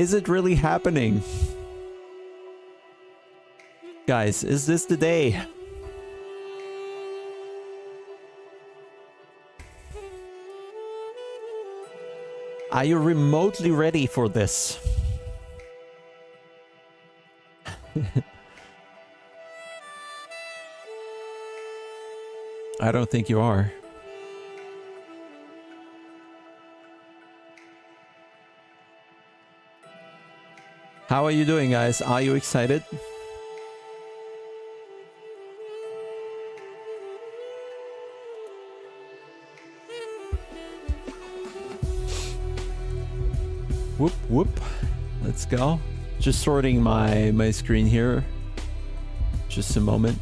Is it really happening? Guys, is this the day? Are you remotely ready for this? I don't think you are. How are you doing, guys? Are you excited? Whoop, whoop. Let's go. Just sorting my screen here. Just a moment.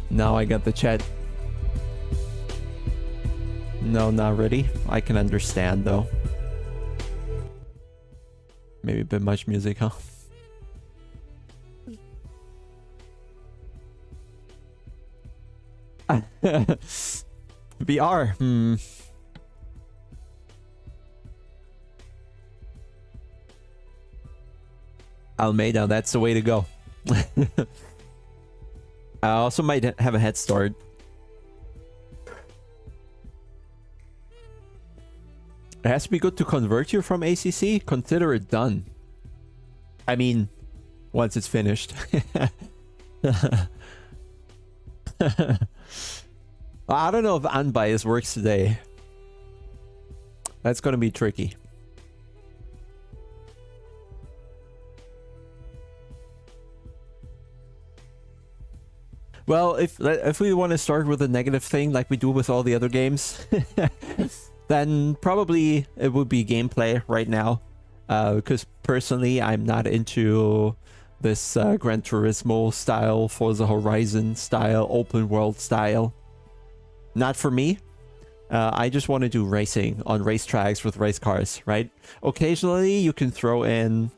Now I got the chat. No, not ready. I can understand though. Maybe a bit much music, huh? VR. Almeida, that's the way to go. I also might have a head start. It has to be good to convert you from ACC. Consider it done. I mean, once it's finished. I don't know if unbiased works today. That's going to be tricky. Well, if we want to start with a negative thing like we do with all the other games, then probably it would be gameplay right now. Because personally, I'm not into this Gran Turismo style, Forza Horizon style, open world style. Not for me. I just want to do racing on racetracks with race cars, right? Occasionally, you can throw in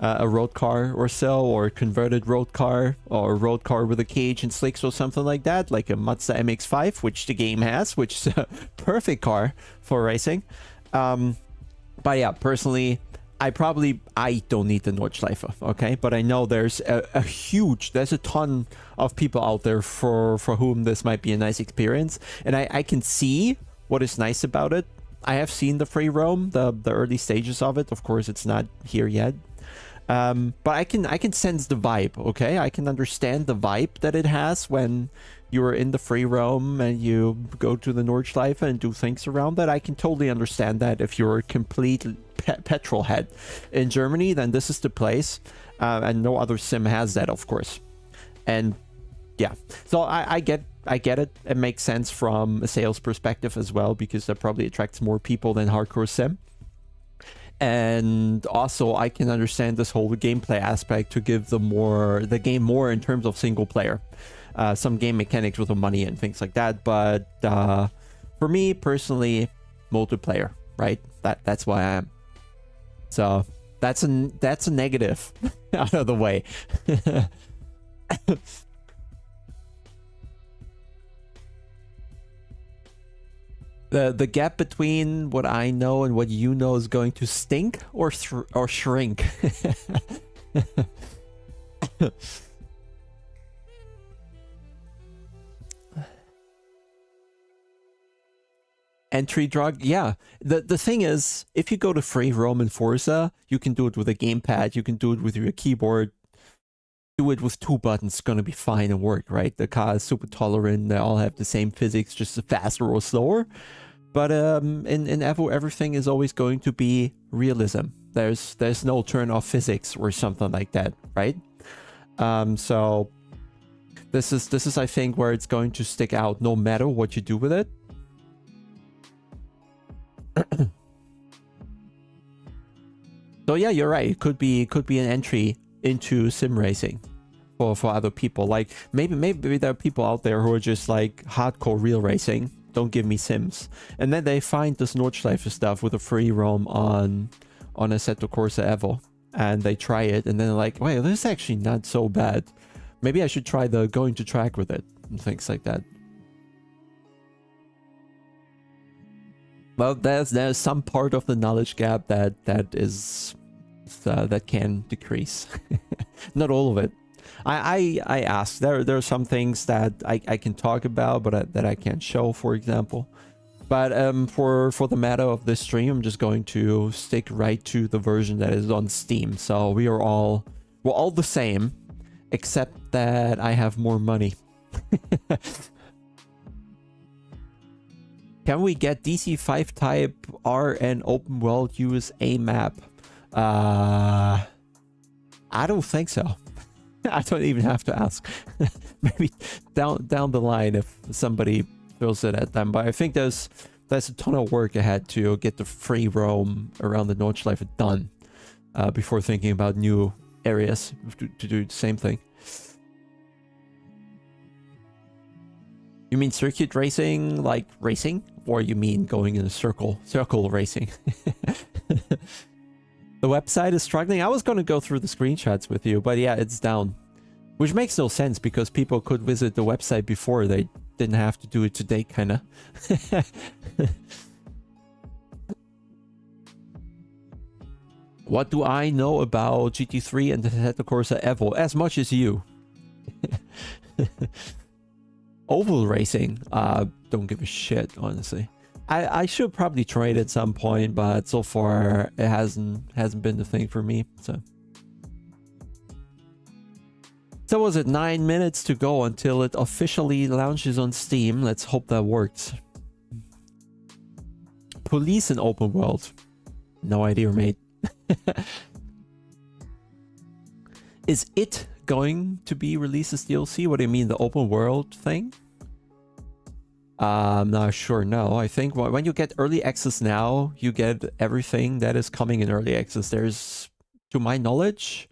a road car or so, or a converted road car, or a road car with a cage and slicks or something like that, like a Mazda MX-5, which the game has, which is a perfect car for racing. But yeah, personally, I don't need the Nordschleife, okay? But I know there's there's a ton of people out there for whom this might be a nice experience, and I can see what is nice about it. I have seen the free roam, the early stages of it. Of course, it's not here yet. But I can sense the vibe, okay? I can understand the vibe that it has when you're in the free roam and you go to the Nordschleife and do things around that. I can totally understand that. If you're a complete petrol head in Germany, then this is the place. And no other sim has that, of course. And yeah, so I get it. It makes sense from a sales perspective as well, because that probably attracts more people than hardcore sim. And also, I can understand this whole gameplay aspect to give the game more in terms of single player, some game mechanics with the money and things like that. But for me personally, multiplayer, right? That's why I am. So that's a negative out of the way. The gap between what I know and what you know is going to stink or shrink. Entry drug, yeah. The thing is, if you go to free roam in Forza, you can do it with a gamepad, you can do it with your keyboard. Do it with 2 buttons, it's gonna be fine and work, right? The car is super tolerant, they all have the same physics, just faster or slower. But in EVO, everything is always going to be realism. There's no turn off physics or something like that, right? So this is I think where it's going to stick out no matter what you do with it. So yeah, you're right. It could be an entry into sim racing for other people. Like maybe there are people out there who are just like hardcore real racing. Don't give me sims, and then they find this Nordschleife stuff with a free roam on Assetto Corsa EVO, and they try it, and then they're like, wait, this is actually not so bad. Maybe I should try the going to track with it and things like that. Well, there's some part of the knowledge gap that that can decrease. Not all of it. I asked. There are some things that I can talk about, but that I can't show, for example. But for the matter of this stream, I'm just going to stick right to the version that is on Steam. So we're all the same, except that I have more money. Can we get DC5 type R and open world use a map? I don't think so. I don't even have to ask. Maybe down the line if somebody throws it at them. But I think there's a ton of work ahead to get the free roam around the Nordschleife done before thinking about new areas to do the same thing. You mean circuit racing, like racing? Or you mean going in a circle racing? The website is struggling. I was going to go through the screenshots with you, but yeah, it's down. Which makes no sense because people could visit the website before. They didn't have to do it today, kind of. What do I know about GT3 and the Assetto Corsa EVO? As much as you. Oval racing, don't give a shit, honestly. I should probably try it at some point, but so far it hasn't been the thing for me. So was it 9 minutes to go until it officially launches on Steam? Let's hope that works. Police in open world. No idea, mate. Is it going to be released as DLC? What do you mean, the open world thing? I'm not sure. No, I think when you get early access now, you get everything that is coming in early access. There's, to my knowledge,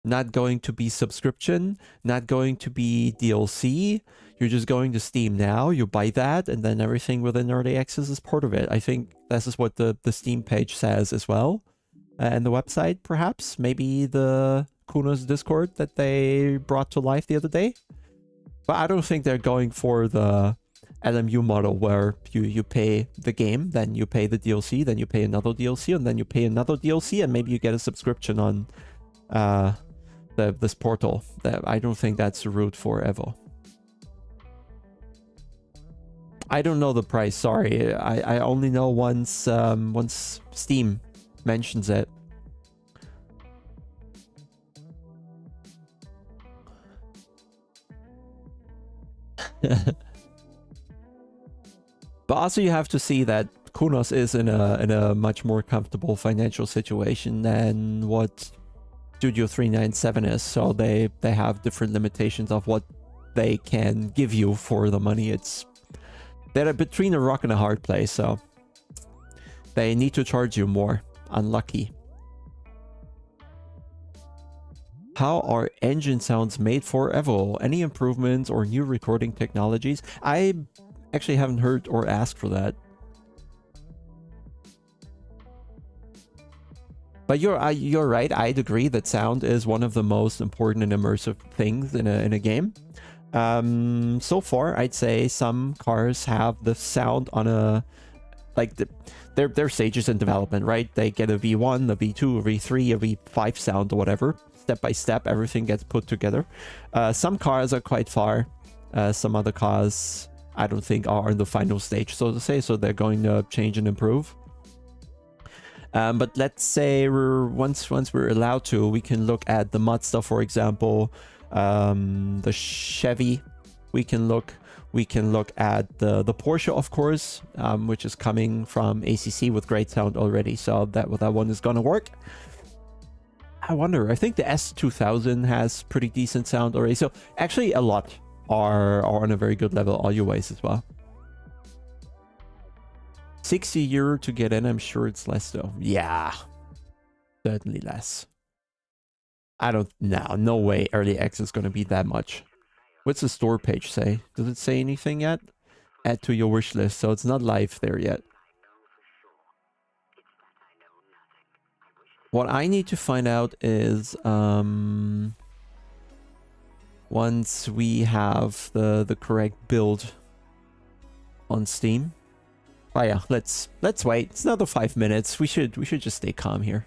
not going to be subscription, not going to be DLC. You're just going to Steam now, you buy that, and then everything within early access is part of it. I think this is what the Steam page says as well. And the website, perhaps. Maybe the Kuno's Discord that they brought to life the other day. But I don't think they're going for the LMU model where you pay the game, then you pay the DLC, then you pay another DLC, and then you pay another DLC, and maybe you get a subscription on this portal. I don't think that's the route for EVO. I don't know the price, sorry. I only know once Steam mentions it. But also you have to see that Kunos is in a much more comfortable financial situation than what Studio 397 is. So they have different limitations of what they can give you for the money. They're between a rock and a hard place, so they need to charge you more. Unlucky. How are engine sounds made for EVO? Any improvements or new recording technologies? I actually haven't heard or asked for that. But you're right. I'd agree that sound is one of the most important and immersive things in a game. So far, I'd say some cars have the sound on a they're stages in development, right? They get a V1, a V2, a V3, a V5 sound or whatever. Step by step, everything gets put together. Some cars are quite far. Some other cars, I don't think, are in the final stage, so to say. So they're going to change and improve. But let's say once we're allowed to, we can look at the Mazda, for example, the Chevy. We can look at the Porsche, of course, which is coming from ACC with great sound already. So that one is gonna work. I wonder. I think the S2000 has pretty decent sound already. So actually, a lot are on a very good level audio-wise as well. 60 euro to get in. I'm sure it's less though. Yeah, certainly less. I don't know. No way early access is going to be that much. What's the store page say? Does it say anything yet? Add to your wish list. So it's not live there yet. What I need to find out is once we have the correct build on Steam, Oh yeah, let's wait. It's another 5 minutes. We should just stay calm here.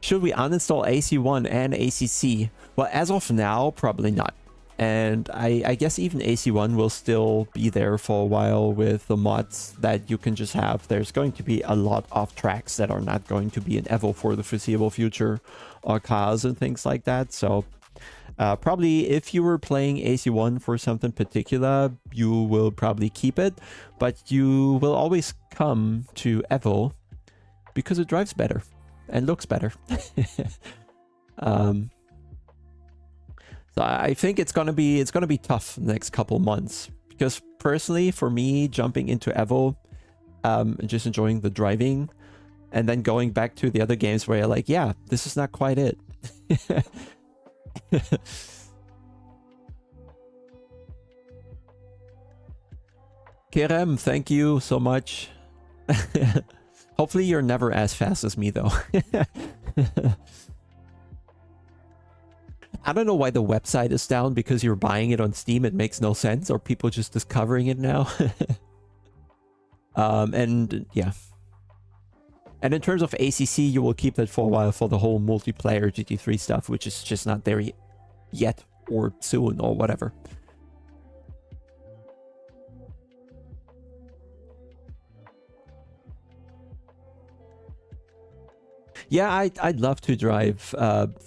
Should we uninstall AC1 and ACC? Well, as of now, probably not. And I guess even AC1 will still be there for a while with the mods that you can just have. There's going to be a lot of tracks that are not going to be in EVO for the foreseeable future, or cars and things like that. So probably if you were playing AC1 for something particular, you will probably keep it. But you will always come to EVO because it drives better and looks better. So I think it's gonna be tough the next couple months, because personally for me, jumping into EVO, and just enjoying the driving, and then going back to the other games where you're like, yeah, this is not quite it. Kerem, thank you so much. Hopefully you're never as fast as me though. I don't know why the website is down, because you're buying it on Steam. It makes no sense. Or people just discovering it now. And yeah. And in terms of ACC, you will keep that for a while for the whole multiplayer GT3 stuff, which is just not there yet, or soon, or whatever. Yeah, I'd love to drive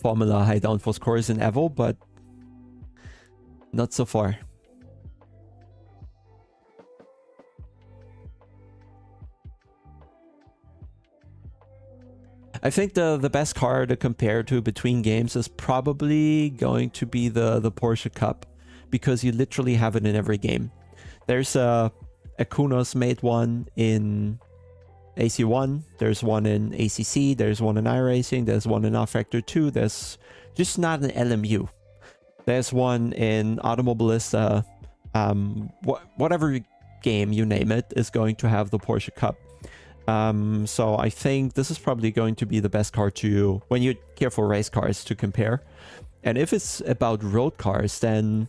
Formula high downforce cars in EVO, but not so far. I think the best car to compare to between games is probably going to be the Porsche Cup, because you literally have it in every game. There's a Kunos made one in AC1, there's one in ACC, there's one in iRacing, there's one in R-Factor 2, there's just not an LMU. There's one in Automobilista, whatever game you name it is going to have the Porsche Cup. So I think this is probably going to be the best car to, when you care for race cars, to compare. And if it's about road cars, then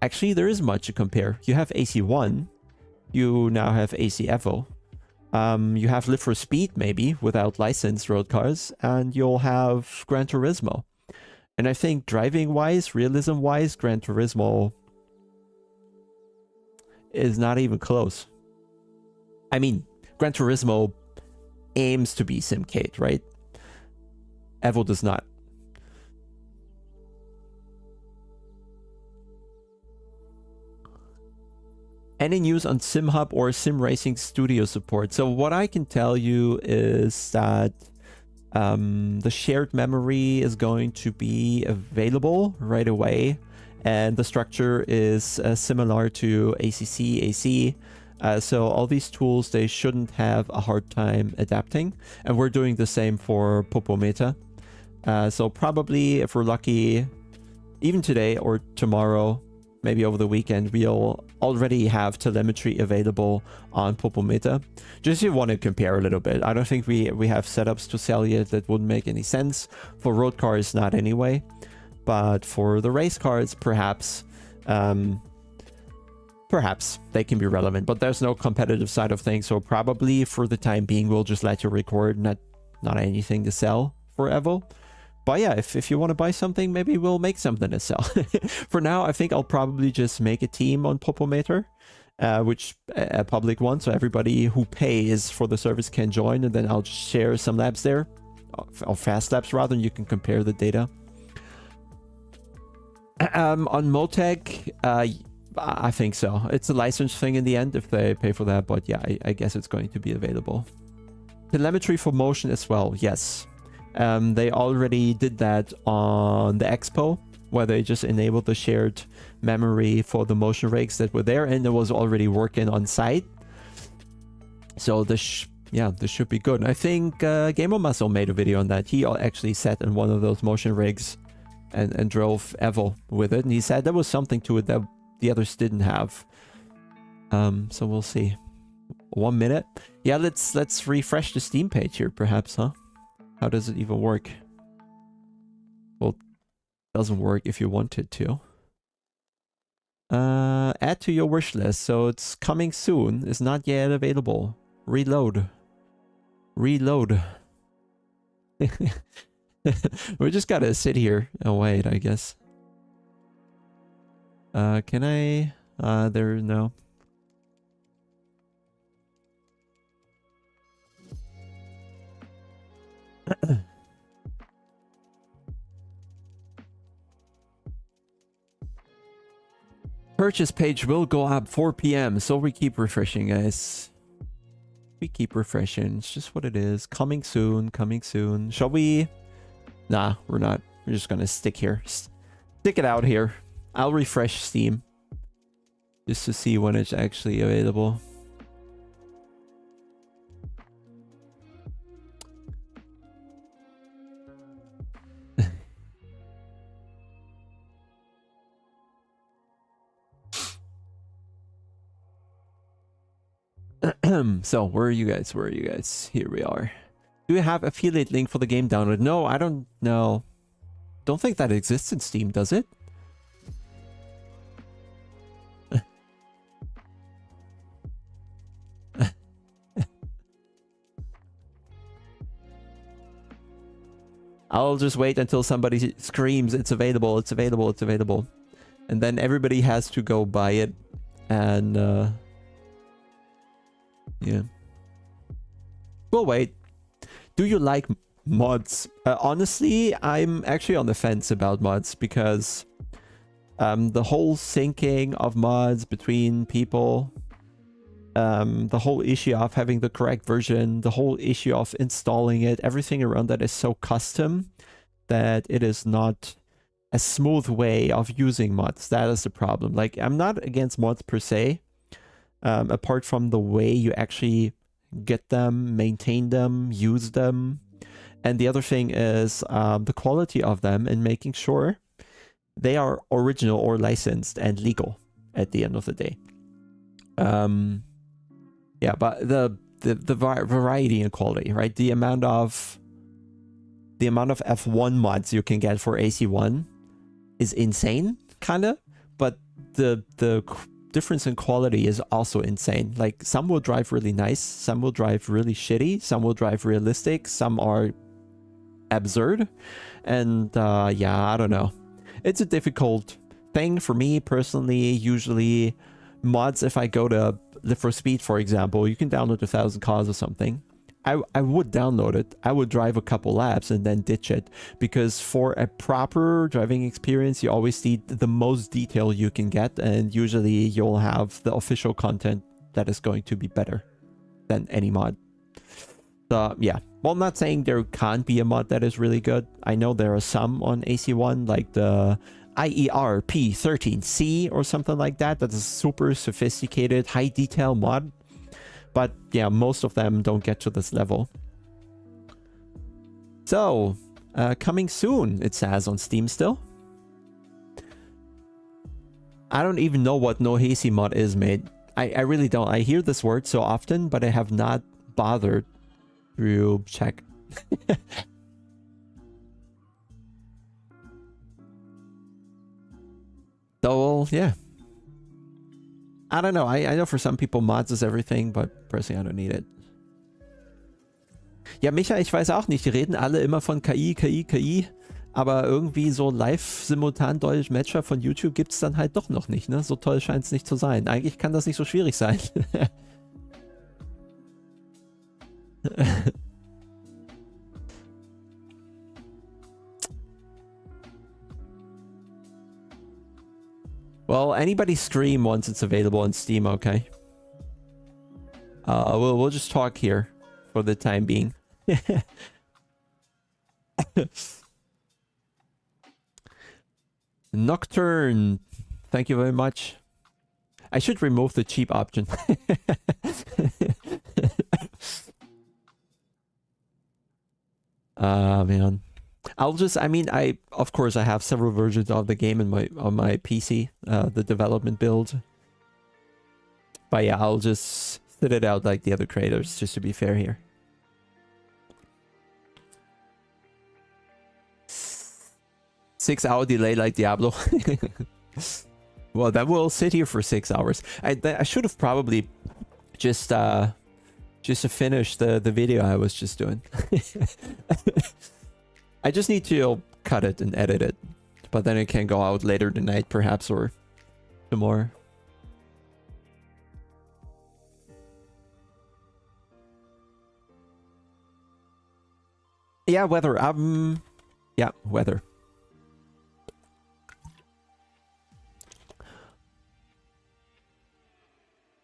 actually there is much to compare. You have AC1, you now have AC EVO. You have Live for Speed, maybe, without licensed road cars, and you'll have Gran Turismo. And I think driving-wise, realism-wise, Gran Turismo is not even close. I mean, Gran Turismo aims to be SimCade, right? EVO does not. Any news on SimHub or Simracing Studio support? So what I can tell you is that the shared memory is going to be available right away, and the structure is similar to ACC, AC. So all these tools, they shouldn't have a hard time adapting, and we're doing the same for Popometer. So probably, if we're lucky, even today or tomorrow, maybe over the weekend, we'll already have telemetry available on Popometer. Just if you want to compare a little bit. I don't think we have setups to sell yet that wouldn't make any sense. For road cars, not anyway. But for the race cars, perhaps they can be relevant. But there's no competitive side of things, so probably for the time being, we'll just let you record, not anything to sell for EVO. But yeah, if you want to buy something, maybe we'll make something to sell. For now, I think I'll probably just make a team on Popometer, which a public one, so everybody who pays for the service can join, and then I'll just share some labs there, or fast labs rather, and you can compare the data. On motec, I think so. It's a license thing in the end if they pay for that, but yeah, I guess it's going to be available. Telemetry for motion as well, yes. They already did that on the Expo, where they just enabled the shared memory for the motion rigs that were there, and it was already working on site. So this should be good. I think Gamer Muscle made a video on that. He actually sat in one of those motion rigs and drove EVO with it, and he said there was something to it that the others didn't have. So we'll see. 1 minute. Yeah, let's refresh the Steam page here, perhaps, huh? How does it even work? Well, it doesn't work if you want it to. Add to your wish list. So it's coming soon. It's not yet available. Reload. Reload. We just gotta sit here and wait, I guess. Can I? No. Purchase page will go up 4 p.m. So we keep refreshing, guys. We keep refreshing. It's just what it is. Coming soon. Coming soon. Shall we? Nah, we're not. We're just gonna stick here. Stick it out here. I'll refresh Steam just to see when it's actually available. So, where are you guys? Where are you guys? Here we are. Do you have affiliate link for the game download? No, I don't know. Don't think that exists in Steam, does it? I'll just wait until somebody screams, it's available, it's available, it's available. And then everybody has to go buy it. And, yeah. We'll wait. Do you like mods? Honestly, I'm actually on the fence about mods because the whole syncing of mods between people, the whole issue of having the correct version, the whole issue of installing it, everything around that is so custom that it is not a smooth way of using mods. That is the problem. Like, I'm not against mods per se, apart from the way you actually get them, maintain them, use them. And the other thing is the quality of them and making sure they are original or licensed and legal at the end of the day. Yeah, but the variety and quality, right? The amount of F1 mods you can get for AC1 is insane, kind of. But the difference in quality is also insane. Like, some will drive really nice, some will drive really shitty, some will drive realistic, some are absurd. And yeah, I don't know. It's a difficult thing for me personally. Usually mods, if I go to Live for Speed, for example, you can download 1,000 cars or something. I would download it. I would drive a couple laps and then ditch it, because for a proper driving experience, you always need the most detail you can get, and usually you'll have the official content that is going to be better than any mod. So yeah, well, I'm not saying there can't be a mod that is really good. I know there are some on AC1, like the IER P13C or something like that. That's a super sophisticated, high detail mod. But yeah, most of them don't get to this level. So, coming soon, it says on Steam still. I don't even know what Nohesi mod is, mate. I really don't. I hear this word so often, but I have not bothered to check. So, yeah. I don't know. I know for some people mods is everything, but personally I don't need it. Ja, Micha, ich weiß auch nicht. Die reden alle immer von KI, KI, KI. Aber irgendwie so live-simultan-Dolmetsch-Matcher von YouTube gibt es dann halt doch noch nicht, ne? So toll scheint es nicht zu sein. Eigentlich kann das nicht so schwierig sein. Well, anybody stream once it's available on Steam, okay? We'll just talk here for the time being. Nocturne, thank you very much. I should remove the cheap option. Man. I mean, of course I have several versions of the game on my PC, the development build. But yeah, I'll just sit it out like the other creators, just to be fair here. Six-hour delay like Diablo. Well, then we'll sit here for 6 hours. I should have probably just to finish the video I was just doing. I just need to cut it and edit it, but then it can go out later tonight, perhaps, or tomorrow. Yeah, weather. Yeah, weather.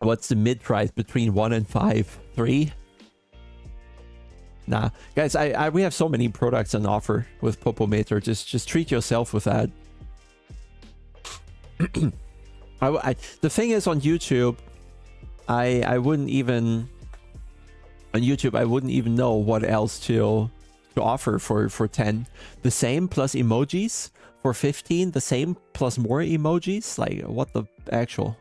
What's the mid price between 1 and 5? 3? Nah, guys, we have so many products on offer with Popometer. Just treat yourself with that. The thing is, on YouTube, I wouldn't even know what else to offer for 10. The same plus emojis. For 15, the same plus more emojis. Like, what the actual?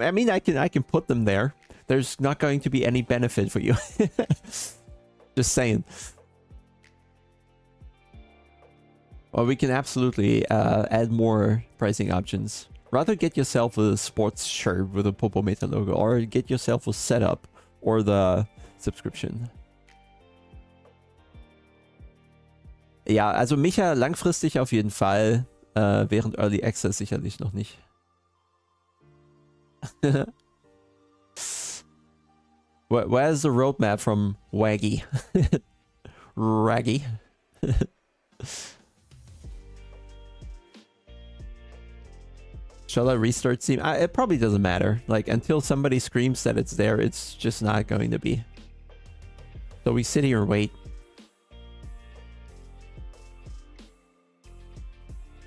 I mean, I can put them there. There's not going to be any benefit for you. Just saying. Well, we can absolutely add more pricing options. Rather get yourself a sports shirt with a Popometer logo, or get yourself a setup or the subscription. Ja, also Micha langfristig auf jeden Fall, während Early Access sicherlich noch nicht. Where's the roadmap from Waggy? Raggy? Shall I restart Steam? It probably doesn't matter. Like, until somebody screams that it's there, it's just not going to be. So we sit here and wait.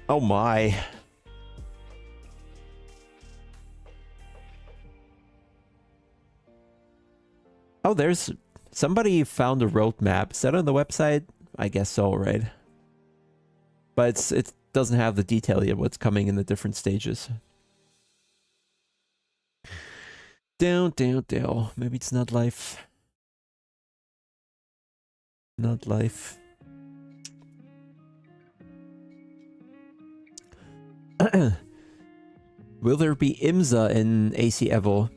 Oh my. Oh, there's... Somebody found a roadmap. Is that on the website? I guess so, right? But it doesn't have the detail yet what's coming in the different stages. Down. Maybe it's not live. Not live. Will there be IMSA in AC Evo?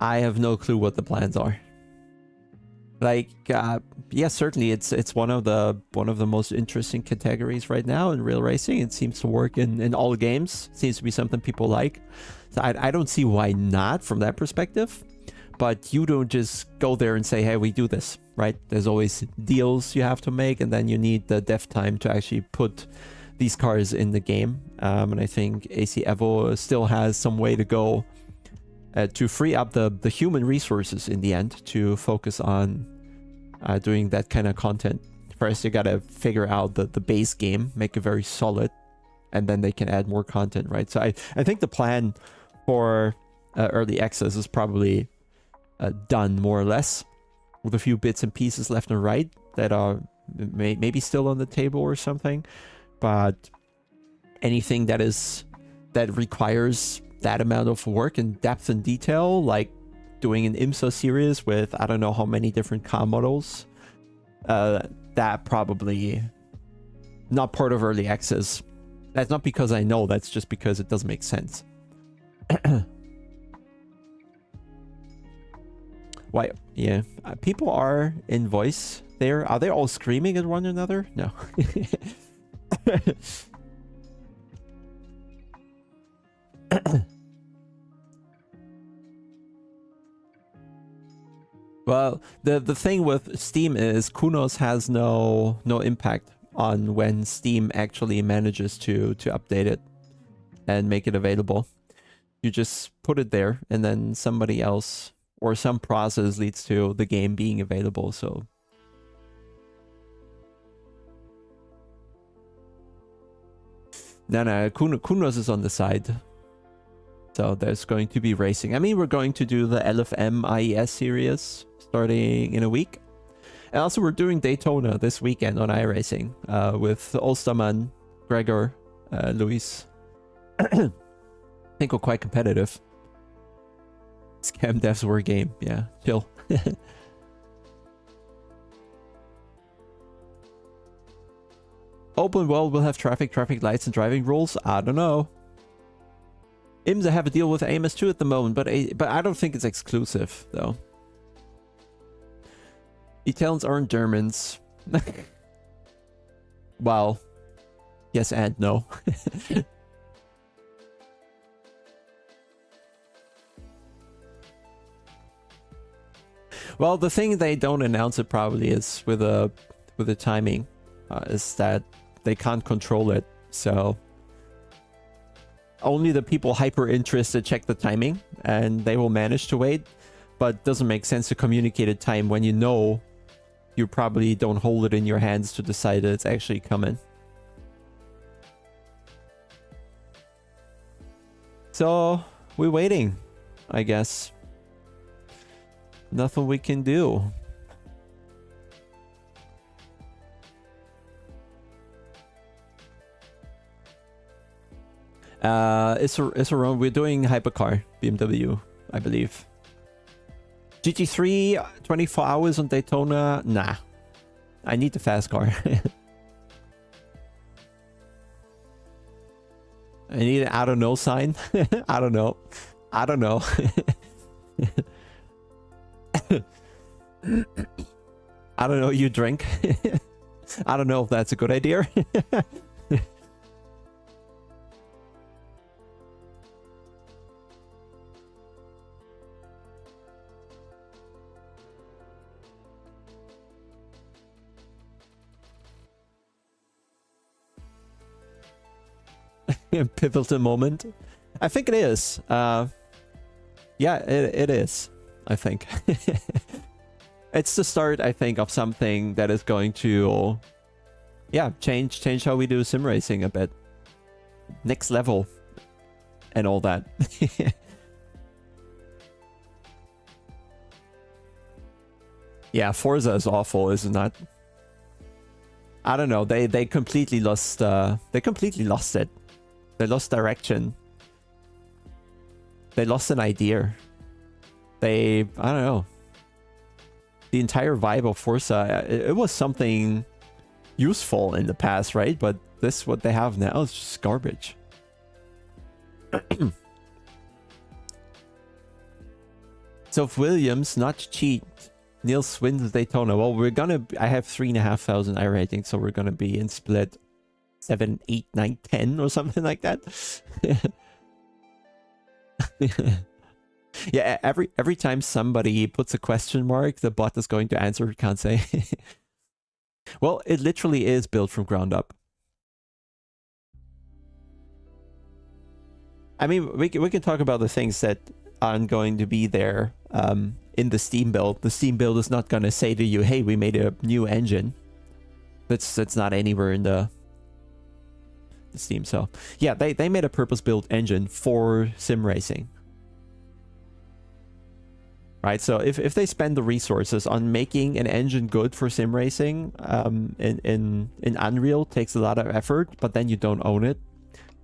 I have no clue what the plans are. Like, yeah, certainly it's one of the most interesting categories right now in real racing. It seems to work in all games. Seems to be something people like. So I don't see why not from that perspective. But you don't just go there and say, hey, we do this, right? There's always deals you have to make, and then you need the dev time to actually put these cars in the game. And I think AC Evo still has some way to go to free up the human resources in the end to focus on doing that kind of content. First, you gotta figure out the base game, make it very solid, and then they can add more content, right? So I think the plan for early access is probably done more or less, with a few bits and pieces left and right that are maybe still on the table or something. But anything that requires that amount of work and depth and detail, like doing an IMSA series with I don't know how many different car models, that probably not part of early access. That's not because I know, that's just because it doesn't make sense. Why? Yeah, people are in voice there. Are they all screaming at one another? No. Well, the thing with Steam is Kunos has no impact on when Steam actually manages to update it and make it available. You just put it there, and then somebody else or some process leads to the game being available. So no, Kunos is on the side. So there's going to be racing. I mean, we're going to do the LFM IES series starting in a week. And also we're doing Daytona this weekend on iRacing with Olsterman, Gregor, Luis. I think we're quite competitive. Scam devs were game. Yeah, chill. Open world will have traffic lights and driving rules? I don't know. IMSA have a deal with AMS2 at the moment, but I don't think it's exclusive, though. Italians aren't Germans. Well, yes and no. Well, the thing they don't announce it probably is with the timing, is that they can't control it. So only the people hyper interested check the timing, and they will manage to wait. But it doesn't make sense to communicate a time when you know you probably don't hold it in your hands to decide that it's actually coming. So we're waiting, I guess. Nothing we can do. It's a run. We're doing hypercar BMW, I believe. GT3 24 hours on Daytona. Nah, I need the fast car. I need an I don't know sign. I don't know. I don't know. I don't know, you drink. I don't know if that's a good idea. Pivotal moment. I think it is. Yeah, it is. I think. It's the start, I think, of something that is going to, yeah, change how we do sim racing a bit. Next level and all that. Yeah, Forza is awful, isn't it? I don't know. They completely lost. They completely lost it. They lost direction. They lost an idea. I don't know. The entire vibe of Forza, it was something useful in the past, right? But this, what they have now, is just garbage. So if Williams not cheat, Niels wins Daytona. Well, we're gonna. I have 3,500 I rating, so we're gonna be in split 7, 8, 9, 10 or something like that. Yeah, every time somebody puts a question mark, the bot is going to answer. Can't say. Well, it literally is built from ground up. I mean, we can talk about the things that aren't going to be there in the Steam build. The Steam build is not going to say to you, "Hey, we made a new engine." That's not anywhere in the Steam. So yeah, they made a purpose-built engine for sim racing. Right, so if they spend the resources on making an engine good for sim racing, in Unreal takes a lot of effort, but then you don't own it.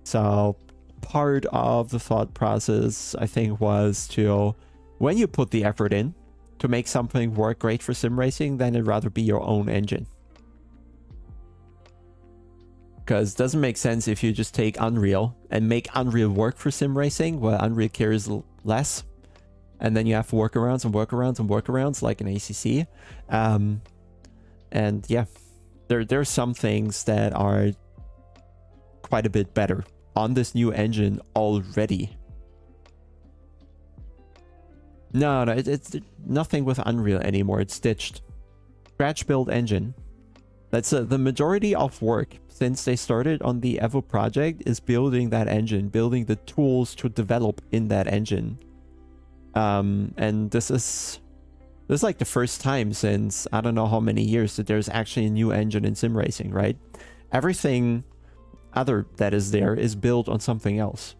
So part of the thought process, I think, was to, when you put the effort in to make something work great for sim racing, then it'd rather be your own engine. Because it doesn't make sense if you just take Unreal and make Unreal work for sim racing, where Unreal cares less. And then you have workarounds and workarounds and workarounds like an ACC. And yeah, there's some things that are quite a bit better on this new engine already. No, it's nothing with Unreal anymore. It's stitched. Scratch build engine. That's the majority of work since they started on the EVO project is building that engine, building the tools to develop in that engine. And this is like the first time since I don't know how many years that there's actually a new engine in sim racing, right? Everything other that is there is built on something else.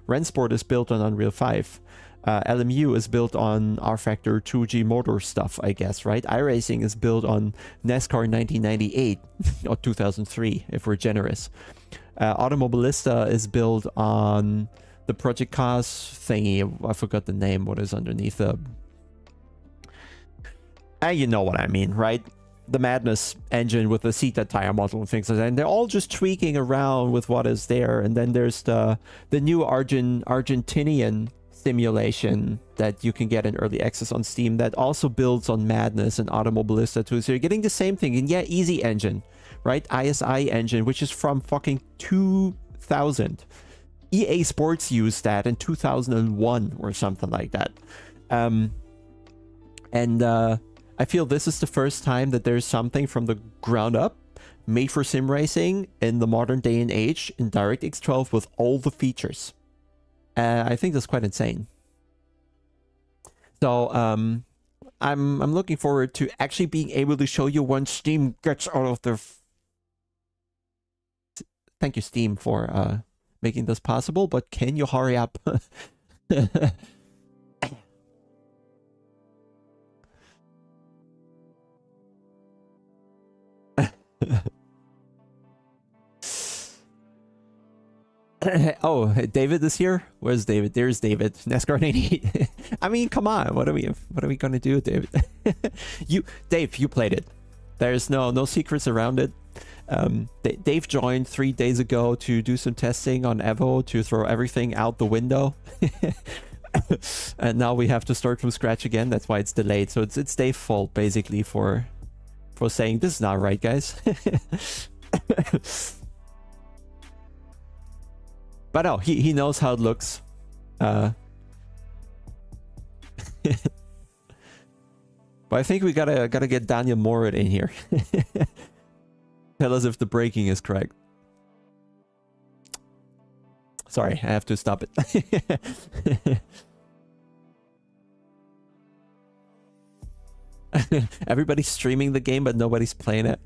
Rennsport is built on Unreal 5. LMU is built on R-Factor 2G motor stuff, I guess, right? iRacing is built on NASCAR 1998 or 2003, if we're generous. Automobilista is built on the Project Cars thingy. I forgot the name. What is underneath the... you know what I mean, right? the Madness engine with the Sita tire model and things like that. And they're all just tweaking around with what is there. And then there's the new Argentinian simulation that you can get in early access on Steam that also builds on Madness and Automobilista too. So you're getting the same thing. And yeah, Easy Engine, right? ISI engine, which is from fucking 2000. EA Sports used that in 2001 or something like that. I feel this is the first time that there's something from the ground up made for sim racing in the modern day and age in DirectX 12 with all the features. I think that's quite insane. So I'm looking forward to actually being able to show you when Steam gets out of their... Thank you, Steam, for making this possible, but can you hurry up? Oh, David is here. Where's David? There's David. NASCAR 98. I mean, come on. What are we gonna do, David? Dave, you played it. There's no secrets around it. Dave joined 3 days ago to do some testing on Evo to throw everything out the window. And now we have to start from scratch again. That's why it's delayed. So it's Dave's fault basically for saying this is not right, guys. But no, he knows how it looks. But I think we gotta get Daniel Morit in here. Tell us if the braking is correct. Sorry, I have to stop it. Everybody's streaming the game, but nobody's playing it.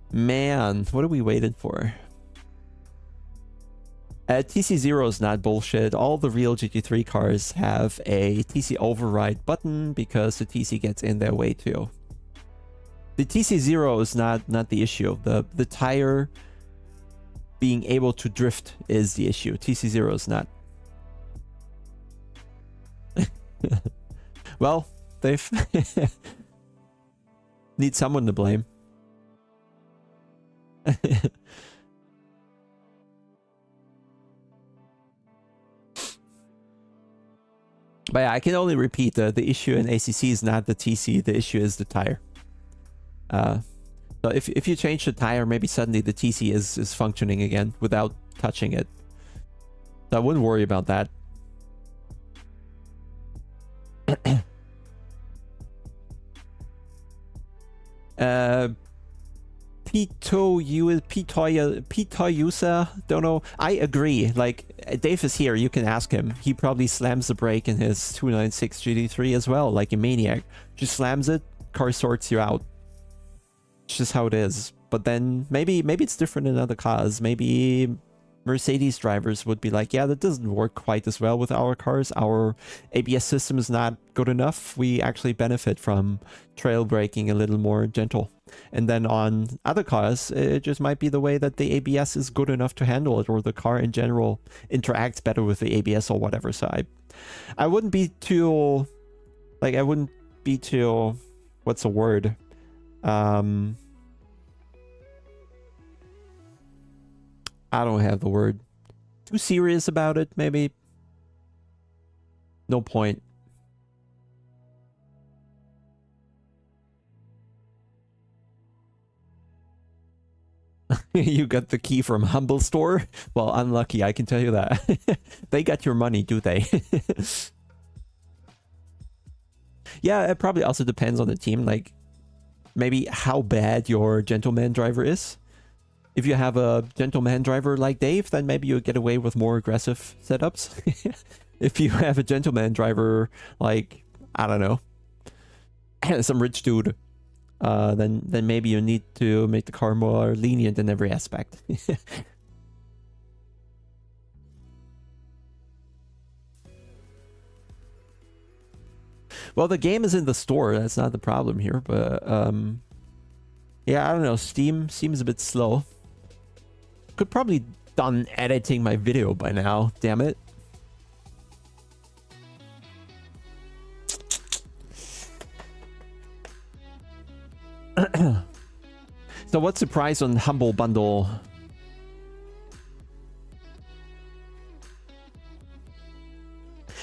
Man, what are we waiting for? TC0 is not bullshit. All the real GT3 cars have a TC override button because the TC gets in their way too. The TC0 is not the issue. The tire being able to drift is the issue. TC0 is not. Well, they've need someone to blame. But yeah, I can only repeat the issue in ACC is not the TC. The issue is the tire. So if you change the tire, maybe suddenly the TC is functioning again without touching it. So I wouldn't worry about that. Pitoyusa, don't know. I agree. Like, Dave is here, you can ask him. He probably slams the brake in his 296 GT3 as well, like a maniac. Just slams it, car sorts you out. It's just how it is. But then maybe it's different in other cars. Maybe Mercedes drivers would be like, yeah, that doesn't work quite as well with our cars. Our ABS system is not good enough. We actually benefit from trail braking a little more gentle. And then on other cars, it just might be the way that the ABS is good enough to handle it, or the car in general interacts better with the ABS or whatever. So I wouldn't be too, like, what's the word? I don't have the word. Too serious about it, maybe. No point. You got the key from Humble Store? Well, unlucky, I can tell you that. They got your money, do they? Yeah, it probably also depends on the team. Like, maybe how bad your gentleman driver is. If you have a gentleman driver like Dave, then maybe you'll get away with more aggressive setups. If you have a gentleman driver like, I don't know, some rich dude, then maybe you need to make the car more lenient in every aspect. Well, the game is in the store. That's not the problem here. But yeah, I don't know. Steam seems a bit slow. Could probably done editing my video by now. Damn it. So what's the price on Humble Bundle?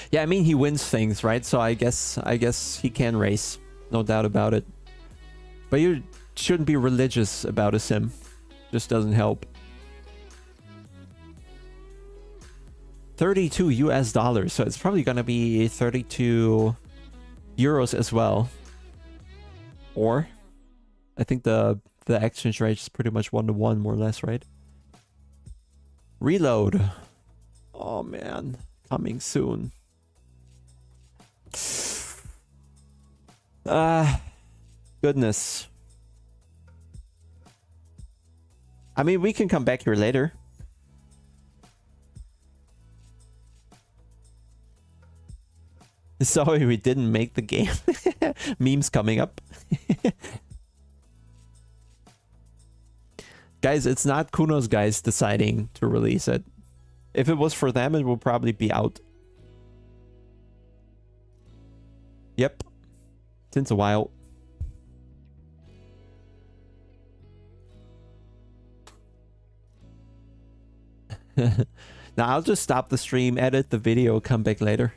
Yeah, I mean, he wins things, right? So I guess he can race. No doubt about it. But you shouldn't be religious about a sim. Just doesn't help. 32 US dollars. So it's probably going to be 32 euros as well. Or I think the exchange rate is pretty much 1-to-1 more or less, right? Reload. Oh man, coming soon. Goodness. I mean, we can come back here later. Sorry, we didn't make the game. Memes coming up. Guys, it's not Kuno's guys deciding to release it. If it was for them, it will probably be out. Yep. Since a while. Now I'll just stop the stream, edit the video, come back later.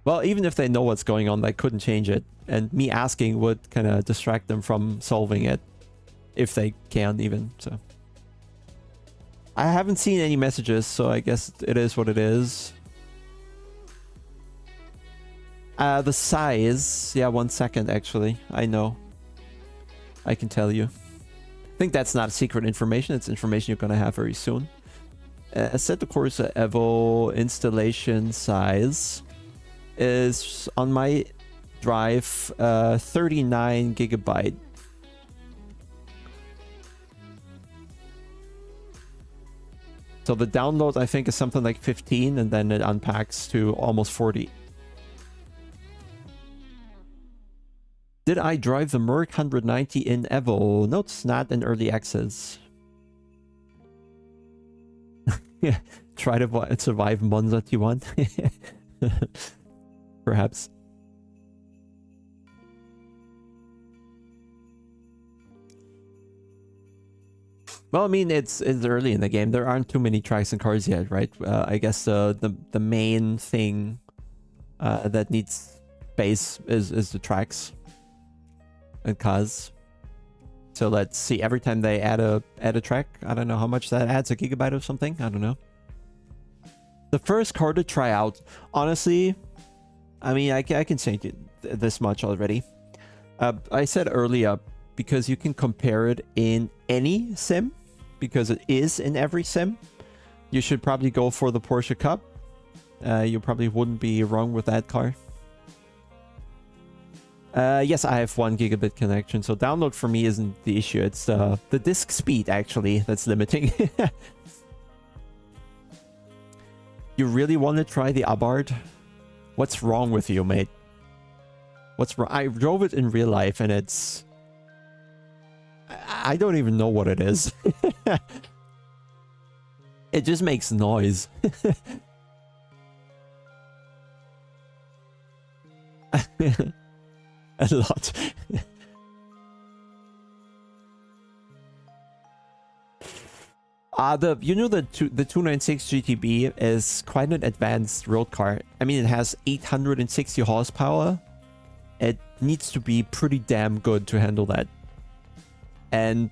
Well, even if they know what's going on, they couldn't change it. And me asking would kind of distract them from solving it. If they can, even, so. I haven't seen any messages, so I guess it is what it is. The size... Yeah, 1 second, actually. I know. I can tell you. I think that's not secret information. It's information you're going to have very soon. Assetto Corsa EVO installation size is on my drive 39 gigabyte. So the download I think is something like 15 and then it unpacks to almost 40. Did I drive the Merc 190 in EVO? No, it's not in early access. Yeah, try to survive Monza T1. Perhaps. Well, I mean, it's early in the game. There aren't too many tracks and cars yet, right? I guess the main thing that needs space is the tracks and cars. So let's see. Every time they add a track, I don't know how much that adds, a gigabyte or something. I don't know. The first car to try out, honestly, I mean, I can say this much already. I said earlier, because you can compare it in any sim, because it is in every sim, you should probably go for the Porsche Cup. You probably wouldn't be wrong with that car. Yes, I have 1 gigabit connection, so download for me isn't the issue. It's the disk speed, actually, that's limiting. You really want to try the Abarth? What's wrong with you, mate? What's wrong? I drove it in real life, and it's... I don't even know what it is. It just makes noise. A lot. You know the 296 GTB is quite an advanced road car. I mean, it has 860 horsepower. It needs to be pretty damn good to handle that. And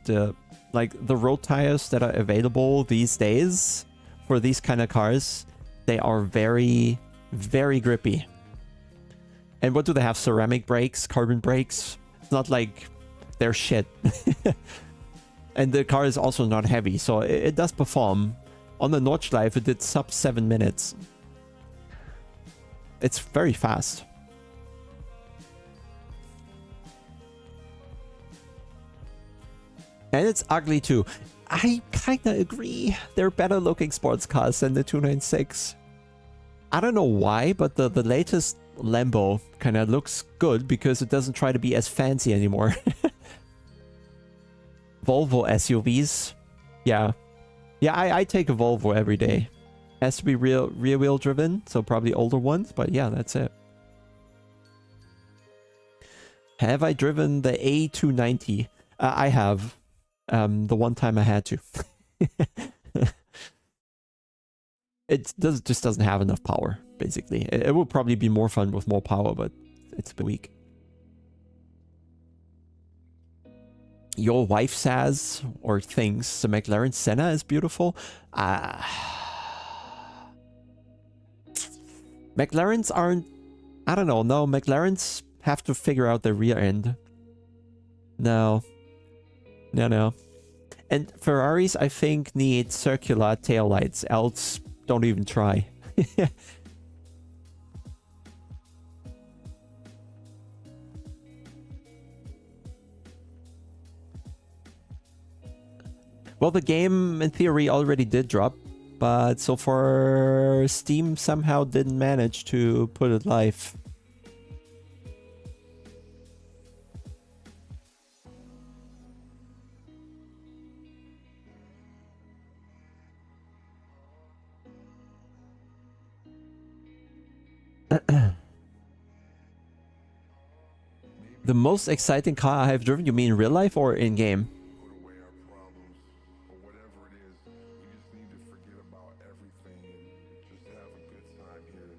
like the road tires that are available these days for these kind of cars, they are very, very grippy. And what do they have? Ceramic brakes, carbon brakes? It's not like they're shit. And the car is also not heavy, so it does perform. On the Nordschleife, it did sub 7 minutes. It's very fast. And it's ugly too. I kinda agree. They're better looking sports cars than the 296. I don't know why, but the latest Lambo kinda looks good because it doesn't try to be as fancy anymore. Volvo SUVs. Yeah. Yeah, I take a Volvo every day. Has to be rear wheel driven, so probably older ones, but yeah, that's it. Have I driven the A290? I have. The one time I had to. It just doesn't have enough power, basically. It will probably be more fun with more power, but it's a bit weak. Your wife says or thinks the McLaren Senna is beautiful. McLarens aren't... I don't know. No, McLarens have to figure out the rear end. No. No. And Ferraris, I think, need circular taillights, else don't even try. Well, the game, in theory, already did drop, but so far, Steam somehow didn't manage to put it live. The most exciting car I have driven, you mean in real life or in game?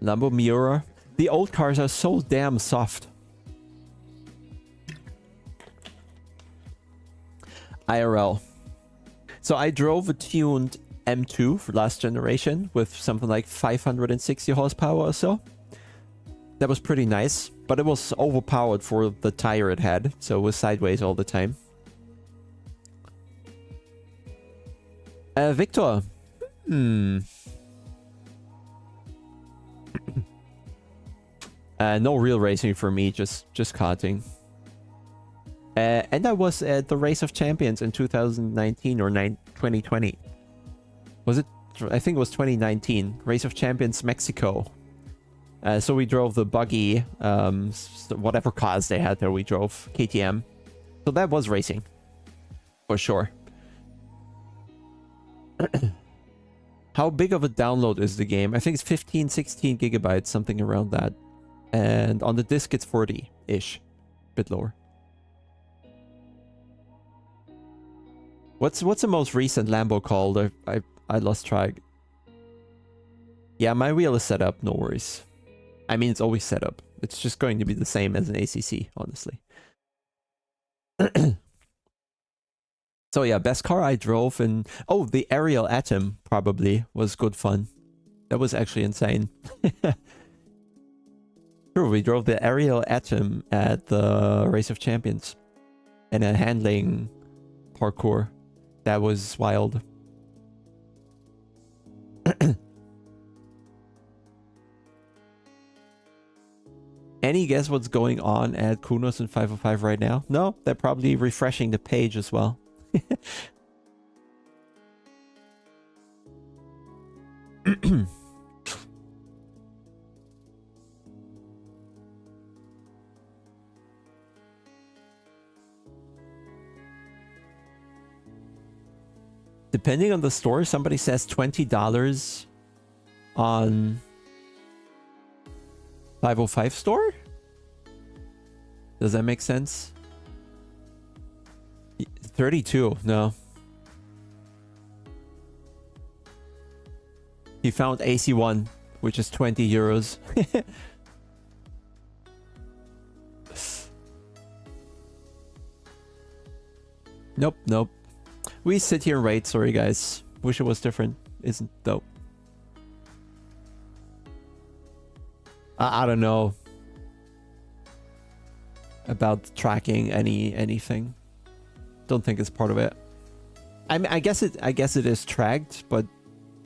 Lambo Miura. The old cars are so damn soft. IRL. So I drove a tuned M2 for last generation with something like 560 horsepower or so. That was pretty nice, but it was overpowered for the tire it had, so it was sideways all the time. Victor. No real racing for me, just karting. And I was at the Race of Champions in 2019 or 2020. Was it? I think it was 2019. Race of Champions Mexico. So we drove the buggy, whatever cars they had there, we drove KTM. So that was racing, for sure. How big of a download is the game? I think it's 15, 16 gigabytes, something around that. And on the disc it's 40-ish, bit lower. What's the most recent Lambo called? I lost track. Yeah, my wheel is set up, no worries. I mean, it's always set up. It's just going to be the same as an ACC, honestly. So yeah, best car I drove in... Oh, the Ariel Atom probably was good fun. That was actually insane. Sure, we drove the Ariel Atom at the Race of Champions. And a handling parkour. That was wild. Any guess what's going on at Kunos and 505 right now? No, they're probably refreshing the page as well. Depending on the store, somebody says $20 on 505 store? Does that make sense? 32, no. He found AC1, which is 20 euros. Nope. We sit here and wait, sorry guys. Wish it was different. Isn't though. I don't know about tracking anything. Don't think it's part of it. I mean, I guess it is tracked, but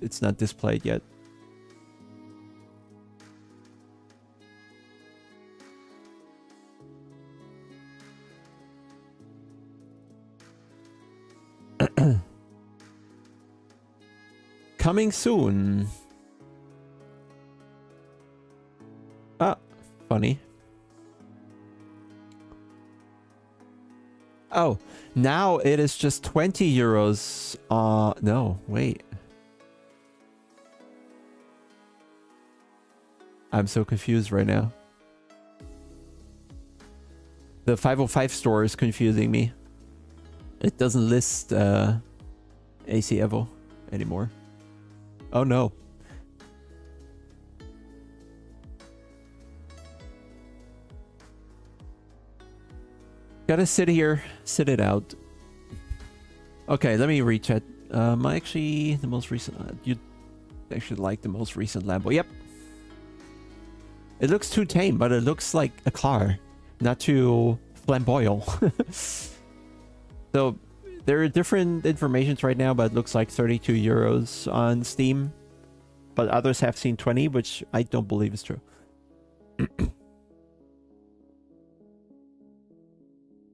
it's not displayed yet. Coming soon. Ah, funny. Oh, now it is just 20 euros. No, wait. I'm so confused right now. The 505 store is confusing me. It doesn't list AC Evo anymore. Oh no. Gotta sit here, sit it out. Okay, let me recheck. Actually, the most recent... you'd actually like the most recent Lambo. Yep. It looks too tame, but it looks like a car. Not too flamboyant. So, there are different informations right now, but it looks like 32 euros on Steam. But others have seen 20, which I don't believe is true.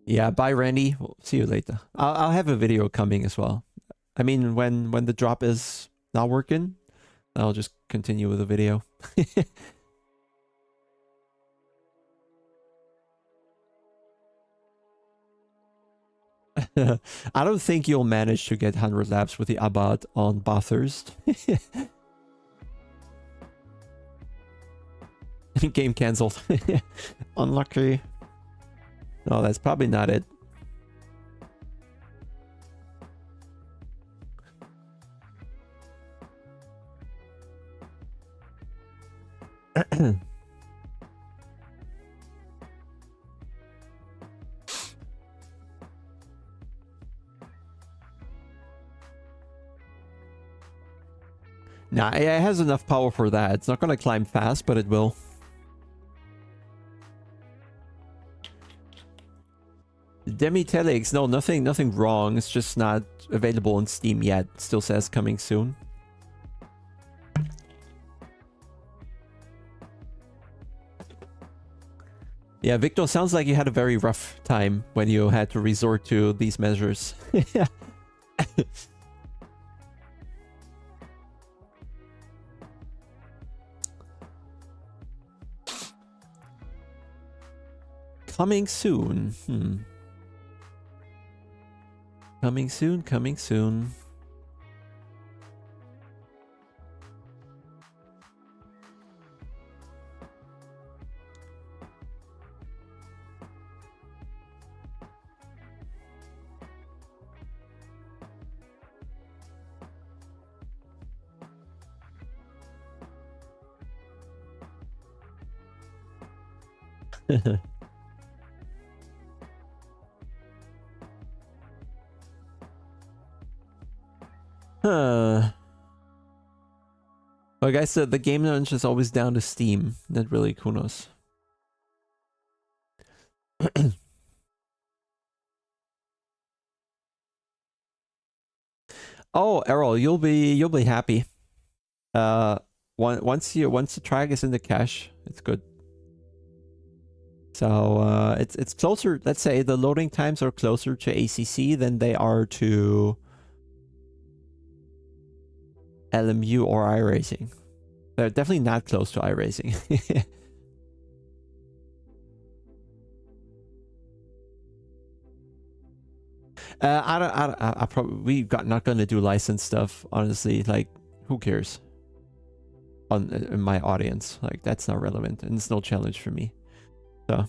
Yeah, bye Randy. We'll see you later. I'll have a video coming as well. I mean, when the drop is not working, I'll just continue with the video. I don't think you'll manage to get 100 laps with the Abarth on Bathurst. Game cancelled. Unlucky. No, that's probably not it. Nah, it has enough power for that. It's not gonna climb fast, but it will. Demi-Telix, no, nothing wrong. It's just not available on Steam yet. Still says coming soon. Yeah, Victor, sounds like you had a very rough time when you had to resort to these measures. Coming soon. Coming soon, coming soon. Like I said, the game launch is always down to Steam. Not really Kunos. Oh, Errol, you'll be happy. Once the track is in the cache, it's good. So it's closer. Let's say the loading times are closer to ACC than they are to LMU or iRacing. They're definitely not close to iRacing. I probably not gonna do license stuff, honestly. Like, who cares? In my audience, like, that's not relevant, and it's no challenge for me. So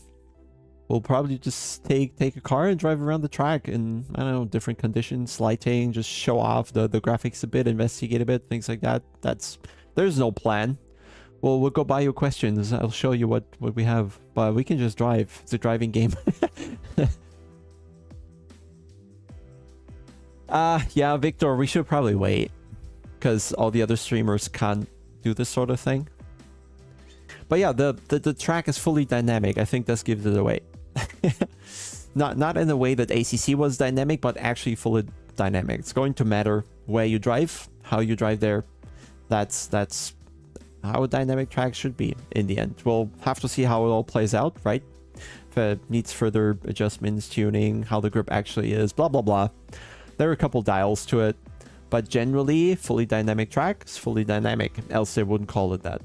we'll probably just take a car and drive around the track in, I don't know, different conditions, lighting, just show off the graphics a bit, investigate a bit, things like that. There's no plan. Well, we'll go buy you questions. I'll show you what we have, but we can just drive. It's a driving game. Yeah, Victor, we should probably wait because all the other streamers can't do this sort of thing. But yeah, the track is fully dynamic. I think this gives it away. Not in the way that ACC was dynamic, but actually fully dynamic. It's going to matter where you drive, how you drive there. That's how a dynamic track should be in the end. We'll have to see how it all plays out, right? If it needs further adjustments, tuning, how the grip actually is, blah, blah, blah. There are a couple dials to it, but generally, fully dynamic track is fully dynamic, else they wouldn't call it that.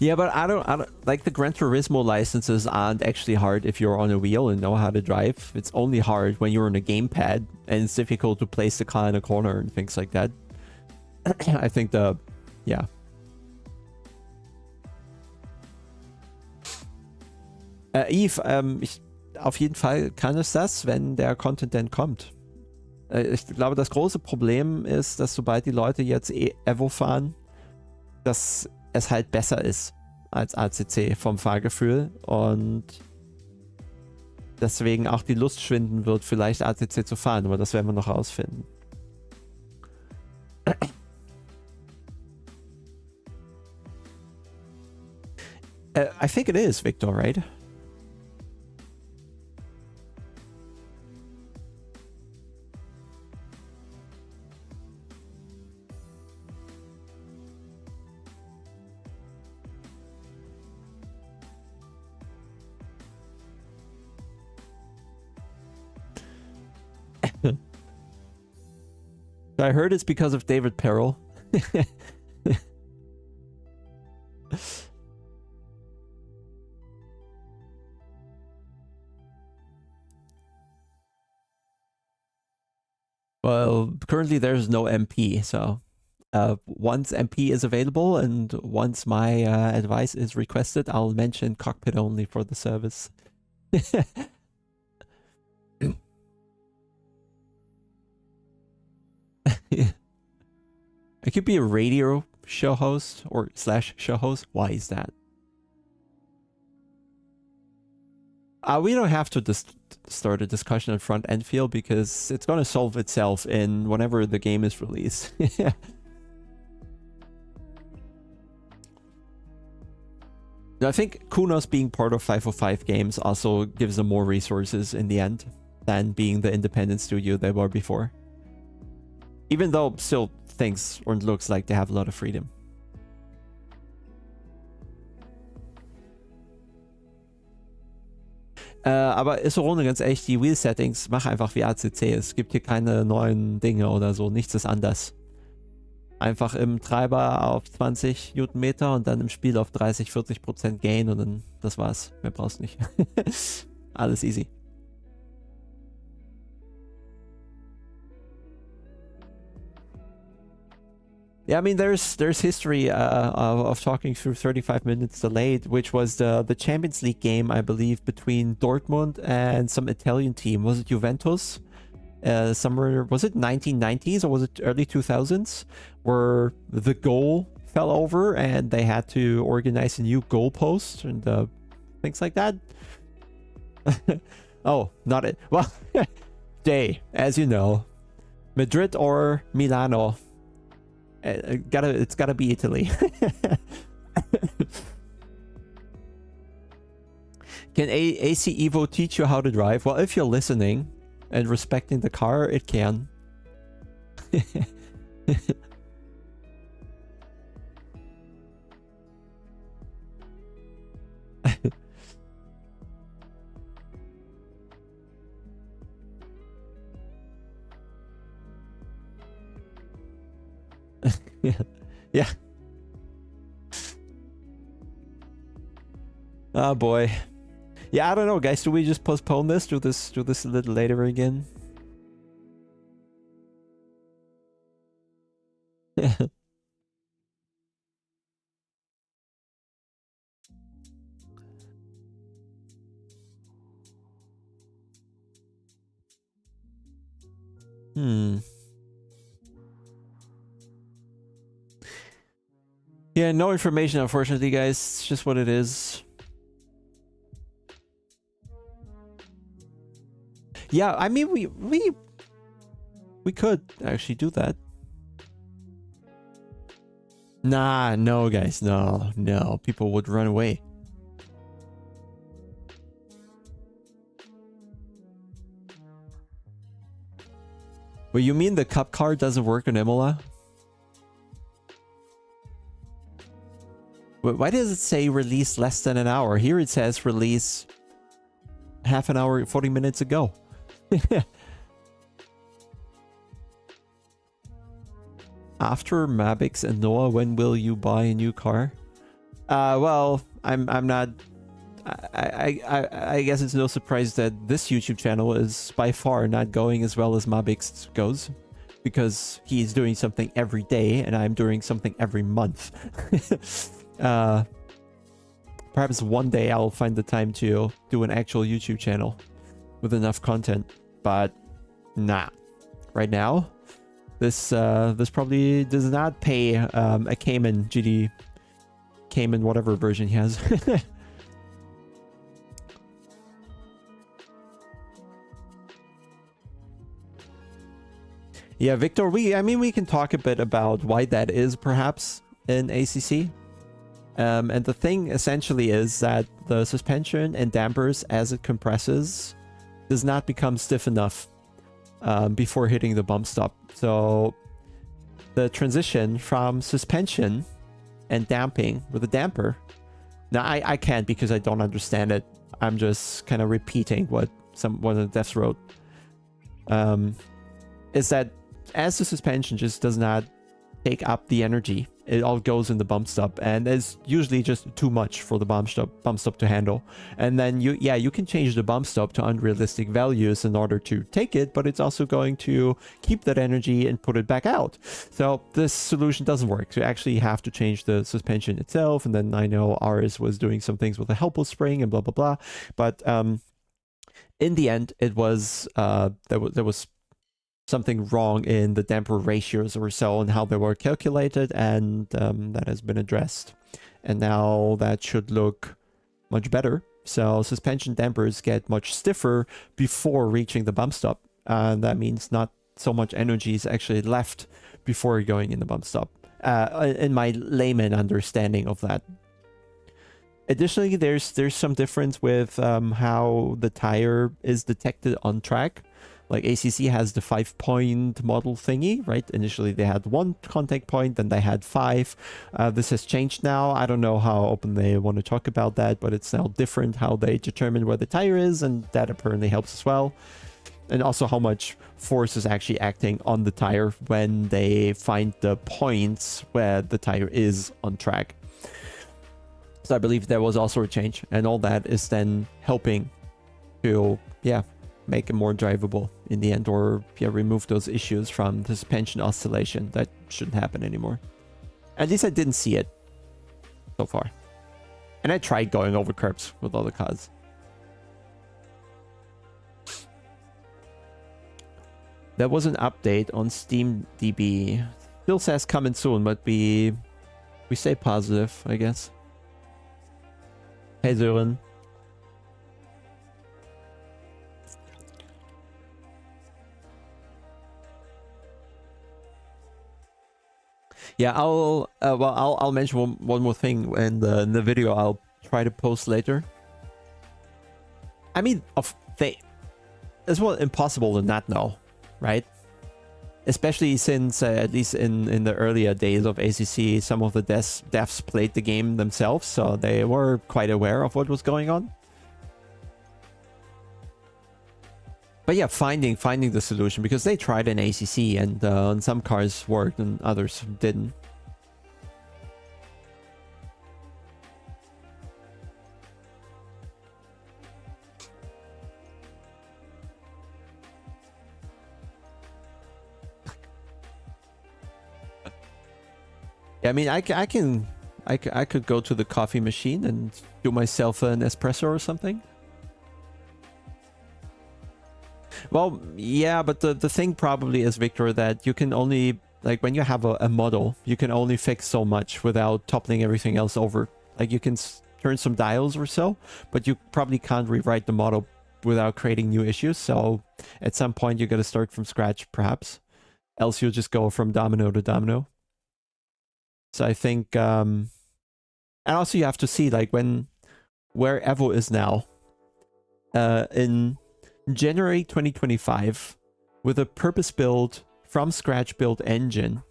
Yeah, but I don't like the Gran Turismo licenses aren't actually hard if you're on a wheel and know how to drive. It's only hard when you're on a gamepad and it's difficult to place the car in a corner and things like that. I think yeah. Eve, auf jeden Fall kann es das, wenn der Content dann kommt. Ich glaube, das große Problem ist, dass sobald die Leute jetzt Evo fahren, dass es halt besser ist als ACC vom Fahrgefühl und deswegen auch die Lust schwinden wird, vielleicht ACC zu fahren, aber das werden wir noch rausfinden. I think it is, Victor, right? I heard it's because of David Perel. Well, currently there's no MP, so once MP is available and once my advice is requested, I'll mention cockpit only for the service. I could be a radio show host or / show host. Why is that? We don't have to just start a discussion on front end field because it's going to solve itself in whenever the game is released. I think Kunos being part of 505 Games also gives them more resources in the end than being the independent studio they were before. Even though still thinks or looks like they have a lot of freedom. Aber ist so ganz ehrlich, die Wheel-Settings, mach einfach wie ACC. Es gibt hier keine neuen Dinge oder so, nichts ist anders. Einfach im Treiber auf 20 Newtonmeter und dann im Spiel auf 30-40% Gain und dann das war's. Mehr brauchst nicht. Alles easy. Yeah, I mean, there's history of talking through 35 minutes delayed, which was the Champions League game, I believe, between Dortmund and some Italian team. Was it Juventus? Somewhere, was it 1990s or was it early 2000s? Where the goal fell over and they had to organize a new goalpost and things like that. Oh, not it. Well, Jay, as you know, Madrid or Milano. It's gotta be Italy. Can AC Evo teach you how to drive? Well, if you're listening and respecting the car, it can. Yeah. Oh boy. Yeah, I don't know, guys. Do we just postpone this? Do this a little later again? Yeah, no information, unfortunately, guys. It's just what it is. Yeah, I mean, we could actually do that. Nah, no, guys, no. People would run away. Well, you mean the cup card doesn't work on Imola? Why does it say release less than an hour? Here it says release half an hour, 40 minutes ago. After Mabix and Noah, when will you buy a new car? Well, I'm not. I guess it's no surprise that this YouTube channel is by far not going as well as Mabix goes, because he's doing something every day and I'm doing something every month. Perhaps one day I'll find the time to do an actual YouTube channel with enough content, but nah. Right now, this probably does not pay a Cayman whatever version he has. Yeah, Victor, I mean, we can talk a bit about why that is, perhaps, in ACC. And the thing, essentially, is that the suspension and dampers, as it compresses, does not become stiff enough before hitting the bump stop. So, the transition from suspension and damping with a damper... Now, I can't because I don't understand it. I'm just kind of repeating what one of the devs wrote. Is that as the suspension just does not take up the energy, it all goes in the bump stop, and it's usually just too much for the bump stop to handle. And then you can change the bump stop to unrealistic values in order to take it, but it's also going to keep that energy and put it back out. So this solution doesn't work. You actually have to change the suspension itself. And then I know ours was doing some things with a helpful spring and blah blah blah, but in the end, it was there was something wrong in the damper ratios or so and how they were calculated, and that has been addressed. And now that should look much better. So suspension dampers get much stiffer before reaching the bump stop. And that means not so much energy is actually left before going in the bump stop. In my layman understanding of that. Additionally, there's some difference with how the tire is detected on track. Like ACC has the 5-point model thingy, right? Initially they had 1 contact point, then they had 5. This has changed now. I don't know how open they want to talk about that, but it's now different how they determine where the tire is, and that apparently helps as well. And also how much force is actually acting on the tire when they find the points where the tire is on track. So I believe there was also a change, and all that is then helping to, make it more drivable in the end, or remove those issues from the suspension oscillation. That shouldn't happen anymore. At least I didn't see it so far. And I tried going over curbs with other cars. There was an update on SteamDB. Still says coming soon, but we stay positive, I guess. Hey Sören. Yeah, I'll mention one more thing in the video I'll try to post later. I mean, it's well impossible to not know, right? Especially since at least in the earlier days of ACC, some of the devs played the game themselves, so they were quite aware of what was going on. But yeah, finding the solution, because they tried in ACC, and on some cars worked and others didn't. I mean, I could go to the coffee machine and do myself an espresso or something. Well, yeah, but the thing probably is, Victor, that you can only, like, when you have a model, you can only fix so much without toppling everything else over. Like, you can turn some dials or so, but you probably can't rewrite the model without creating new issues. So at some point you got to start from scratch, perhaps. Else you'll just go from domino to domino. So I think, and also you have to see, like, where EVO is now, in January 2025, with a purpose-built, from-scratch built engine.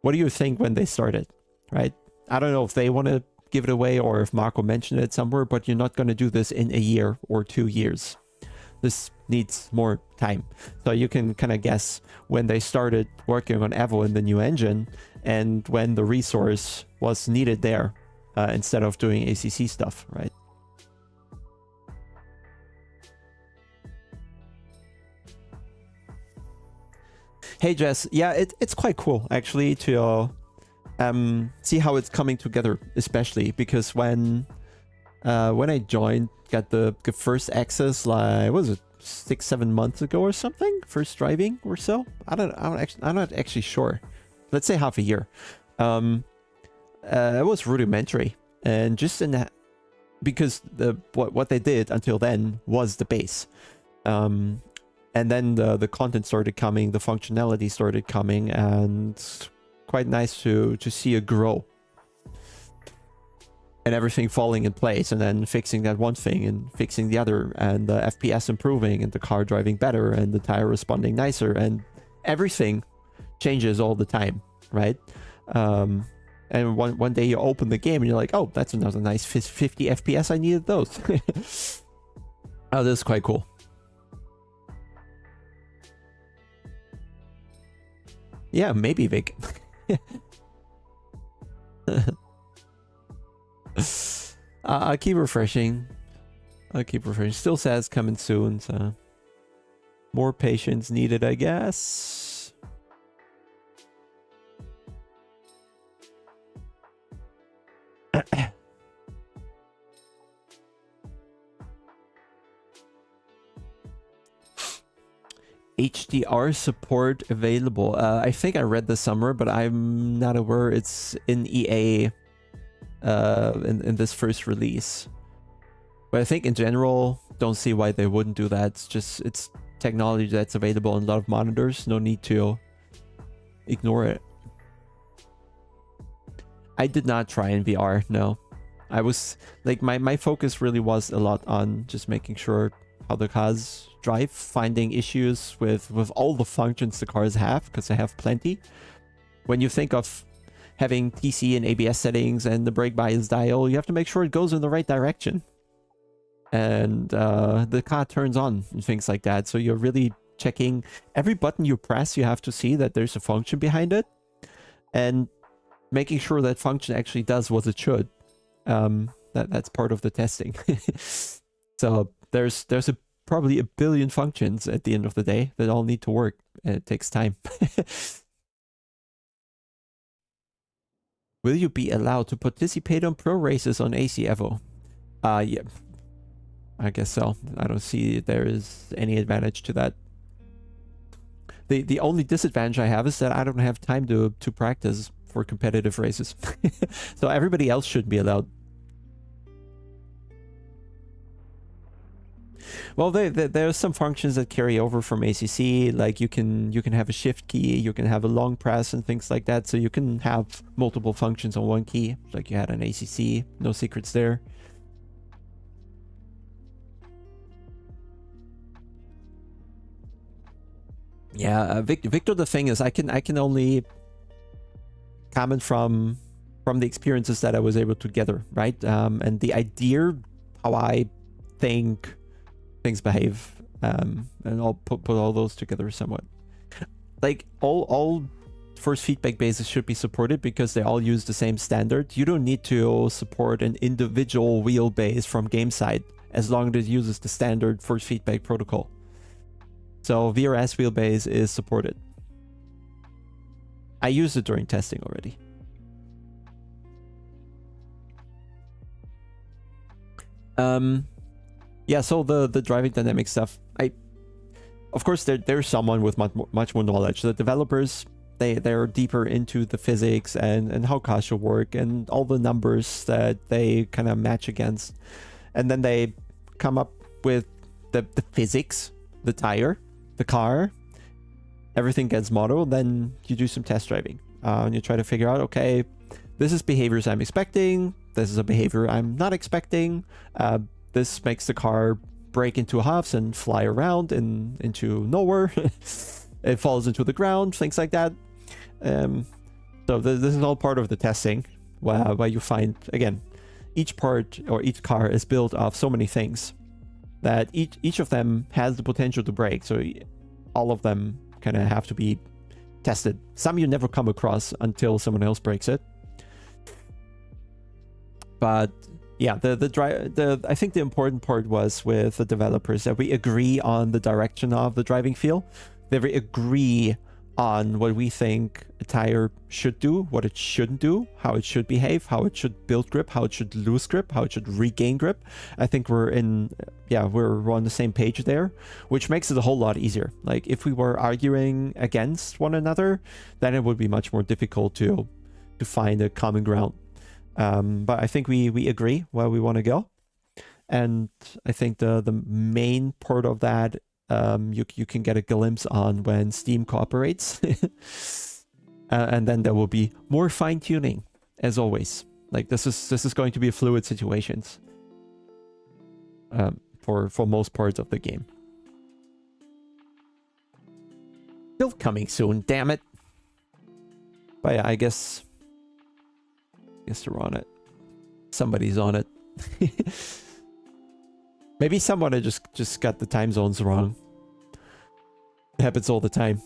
What do you think when they started, right? I don't know if they want to give it away or if Marco mentioned it somewhere, but you're not going to do this in a year or 2 years. This needs more time. So you can kind of guess when they started working on EVO in the new engine and when the resource was needed there instead of doing ACC stuff, right? Hey Jess, yeah, it's quite cool actually to see how it's coming together, especially because when when I joined, got the first access, like, what was it, 6-7 months ago or something? First driving or so? I'm not actually sure. Let's say half a year. It was rudimentary, and just in that, because what they did until then was the base. And then the content started coming, the functionality started coming, and quite nice to see it grow. And everything falling in place, and then fixing that one thing and fixing the other, and the FPS improving, and the car driving better, and the tire responding nicer, and everything changes all the time, right? And one day you open the game and you're like, oh, that's another nice 50 FPS, I needed those. Oh, this is quite cool. Yeah, maybe Vic. I'll keep refreshing. Still says coming soon, so more patience needed, I guess. HDR support available. I think I read this somewhere, but I'm not aware it's in EA in this first release. But I think in general, don't see why they wouldn't do that. It's technology that's available on a lot of monitors. No need to ignore it. I did not try in VR, no. I was like, my focus really was a lot on just making sure how the cars drive, finding issues with all the functions the cars have, because they have plenty. When you think of having TC and ABS settings and the brake bias dial, you have to make sure it goes in the right direction. And the car turns on and things like that. So you're really checking every button you press, you have to see that there's a function behind it. And making sure that function actually does what it should. That's part of the testing. So there's probably a billion functions at the end of the day that all need to work, and it takes time. Will you be allowed to participate on pro races on AC Evo? Yeah, I guess so. I don't see there is any advantage to that. The only disadvantage I have is that I don't have time to practice for competitive races. So everybody else should be allowed. Well, there are some functions that carry over from ACC, like you can have a shift key, you can have a long press and things like that, so you can have multiple functions on one key, like you had on ACC. No secrets there. Yeah, Victor, the thing is, I can only comment from the experiences that I was able to gather, right? And the idea, how I think things behave, and I'll put all those together somewhat. Like all force feedback bases should be supported because they all use the same standard. You don't need to support an individual wheelbase from game side as long as it uses the standard force feedback protocol. So VRS wheelbase is supported. I used it during testing already. Yeah, so the driving dynamic stuff, of course there's someone with much more knowledge. The developers, they're deeper into the physics and how cars should work and all the numbers that they kind of match against, and then they come up with the physics, the tire, the car, everything gets modeled. Then you do some test driving, and you try to figure out, okay, this is behaviors I'm expecting, this is a behavior I'm not expecting. This makes the car break into halves and fly around into nowhere. It falls into the ground, things like that. So this is all part of the testing, where you find, again, each part or each car is built of so many things that each of them has the potential to break. So all of them kind of have to be tested. Some you never come across until someone else breaks it. But yeah, I think the important part was with the developers that we agree on the direction of the driving feel. That we agree on what we think a tire should do, what it shouldn't do, how it should behave, how it should build grip, how it should lose grip, how it should regain grip. I think we're on the same page there, which makes it a whole lot easier. Like if we were arguing against one another, then it would be much more difficult to find a common ground. But I think we agree where we want to go. And I think the main part of that you can get a glimpse on when Steam cooperates. And then there will be more fine-tuning, as always. Like this is going to be a fluid situation for most parts of the game. Still coming soon, damn it. But yeah, I guess they're on it. Somebody's on it. Maybe someone just got the time zones wrong. It happens all the time.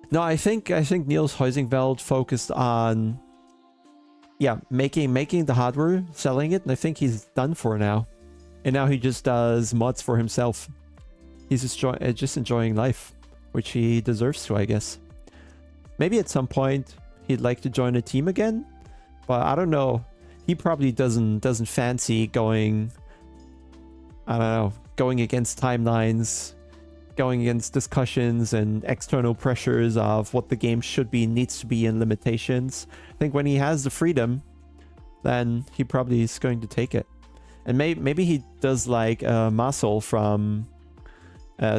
No, I think Niels Huizingveld focused on making the hardware, selling it, and I think he's done for now. And now he just does mods for himself. He's just enjoying life, which he deserves to, I guess. Maybe at some point he'd like to join a team again, but I don't know. He probably doesn't fancy going, I don't know, going against timelines, going against discussions and external pressures of what the game should be, needs to be, and limitations. I think when he has the freedom, then he probably is going to take it. And maybe he does like Marcel from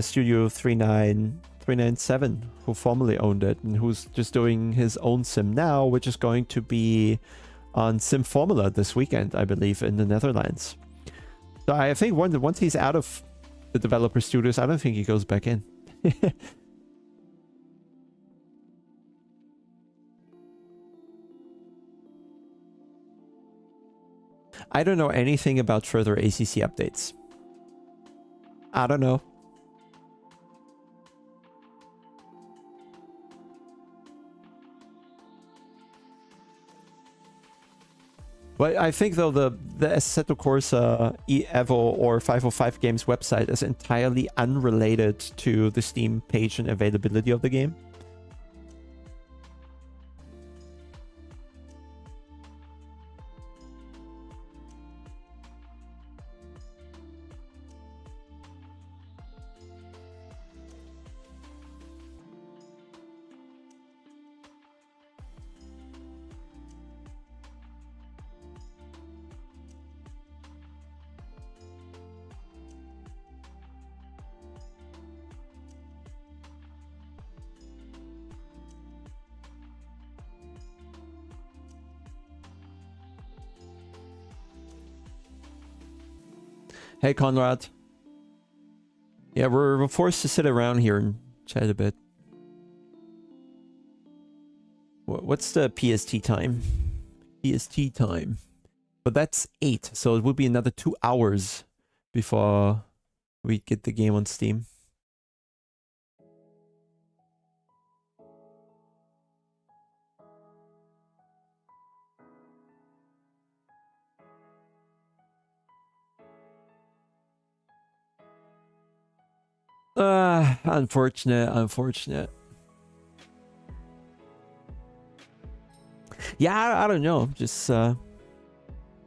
Studio 397, who formerly owned it and who's just doing his own sim now, which is going to be on Sim Formula this weekend, I believe, in the Netherlands. So I think once he's out of the developer studios, I don't think he goes back in. I don't know anything about further ACC updates. I don't know. But I think, though, the Assetto Corsa EVO or 505 Games website is entirely unrelated to the Steam page and availability of the game. Hey, Conrad. Yeah, we're forced to sit around here and chat a bit. What's the PST time? PST time. But that's 8, so it would be another 2 hours before we get the game on Steam. Unfortunate. Yeah, I don't know. Just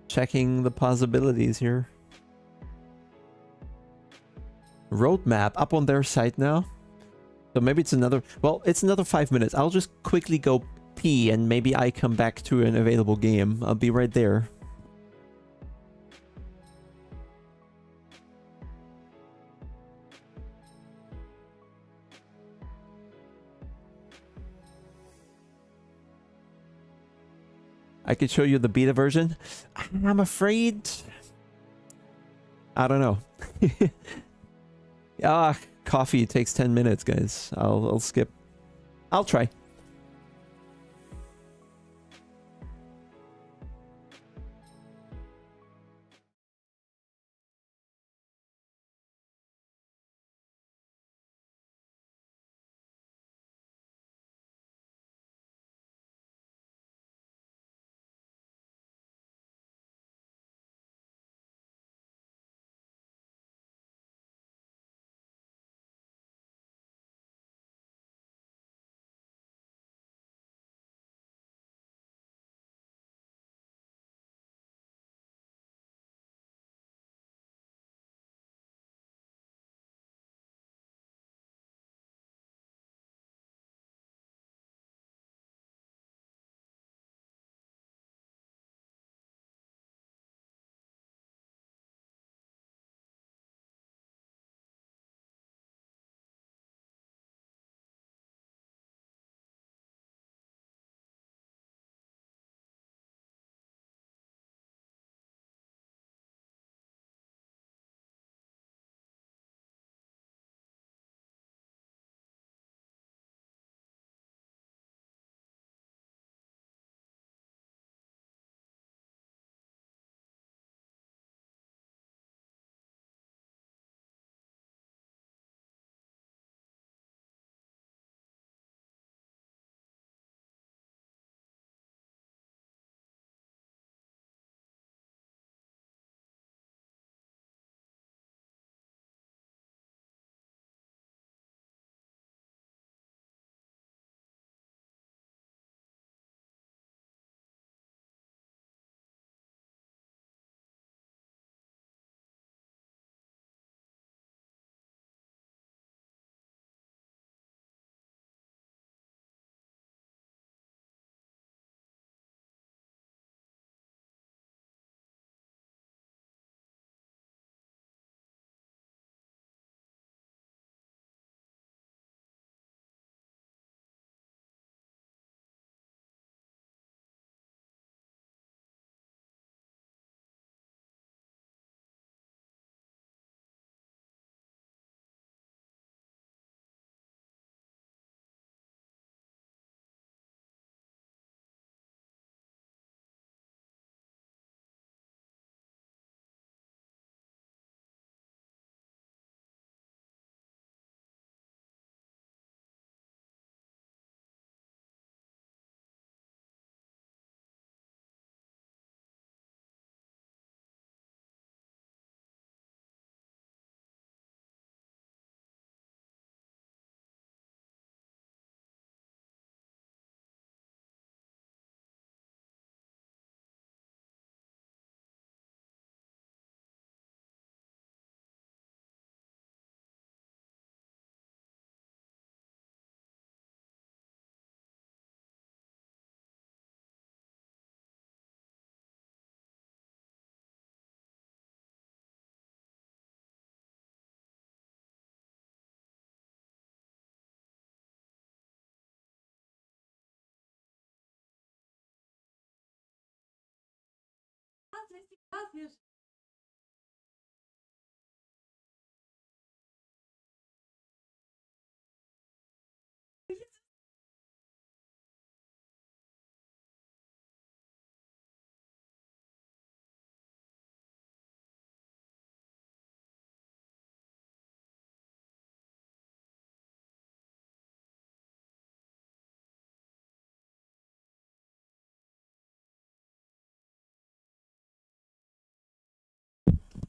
checking the possibilities here. Roadmap up on their site now. So maybe it's another... Well, it's another 5 minutes. I'll just quickly go pee and maybe I come back to an available game. I'll be right there. I could show you the beta version. I'm afraid... I don't know. Coffee takes 10 minutes, guys. I'll skip. I'll try.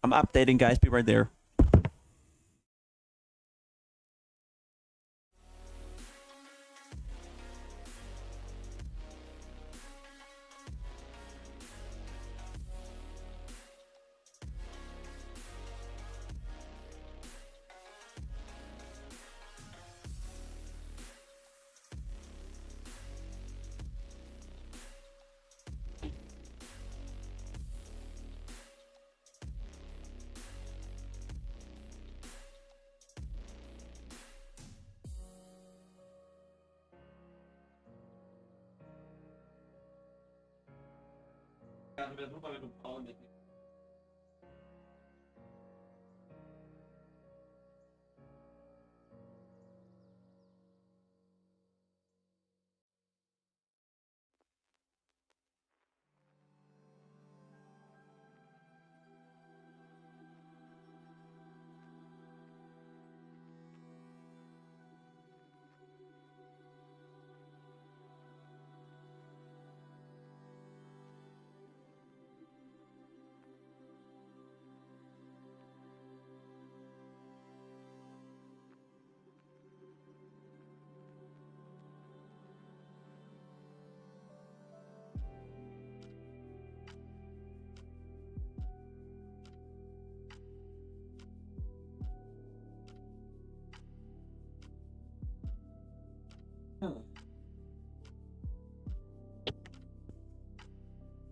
I'm updating, guys. Be right there.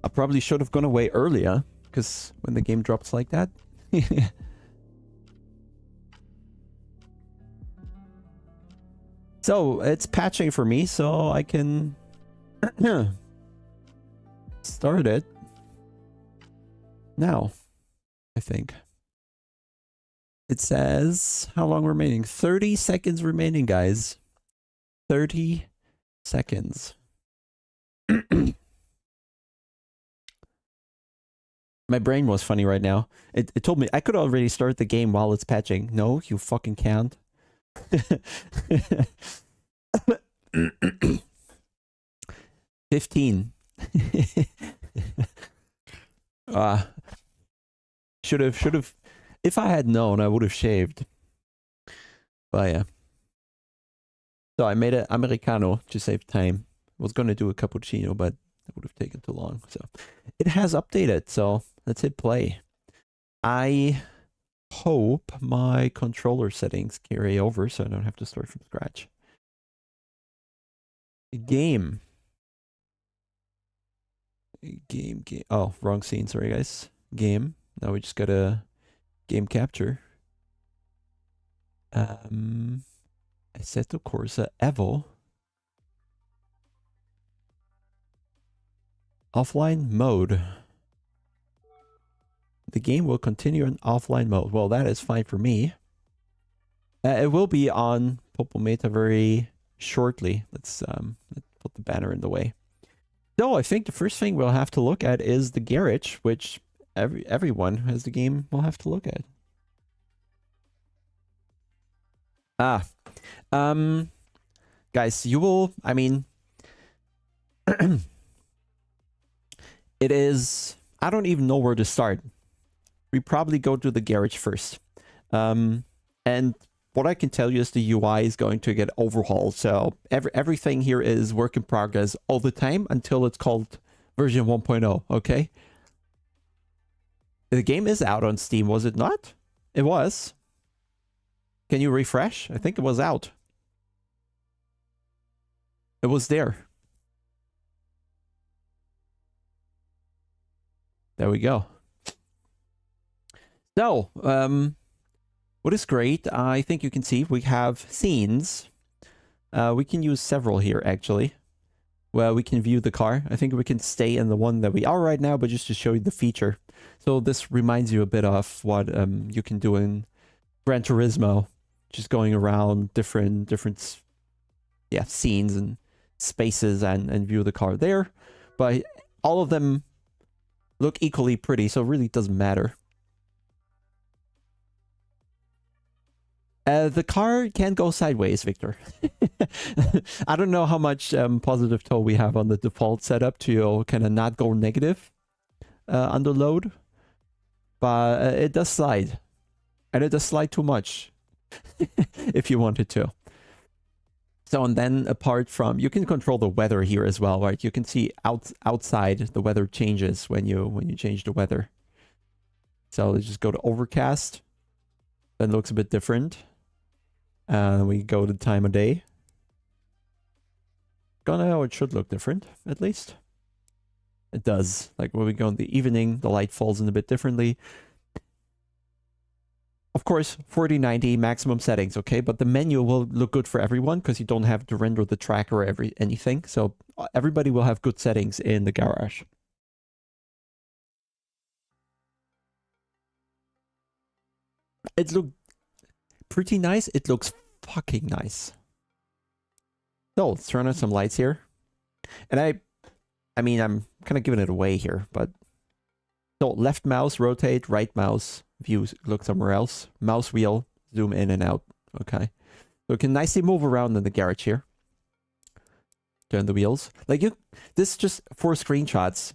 I probably should have gone away earlier, because when the game drops like that. So, it's patching for me, so I can start it now, I think. It says, how long remaining? 30 seconds remaining, guys. 30 seconds. My brain was funny right now. It told me I could already start the game while it's patching. No, you fucking can't. 15. Should have. If I had known, I would have shaved. But yeah. So I made an Americano to save time. I was gonna do a cappuccino, but it would have taken too long. So it has updated. So let's hit play. I hope my controller settings carry over so I don't have to start from scratch. Game. Oh, wrong scene. Sorry, guys. Game. Now we just got a game capture. Assetto Corsa EVO. Offline mode. The game will continue in offline mode. Well, that is fine for me. It will be on Popometa very shortly. Let's put the banner in the way. So I think the first thing we'll have to look at is the garage, which everyone who has the game will have to look at. Guys, you will, I mean, it is, I don't even know where to start. We probably go to the garage first. And what I can tell you is the UI is going to get overhauled. So everything here is work in progress all the time until it's called version 1.0, okay? The game is out on Steam, was it not? It was. Can you refresh? I think it was out. It was there. There we go. So, what is great, I think you can see we have scenes. We can use several here, actually. where we can view the car. I think we can stay in the one that we are right now, but just to show you the feature. So this reminds you a bit of what you can do in Gran Turismo, just going around different scenes and spaces and view the car there. But all of them look equally pretty, so it really doesn't matter. The car can go sideways, Victor. I don't know how much positive toe we have on the default setup to kind of not go negative under load. But it does slide. And it does slide too much if you wanted to. So, and then apart from, you can control the weather here as well, right? You can see outside the weather changes when you change the weather. So let's just go to overcast. Then it looks a bit different. We go to time of day. It should look different, at least. It does. Like when we go in the evening, the light falls in a bit differently. Of course, 4090 maximum settings, okay? But the menu will look good for everyone because you don't have to render the track or anything. So everybody will have good settings in the garage. It looked pretty nice. It looks fucking nice. So let's turn on some lights here. And I mean, I'm kind of giving it away here, but so left mouse, rotate, right mouse, view, look somewhere else. Mouse wheel, zoom in and out. Okay. So it can nicely move around in the garage here. Turn the wheels. Like this is just 4 screenshots.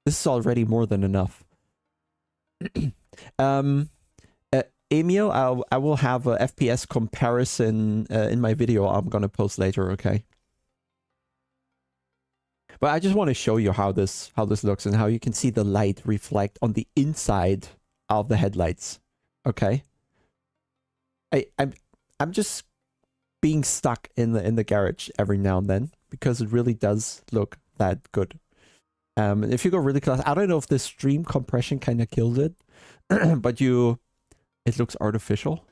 This is already more than enough. Emil, I will have a FPS comparison in my video I'm gonna post later, okay? But I just want to show you how this looks and how you can see the light reflect on the inside of the headlights. Okay. I'm just being stuck in the garage every now and then because it really does look that good. If you go really close, I don't know if the stream compression kind of kills it, but it looks artificial.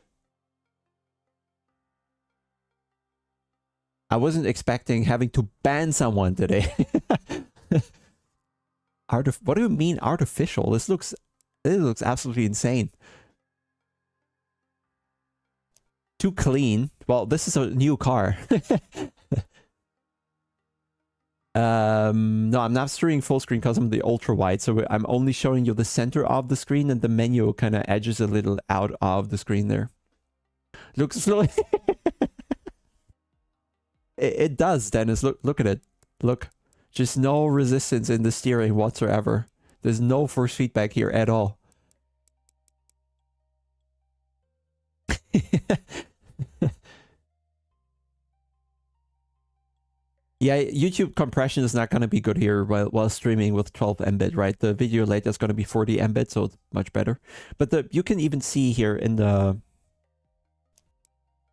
I wasn't expecting having to ban someone today. What do you mean artificial? This looks absolutely insane. Too clean. Well, this is a new car. No, I'm not streaming full screen because I'm the ultra wide, so I'm only showing you the center of the screen and the menu kind of edges a little out of the screen there. Looks slow. It does, Dennis. Look at it. Look. Just no resistance in the steering whatsoever. There's no force feedback here at all. Yeah, YouTube compression is not going to be good here while streaming with 12 Mbit, right? The video later is going to be 40 Mbit, so it's much better. But you can even see here in the...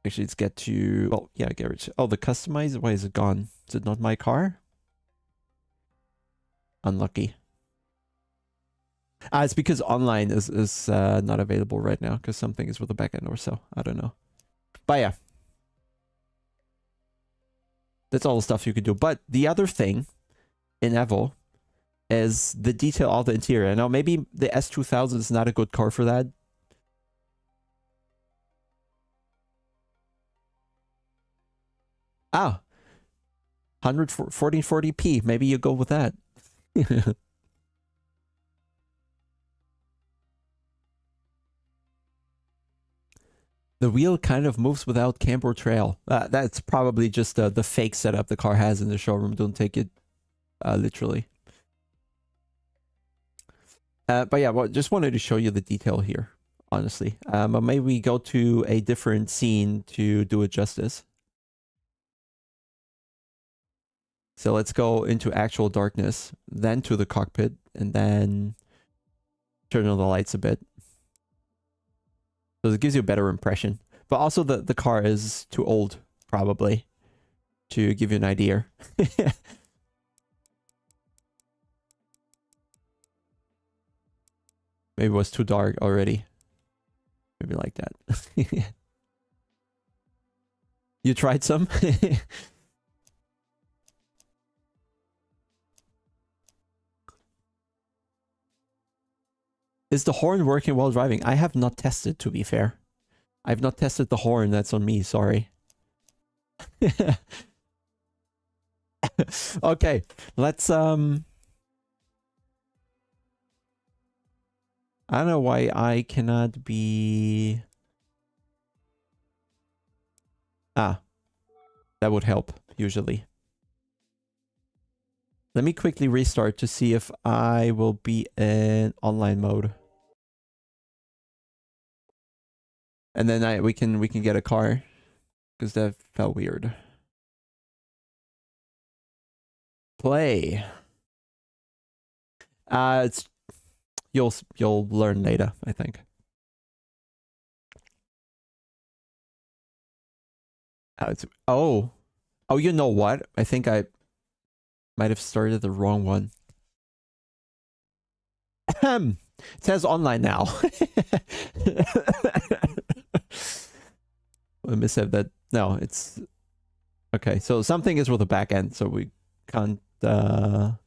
Actually, let's get to... Oh, yeah, garage. Oh, the customize? Why is it gone? Is it not my car? Unlucky. It's because online is not available right now because something is with the backend or so. I don't know. But yeah. That's all the stuff you could do. But the other thing in EVO is the detail of the interior. Now, maybe the S2000 is not a good car for that. Ah. 1440p. Maybe you go with that. The wheel kind of moves without camber or trail. That's probably just the fake setup the car has in the showroom. Don't take it literally. But yeah, well, just wanted to show you the detail here, honestly. But maybe we go to a different scene to do it justice. So let's go into actual darkness, then to the cockpit, and then turn on the lights a bit. So it gives you a better impression. But also the car is too old, probably, to give you an idea. Maybe it was too dark already. Maybe like that. You tried some? Is the horn working while driving? I have not tested, to be fair. I've not tested the horn. That's on me. Sorry. Okay, let's I don't know why I cannot be... Ah, that would help, usually. Let me quickly restart to see if I will be in online mode. And then we can get a car. Because that felt weird. Play. It's you'll learn later, I think. Oh, you know what? I think I might have started the wrong one. It says online now. I missaid that. No, it's okay. So something is with a backend, so we can't buy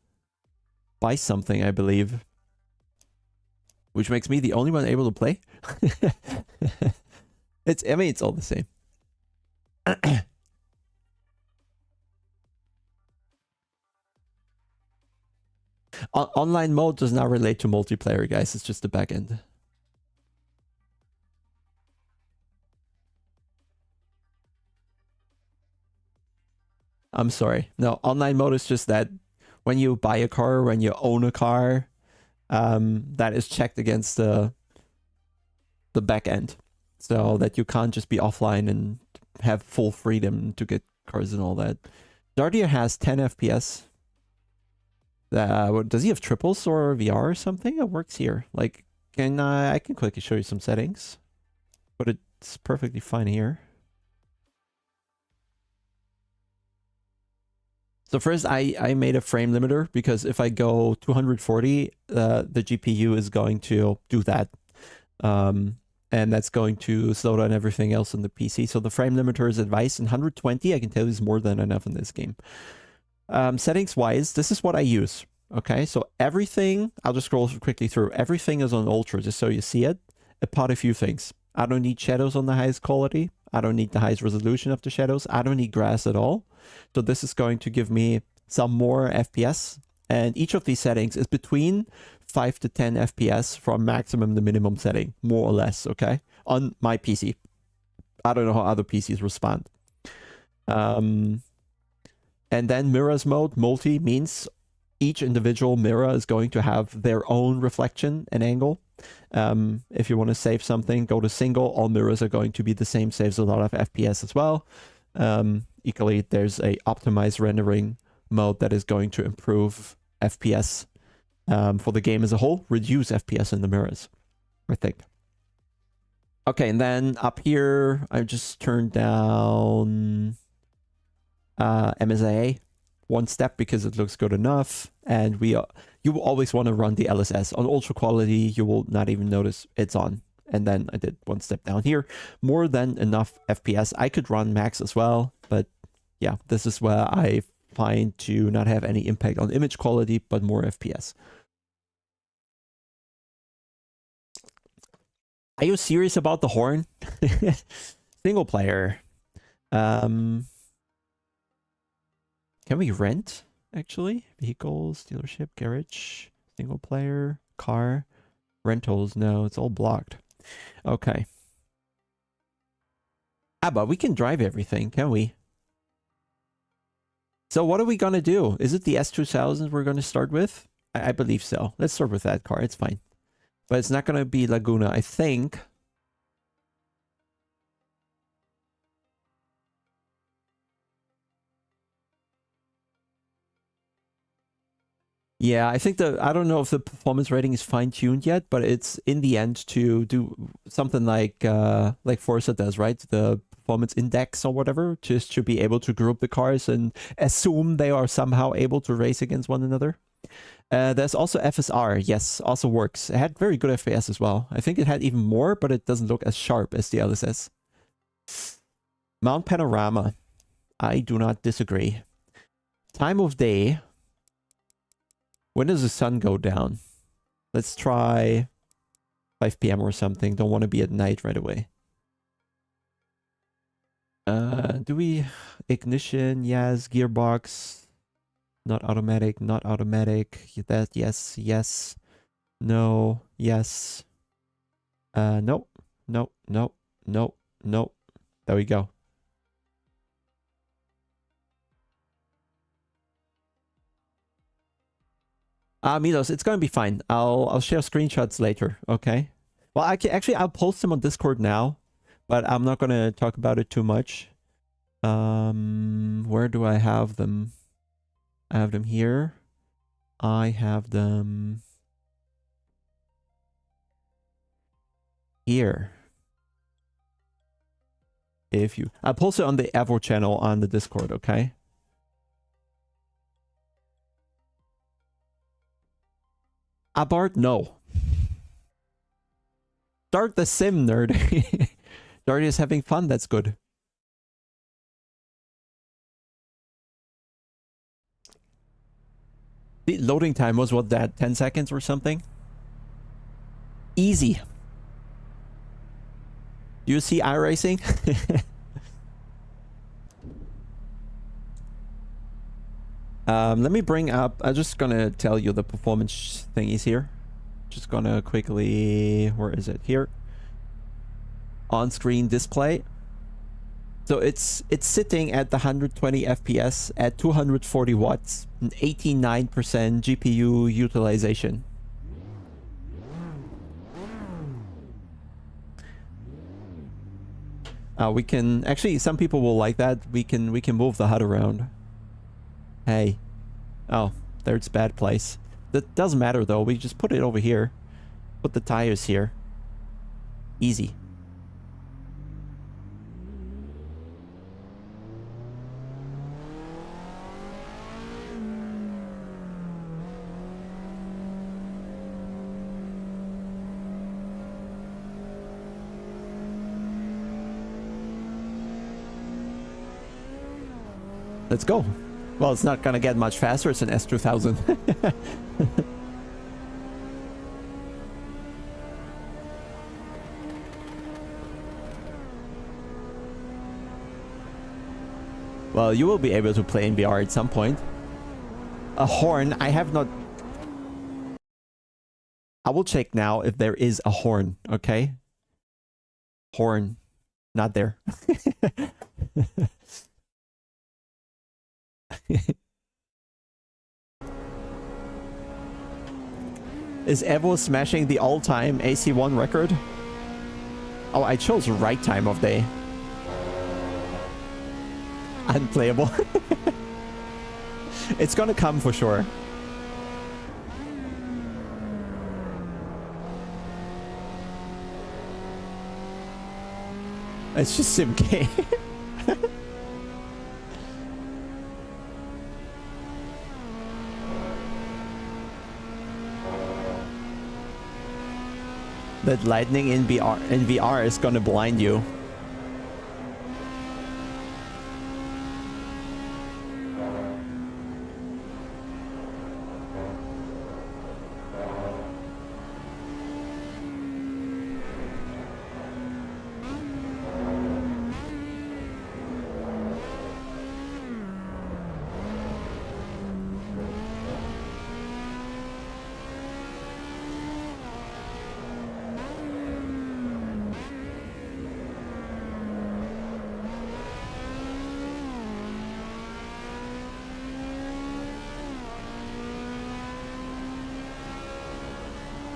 something, I believe. Which makes me the only one able to play. I mean, it's all the same. Online mode does not relate to multiplayer, guys. It's just the backend. I'm sorry. No, online mode is just that when you buy a car, when you own a car, that is checked against the back end, so that you can't just be offline and have full freedom to get cars and all that. Dardia has 10 FPS. Does he have triples or VR or something? It works here. Like, I can quickly show you some settings, but it's perfectly fine here. So first, I made a frame limiter because if I go 240, the GPU is going to do that. And that's going to slow down everything else on the PC. So the frame limiter is advised in 120. I can tell you is more than enough in this game. Settings-wise, this is what I use. Okay, so everything, I'll just scroll quickly through. Everything is on Ultra, just so you see it. Apart a few things. I don't need shadows on the highest quality. I don't need the highest resolution of the shadows. I don't need grass at all. So this is going to give me some more FPS. And each of these settings is between 5 to 10 FPS from maximum to minimum setting, more or less, okay? On my PC. I don't know how other PCs respond. And then mirrors mode, multi, means each individual mirror is going to have their own reflection and angle. If you want to save something, go to single. All mirrors are going to be the same, saves a lot of FPS as well. Equally, there's a optimized rendering mode that is going to improve FPS for the game as a whole, reduce FPS in the mirrors, I think. Okay, and then up here, I just turned down MSIA one step because it looks good enough, and you will always want to run the LSS on ultra quality. You will not even notice it's on. And then I did one step down here, more than enough FPS. I could run max as well, but yeah, this is where I find to not have any impact on image quality, but more FPS. Are you serious about the horn? Single player. Can we rent, actually? Vehicles, dealership, garage, single player, car, rentals. No, it's all blocked. Okay. But we can drive everything, can we? So what are we going to do? Is it the S2000 we're going to start with? I believe so. Let's start with that car. It's fine. But it's not going to be Laguna, I think. Yeah, I think I don't know if the performance rating is fine-tuned yet, but it's in the end to do something like Forza does, right? The performance index or whatever, just to be able to group the cars and assume they are somehow able to race against one another. There's also FSR, yes, also works. It had very good FPS as well. I think it had even more, but it doesn't look as sharp as the LSS. Mount Panorama. I do not disagree. Time of day. When does the sun go down? Let's try 5 p.m. or something. Don't want to be at night right away. Do we... Ignition, yes. Gearbox. Not automatic, not automatic. That, yes, yes. No, yes. Nope, nope, nope, nope, nope. There we go. Milos, it's gonna be fine. I'll share screenshots later, okay? Well, actually, I'll post them on Discord now, but I'm not gonna talk about it too much. Where do I have them? I have them here. I have them here. If you... I'll post it on the EVO channel on the Discord, okay? Abart, no. Start the sim, nerd. Dart is having fun, that's good. The loading time was what, that 10 seconds or something? Easy. Do you see iRacing? Let me bring up... I'm just gonna tell you the performance thingies here. Just gonna quickly... Where is it? Here. On-screen display. So it's sitting at the 120 FPS at 240 watts and 89% GPU utilization. We can... Actually, some people will like that. We can move the HUD around. Hey. Oh, there's bad place. That doesn't matter though. We just put it over here. Put the tires here. Easy. Let's go. Well, it's not gonna get much faster. It's an S2000. Well, you will be able to play in VR at some point. A horn, I have not... I will check now if there is a horn, okay? Horn. Not there. Is Evo smashing the all-time AC1 record? Oh, I chose right time of day. Unplayable. It's gonna come for sure. It's just SimK. That lightning in VR is gonna blind you.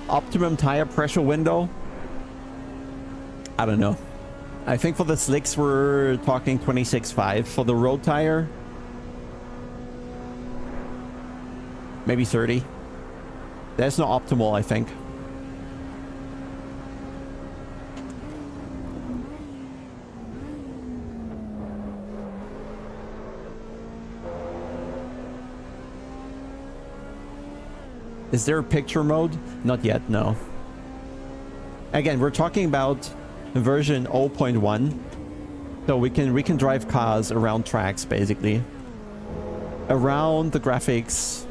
Optimum tire pressure window? I don't know. I think for the slicks we're talking 26.5. For the road tire, maybe 30. There's no optimal, I think. Is there a picture mode? Not yet, no. Again, we're talking about version 0.1. So we can drive cars around tracks, basically. Around the graphics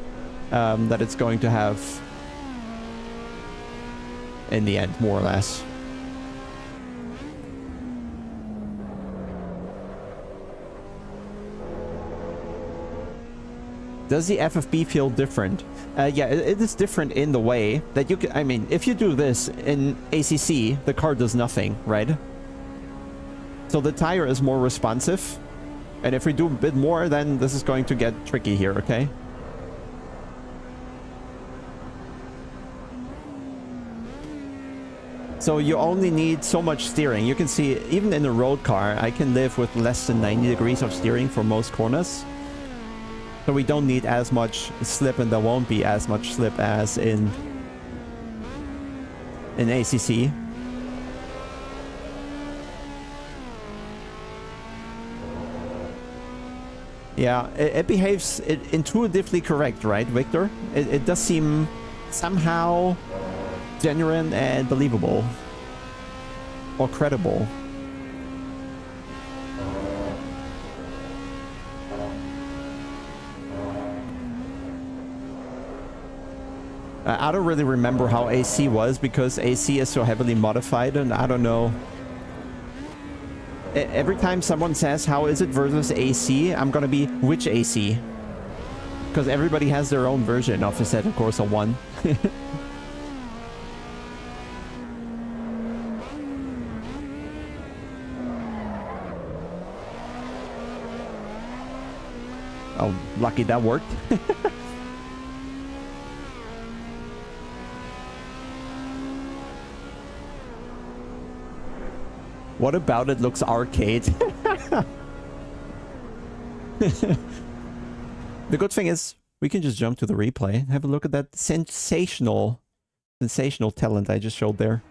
that it's going to have. in the end, more or less. Does the FFB feel different? Yeah, it is different in the way that you can... I mean, if you do this in ACC, the car does nothing, right? So the tire is more responsive. And if we do a bit more, then this is going to get tricky here, okay? So you only need so much steering. You can see, even in a road car, I can live with less than 90 degrees of steering for most corners. So we don't need as much slip, and there won't be as much slip as in ACC. Yeah, it behaves intuitively correct, right, Victor? It does seem somehow genuine and believable. Or credible. I don't really remember how AC was, because AC is so heavily modified, and I don't know. Every time someone says, how is it versus AC, I'm gonna be, which AC? Because everybody has their own version of Assetto Corsa 1. Oh, lucky that worked. What about it looks arcade? The good thing is, we can just jump to the replay. Have a look at that sensational talent I just showed there.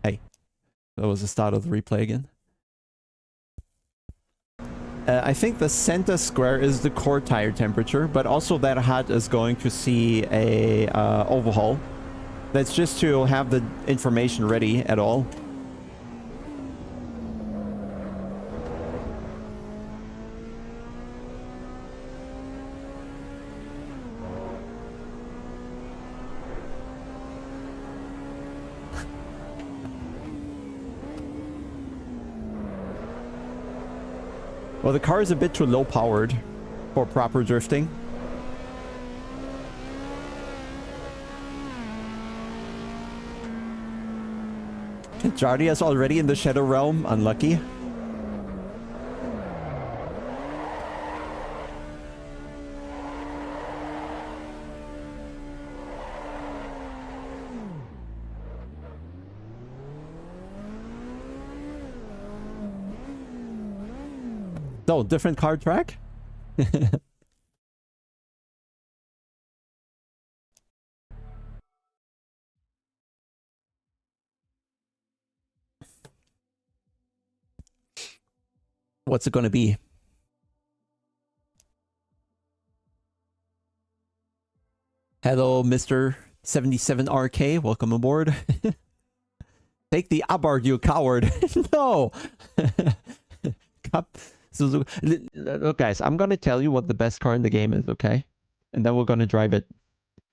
Hey, that was the start of the replay again. I think the center square is the core tire temperature, but also that HUD is going to see a overhaul. That's just to have the information ready at all. Well, the car is a bit too low powered for proper drifting. Jardy is already in the Shadow Realm. Unlucky. So, different card track? What's it gonna be? Hello, Mr. 77RK. Welcome aboard. Take the Abarth, you coward. No! Cup. Look, guys, I'm gonna tell you what the best car in the game is, okay? And then we're gonna drive it.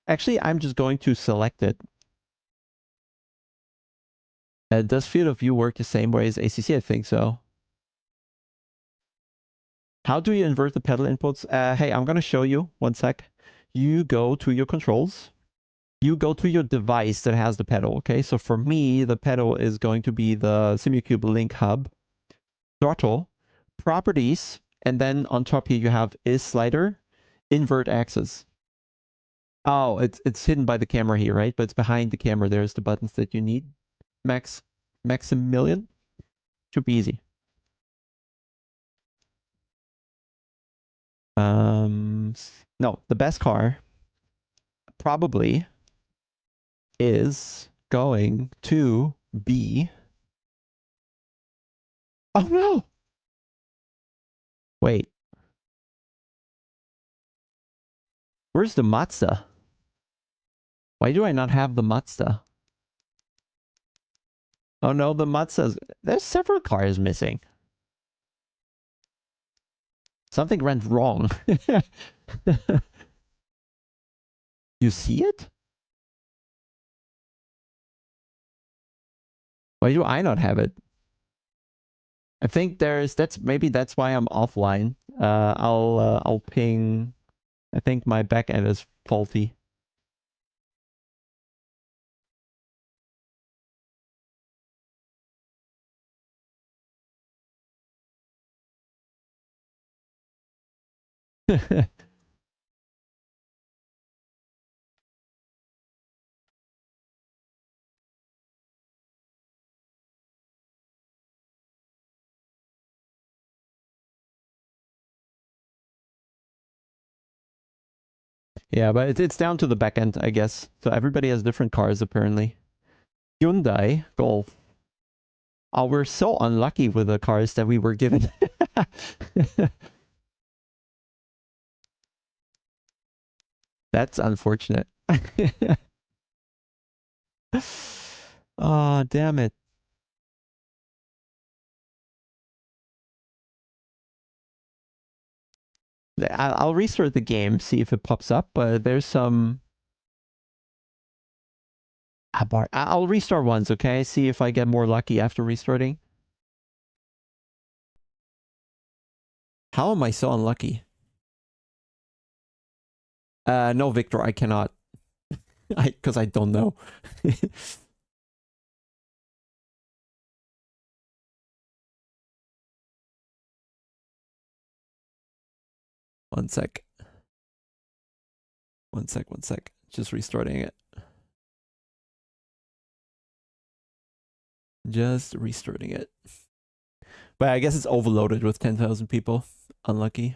Actually, I'm just going to select it. Does field of view work the same way as ACC? I think so. How do you invert the pedal inputs? Hey, I'm gonna show you. One sec. You go to your controls. You go to your device that has the pedal, okay? So for me, the pedal is going to be the SimuCube Link Hub. Throttle. Properties. And then on top here you have is slider. Invert axis. Oh, it's hidden by the camera here, right? But it's behind the camera. There's the buttons that you need. Maximilian. Should be easy. No, the best car probably is going to be... Oh no! Wait. Where's the Mazda? Why do I not have the Mazda? Oh no, the Mazda's... There's several cars missing. Something went wrong. You see it? Why do I not have it? I think maybe that's why I'm offline. I'll ping. I think my backend is faulty. Yeah, but it's down to the backend, I guess. So everybody has different cars apparently. Hyundai Golf. Oh, we're so unlucky with the cars that we were given. That's unfortunate. Oh, damn it. I'll restart the game, see if it pops up, but there's some... I'll restart once, okay? See if I get more lucky after restarting. How am I so unlucky? No, Victor, I cannot. Because I don't know. One sec. One sec. Just restarting it. Just restarting it. But I guess it's overloaded with 10,000 people. Unlucky.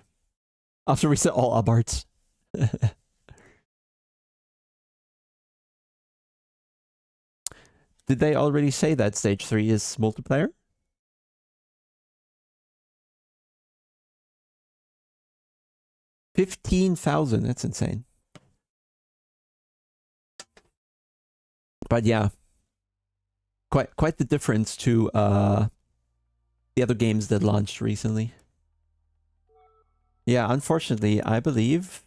I'll have to reset all Abarts. Did they already say that stage 3 is multiplayer? $15,000. That's insane. But yeah, quite the difference to the other games that launched recently. Yeah, unfortunately, I believe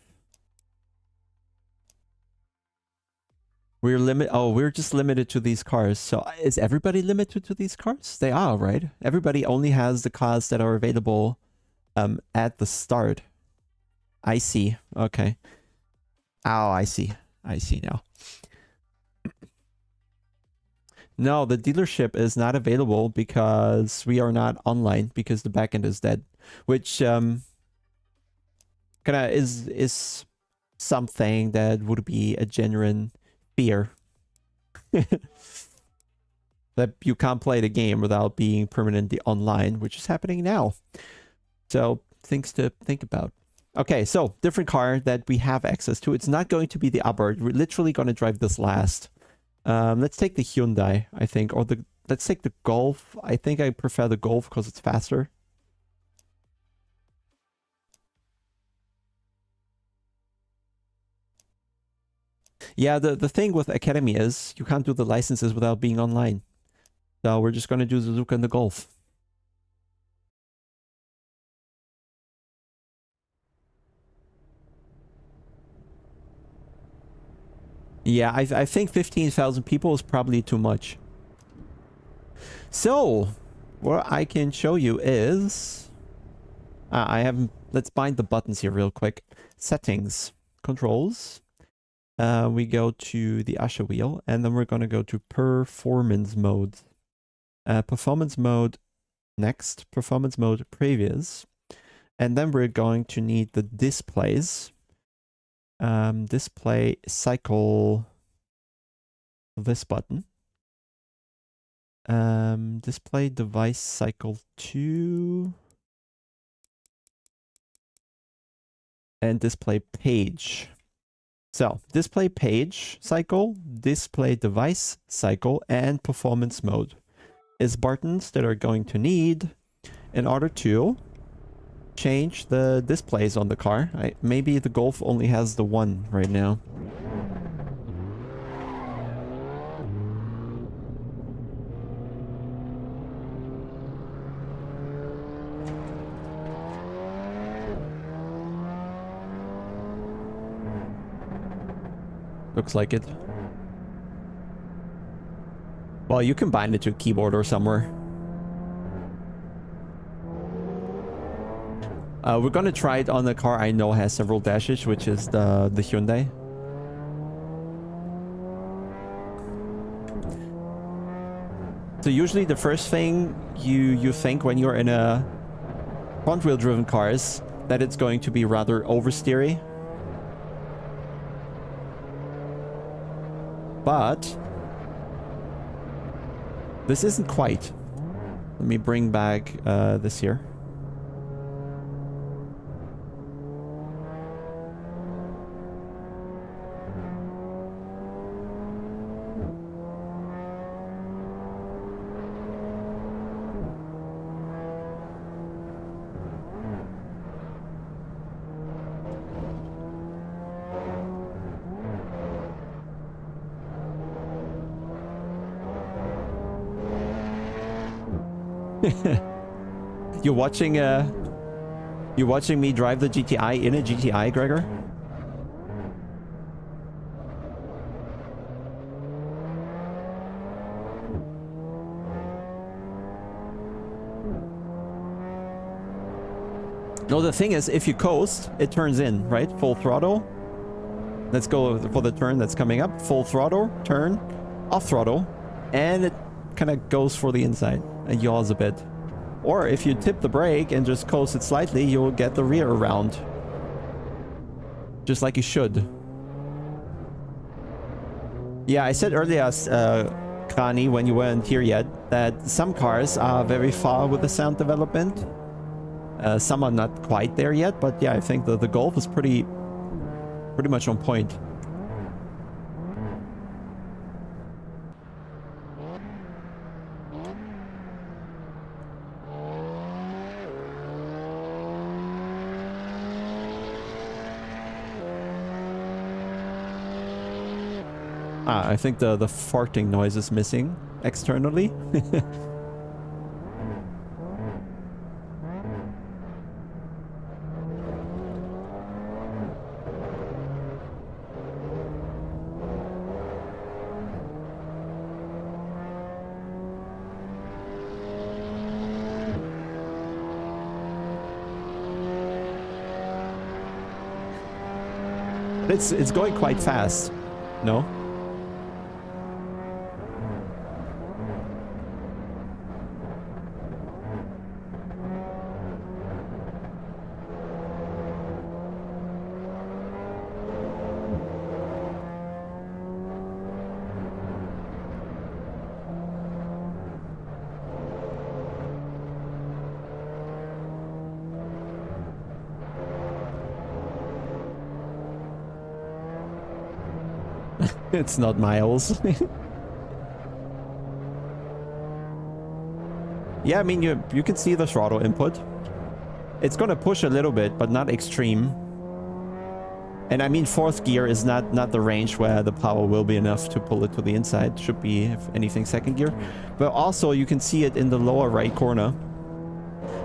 we're just limited to these cars. So is everybody limited to these cars? They are, right? Everybody only has the cars that are available at the start. I see. Okay. Oh, I see. I see now. No, the dealership is not available because we are not online because the backend is dead, which kind of is something that would be a genuine fear. That you can't play the game without being permanently online, which is happening now. So things to think about. Okay, so different car that we have access to. It's not going to be the Abarth. We're literally going to drive this last. Let's take the Hyundai, I think, or let's take the Golf. I think I prefer the Golf because it's faster. Yeah, the thing with Academy is you can't do the licenses without being online. So we're just going to do the Zuka and the Golf. Yeah, I think 15,000 people is probably too much. So, what I can show you is... let's bind the buttons here real quick. Settings. Controls. We go to the Asha wheel, and then we're going to go to Performance Mode. Performance Mode next. Performance Mode previous. And then we're going to need the displays. Display cycle this button. Display device cycle 2 and display page. So display page cycle, display device cycle, and performance mode is buttons that are going to need in order to change the displays on the car. Maybe the Golf only has the one right now. Looks like it. Well, you can bind it to a keyboard or somewhere. We're gonna try it on the car I know has several dashes, which is the Hyundai. So usually the first thing you think when you're in a front-wheel driven car is that it's going to be rather oversteery. But this isn't quite. Let me bring back this here. You're watching me drive the GTI in a GTI, Gregor? No, the thing is, if you coast, it turns in, right? Full throttle. Let's go for the turn that's coming up. Full throttle, turn, off throttle, and it kind of goes for the inside and yaws a bit. Or if you tip the brake and just coast it slightly, you'll get the rear around. Just like you should. Yeah, I said earlier, Kani, when you weren't here yet, that some cars are very far with the sound development. Some are not quite there yet, but yeah, I think the Golf is pretty much on point. I think the farting noise is missing externally. It's going quite fast, no? It's not miles. Yeah, I mean, you can see the throttle input. It's gonna push a little bit, but not extreme. And I mean, fourth gear is not the range where the power will be enough to pull it to the inside. Should be, if anything, second gear. But also, you can see it in the lower right corner.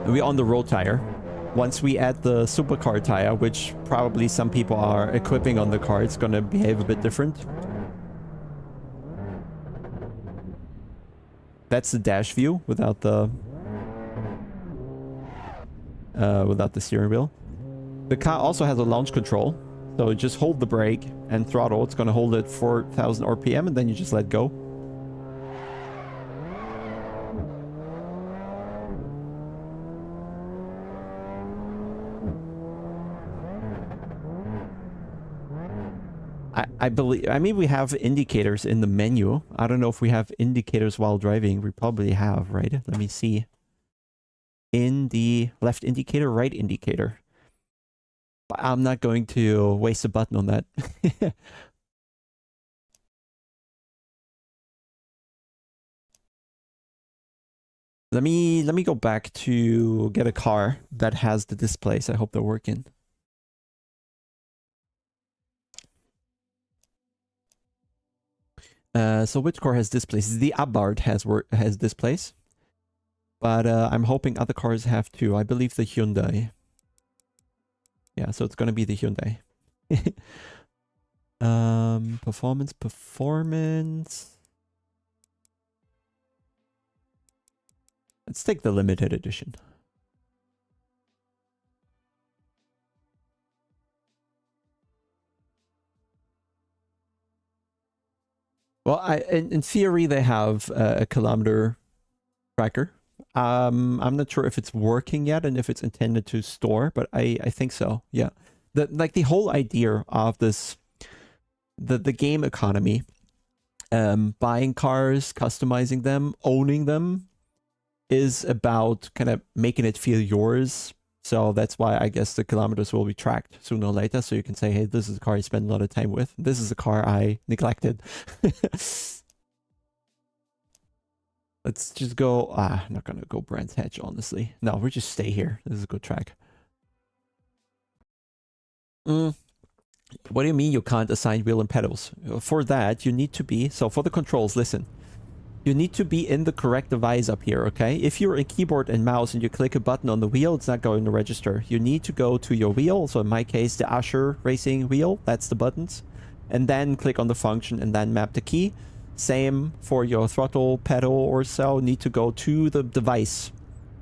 And we're on the road tire. Once we add the supercar tire, which probably some people are equipping on the car, it's gonna behave a bit different. That's the dash view without the steering wheel. The car also has a launch control, so just hold the brake and throttle. It's gonna hold it 4,000 RPM, and then you just let go. I mean, we have indicators in the menu. I don't know if we have indicators while driving. We probably have, right? Let me see. In the left indicator, right indicator. But I'm not going to waste a button on that. Let me go back to get a car that has the displays. I hope they're working. So which car has displays? The Abarth has displays. But I'm hoping other cars have too. I believe the Hyundai. Yeah, so it's gonna be the Hyundai. Performance. Let's take the limited edition. Well, in theory they have a kilometer tracker. I'm not sure if it's working yet and if it's intended to store, but I think so. Yeah, the whole idea of this, the game economy, buying cars, customizing them, owning them, is about kind of making it feel yours. So that's why I guess the kilometers will be tracked sooner or later. So you can say, hey, this is a car I spent a lot of time with. This is a car I neglected. Let's just go. I'm not going to go Brands Hatch, honestly. No, we'll just stay here. This is a good track. What do you mean you can't assign wheel and pedals? For that, you need to be... So for the controls, listen. You need to be in the correct device up here, okay? If you're in keyboard and mouse and you click a button on the wheel, it's not going to register. You need to go to your wheel. So in my case, the Asher Racing wheel. That's the buttons. And then click on the function and then map the key. Same for your throttle pedal or so. Need to go to the device.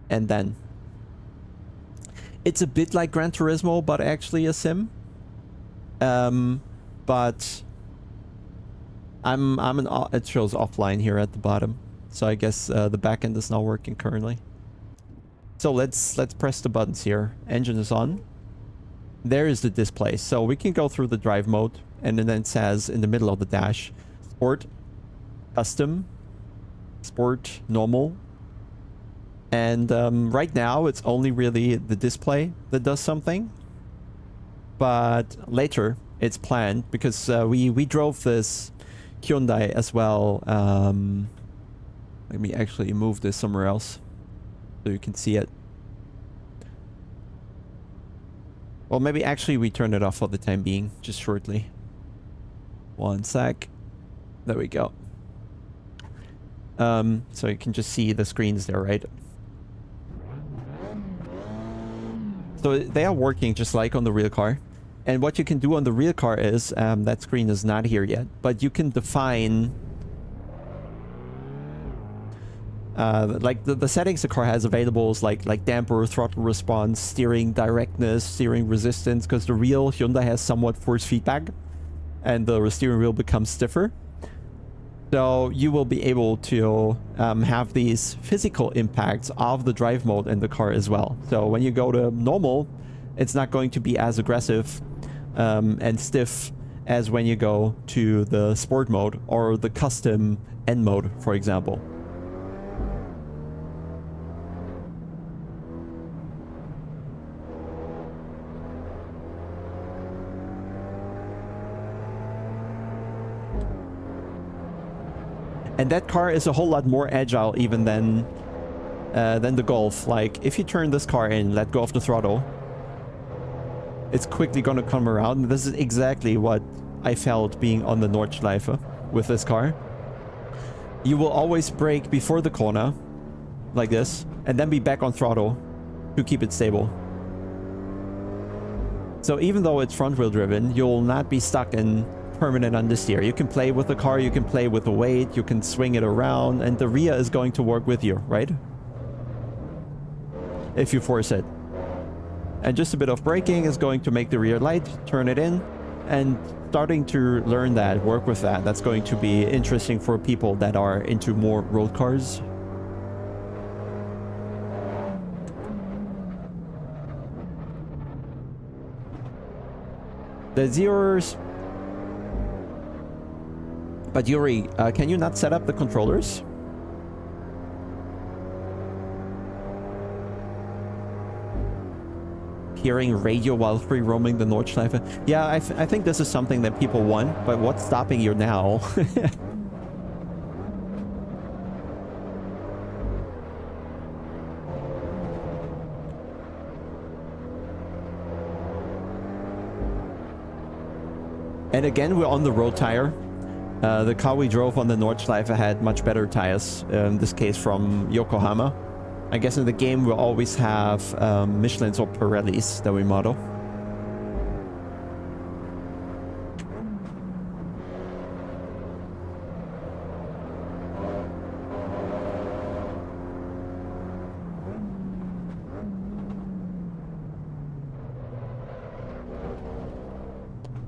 And then... It's a bit like Gran Turismo, but actually a sim. But... it shows offline here at the bottom. So I guess the backend is not working currently. So let's press the buttons here. Engine is on. There is the display. So we can go through the drive mode. And then it says in the middle of the dash, Sport, Custom, Sport, Normal. And right now it's only really the display that does something. But later it's planned because we drove this Hyundai as well. Let me actually move this somewhere else so you can see it. Well, maybe actually we turn it off for the time being, just shortly. One sec. There we go. So you can just see the screens there, right? So they are working just like on the real car. And what you can do on the real car is, that screen is not here yet, but you can define like the settings the car has available is like damper, throttle response, steering directness, steering resistance, because the real Hyundai has somewhat force feedback and the steering wheel becomes stiffer. So you will be able to have these physical impacts of the drive mode in the car as well. So when you go to normal, it's not going to be as aggressive and stiff as when you go to the sport mode or the custom N mode, for example. And that car is a whole lot more agile even than the Golf. Like, if you turn this car in, let go of the throttle, it's quickly gonna come around. And this is exactly what I felt being on the Nordschleife with this car. You will always brake before the corner, like this, and then be back on throttle to keep it stable. So even though it's front-wheel driven, you'll not be stuck in permanent understeer. You can play with the car, you can play with the weight, you can swing it around, and the rear is going to work with you, right? If you force it. And just a bit of braking is going to make the rear light, turn it in, and starting to learn that, work with that. That's going to be interesting for people that are into more road cars. There's yours. But Yuri, can you not set up the controllers? Hearing radio while free roaming the Nordschleife. Yeah, I think this is something that people want, but what's stopping you now? And again, we're on the road tire. The car we drove on the Nordschleife had much better tires, in this case from Yokohama. I guess in the game we'll always have Michelin's or Pirelli's that we model.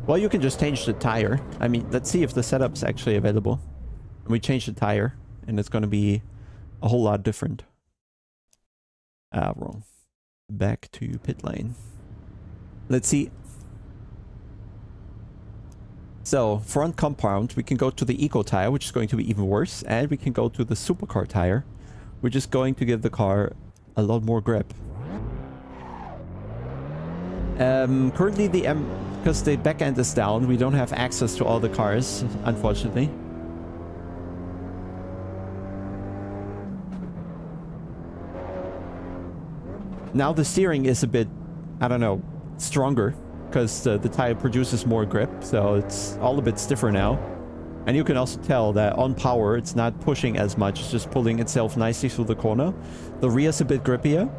Well, you can just change the tire. I mean, let's see if the setup's actually available. We change the tire, and it's going to be a whole lot different. Wrong. Back to pit lane. Let's see. So, front compound, we can go to the Eco tire, which is going to be even worse. And we can go to the Supercar tire, which is going to give the car a lot more grip. Currently, because the backend is down, we don't have access to all the cars, unfortunately. Now the steering is a bit, I don't know, stronger, because the tire produces more grip, so it's all a bit stiffer now. And you can also tell that on power, it's not pushing as much, it's just pulling itself nicely through the corner. The rear is a bit grippier,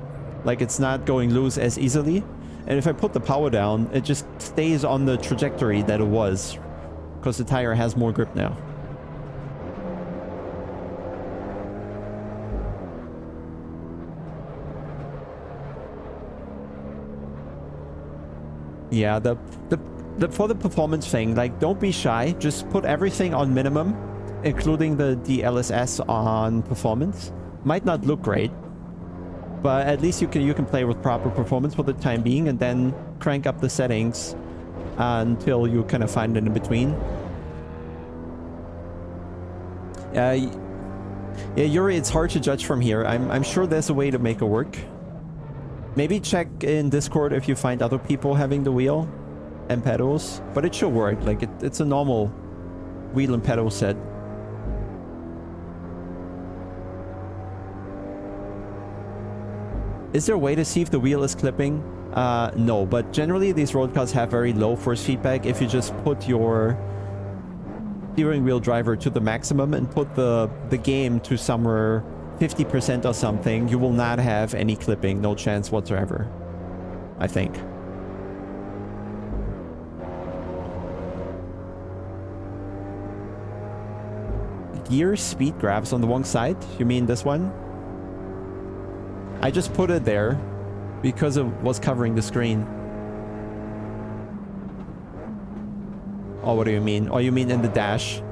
like it's not going loose as easily. And if I put the power down, it just stays on the trajectory that it was, because the tire has more grip now. Yeah, for the performance thing, like, don't be shy. Just put everything on minimum, including the DLSS on performance. Might not look great, but at least you can play with proper performance for the time being, and then crank up the settings until you kind of find it in between. Yeah, Yuri, it's hard to judge from here. I'm sure there's a way to make it work. Maybe check in Discord if you find other people having the wheel and pedals, but it should work. Like it's a normal wheel and pedal set. Is there a way to see if the wheel is clipping? No, but generally these road cars have very low force feedback. If you just put your steering wheel driver to the maximum and put the game to somewhere 50% or something, you will not have any clipping, no chance whatsoever, I think. Gear speed graphs on the wrong side? You mean this one? I just put it there because it was covering the screen. Oh, what do you mean? Oh, you mean in the dash?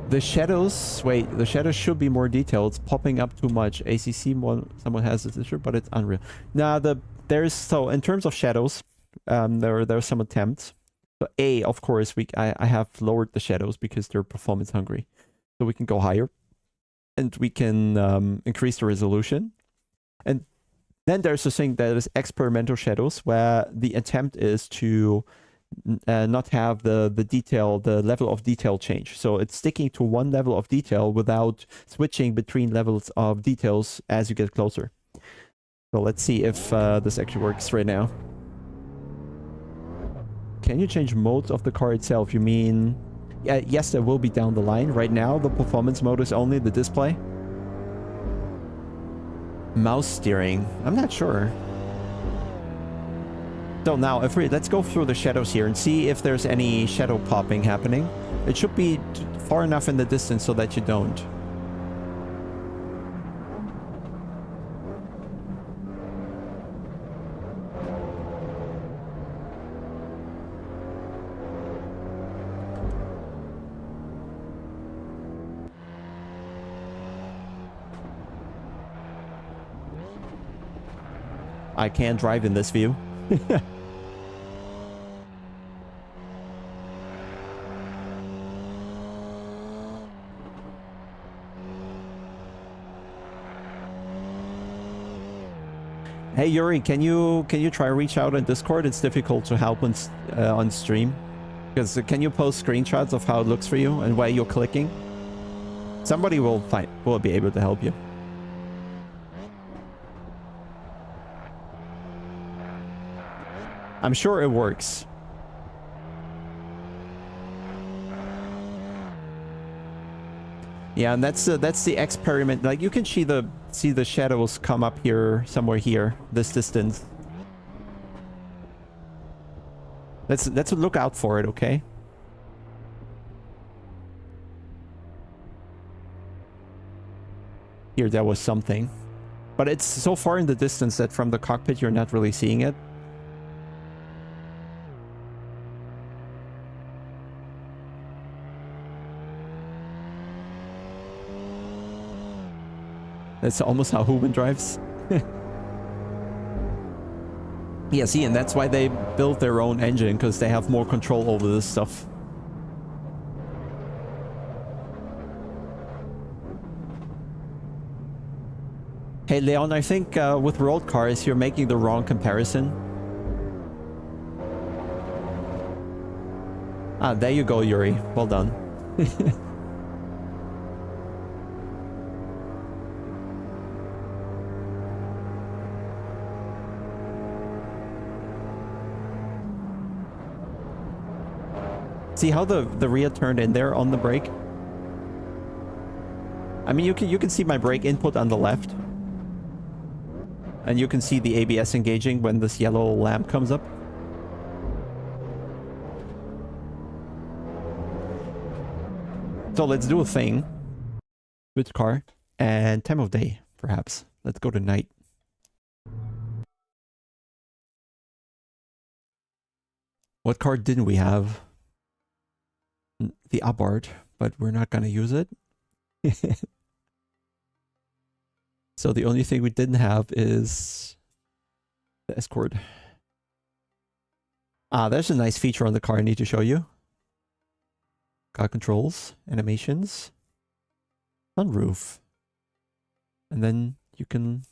The shadows, wait, the shadows should be more detailed. It's popping up too much. ACC, someone has this issue, but it's unreal. Now, so in terms of shadows, there are some attempts. So of course, I have lowered the shadows because they're performance hungry. So we can go higher. And we can increase the resolution. And then there's this thing that is experimental shadows, where the attempt is to not have the level of detail change. So it's sticking to one level of detail without switching between levels of details as you get closer. So let's see if this actually works right now. Can you change modes of the car itself? You mean... yes, there will be down the line. Right now, the performance mode is only the display. Mouse steering. I'm not sure. So now, let's go through the shadows here and see if there's any shadow popping happening. It should be far enough in the distance so that you don't. I can't drive in this view. Hey Yuri, can you try reach out on Discord? It's difficult to help on stream. Because can you post screenshots of how it looks for you and where you're clicking? Somebody will be able to help you. I'm sure it works. Yeah, and that's the experiment. Like, you can see the shadows come up here, somewhere here, this distance. Let's look out for it, okay? Here, there was something. But it's so far in the distance that from the cockpit you're not really seeing it. That's almost how Huben drives. Yeah, see, and that's why they built their own engine, because they have more control over this stuff. Hey, Leon, I think with road cars, you're making the wrong comparison. Ah, there you go, Yuri. Well done. See how the rear turned in there on the brake? I mean, you can see my brake input on the left. And you can see the ABS engaging when this yellow lamp comes up. So let's do a thing. Which car? And time of day, perhaps. Let's go to night. What car didn't we have? The Abarth, but we're not gonna use it. So the only thing we didn't have is the Escort. Ah, there's a nice feature on the car I need to show you. Car controls, animations, sunroof. And then you can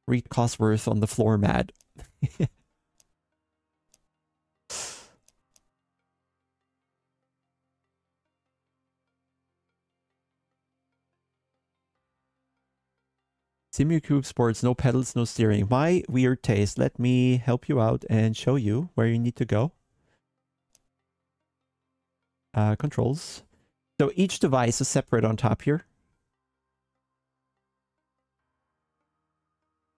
read Cosworth on the floor mat. SimuCube Sports, no pedals, no steering. My weird taste. Let me help you out and show you where you need to go. Controls. So each device is separate on top here.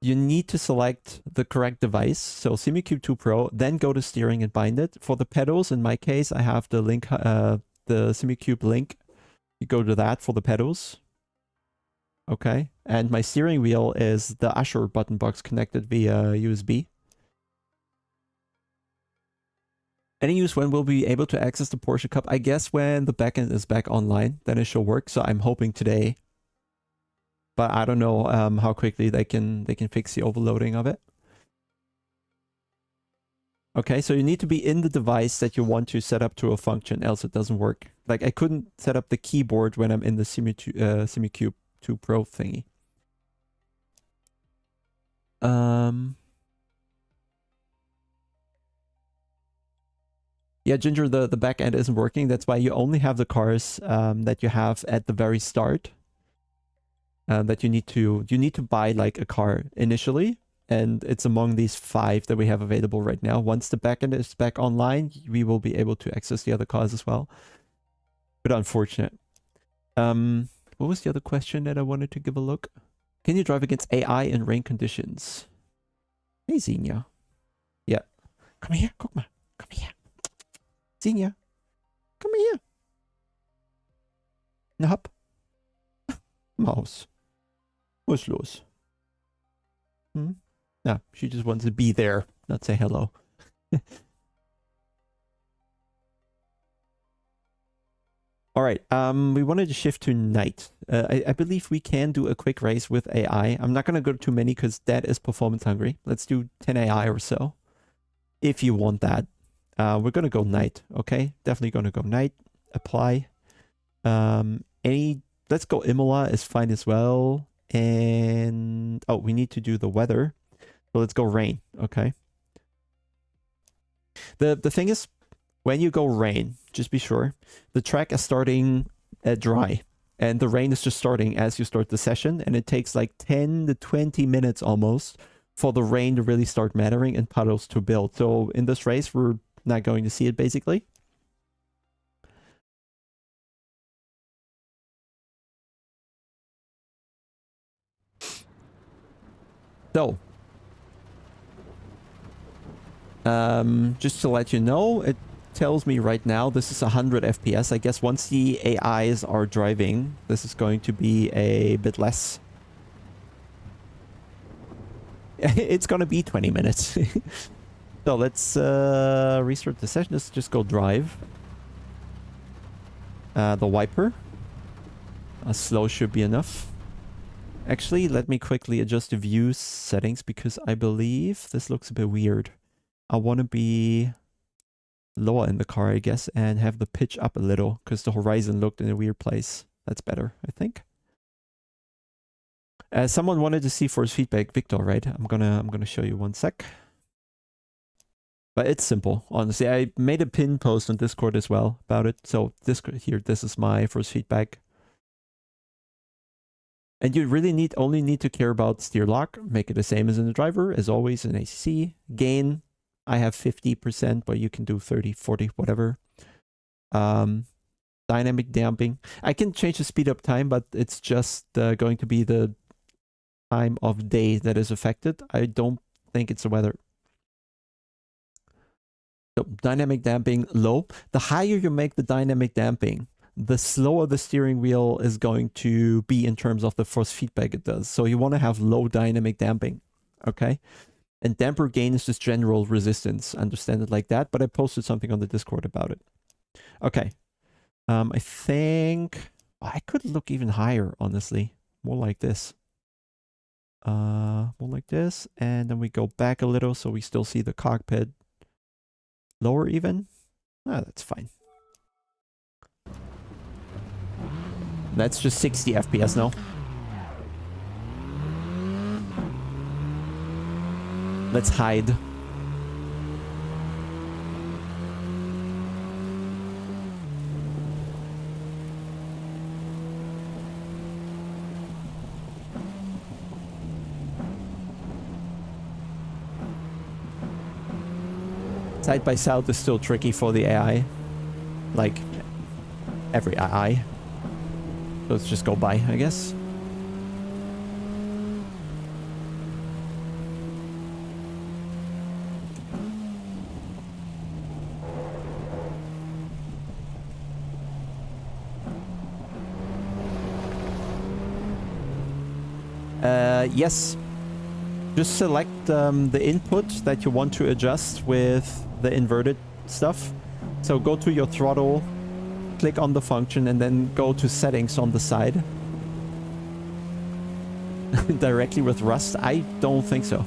You need to select the correct device. So SimuCube 2 Pro, then go to steering and bind it. For the pedals, in my case, I have the link, the SimuCube link. You go to that for the pedals. Okay, and my steering wheel is the Usher button box connected via USB. Any news when we'll be able to access the Porsche Cup? I guess when the backend is back online, then it should work. So I'm hoping today, but I don't know how quickly they can fix the overloading of it. Okay, so you need to be in the device that you want to set up to a function, else it doesn't work. Like, I couldn't set up the keyboard when I'm in the SimuCube 2 Pro thingy. Yeah, Ginger, the back end isn't working. That's why you only have the cars that you have at the very start. That you need to buy like a car initially, and it's among these 5 that we have available right now. Once the backend is back online, we will be able to access the other cars as well. But unfortunate. What was the other question that I wanted to give a look? Can you drive against AI in rain conditions? Hey, Xenia. Yeah. Come here, guck mal. Come here. Xenia. Come here. Na hopp. Maus. Was los? Hmm? No, she just wants to be there, not say hello. All right, we wanted to shift to night. I believe we can do a quick race with AI. I'm not going to go too many because that is performance hungry. Let's do 10 AI or so. If you want that. We're going to go night, okay? Definitely going to go night. Apply. Let's go Imola is fine as well. And, oh, we need to do the weather. So let's go rain, okay? The thing is, when you go rain, just be sure, the track is starting dry. And the rain is just starting as you start the session. And it takes like 10 to 20 minutes almost for the rain to really start mattering and puddles to build. So in this race, we're not going to see it basically. So, just to let you know, it tells me right now this is 100 FPS. I guess once the AIs are driving, this is going to be a bit less. It's gonna be 20 minutes. So let's restart the session. Let's just go drive. The wiper. Slow should be enough. Actually, let me quickly adjust the view settings because I believe this looks a bit weird. I want to be lower in the car, I guess, and have the pitch up a little because the horizon looked in a weird place. That's better, I think. Someone wanted to see force feedback, Victor, right? I'm gonna show you one sec. But it's simple, honestly. I made a pin post on Discord as well about it. So Discord here, this is my force feedback. And you really only need to care about steer lock. Make it the same as in the driver, as always in ACC. Gain, I have 50%, but you can do 30, 40, whatever. Dynamic damping. I can change the speed up time, but it's just going to be the time of day that is affected. I don't think it's the weather. So dynamic damping low. The higher you make the dynamic damping, the slower the steering wheel is going to be in terms of the force feedback it does. So you want to have low dynamic damping, okay? And damper gain is just general resistance. Understand it like that, but I posted something on the Discord about it. Okay. I think I could look even higher, honestly. More like this. More like this. And then we go back a little so we still see the cockpit. Lower even? Ah, that's fine. That's just 60 FPS now. Let's hide. Side by side is still tricky for the AI. Like every AI. So let's just go by, I guess. Yes. Just select the input that you want to adjust with the inverted stuff. So go to your throttle, click on the function, and then go to settings on the side. Directly with Rust? I don't think so.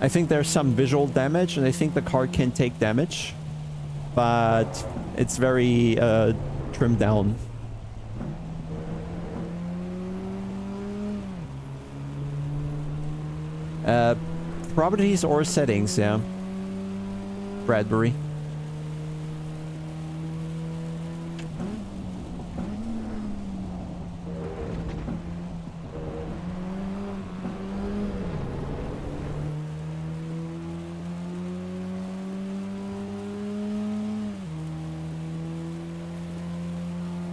I think there's some visual damage, and I think the car can take damage, but it's very trimmed down. Properties or settings, yeah. Bradbury.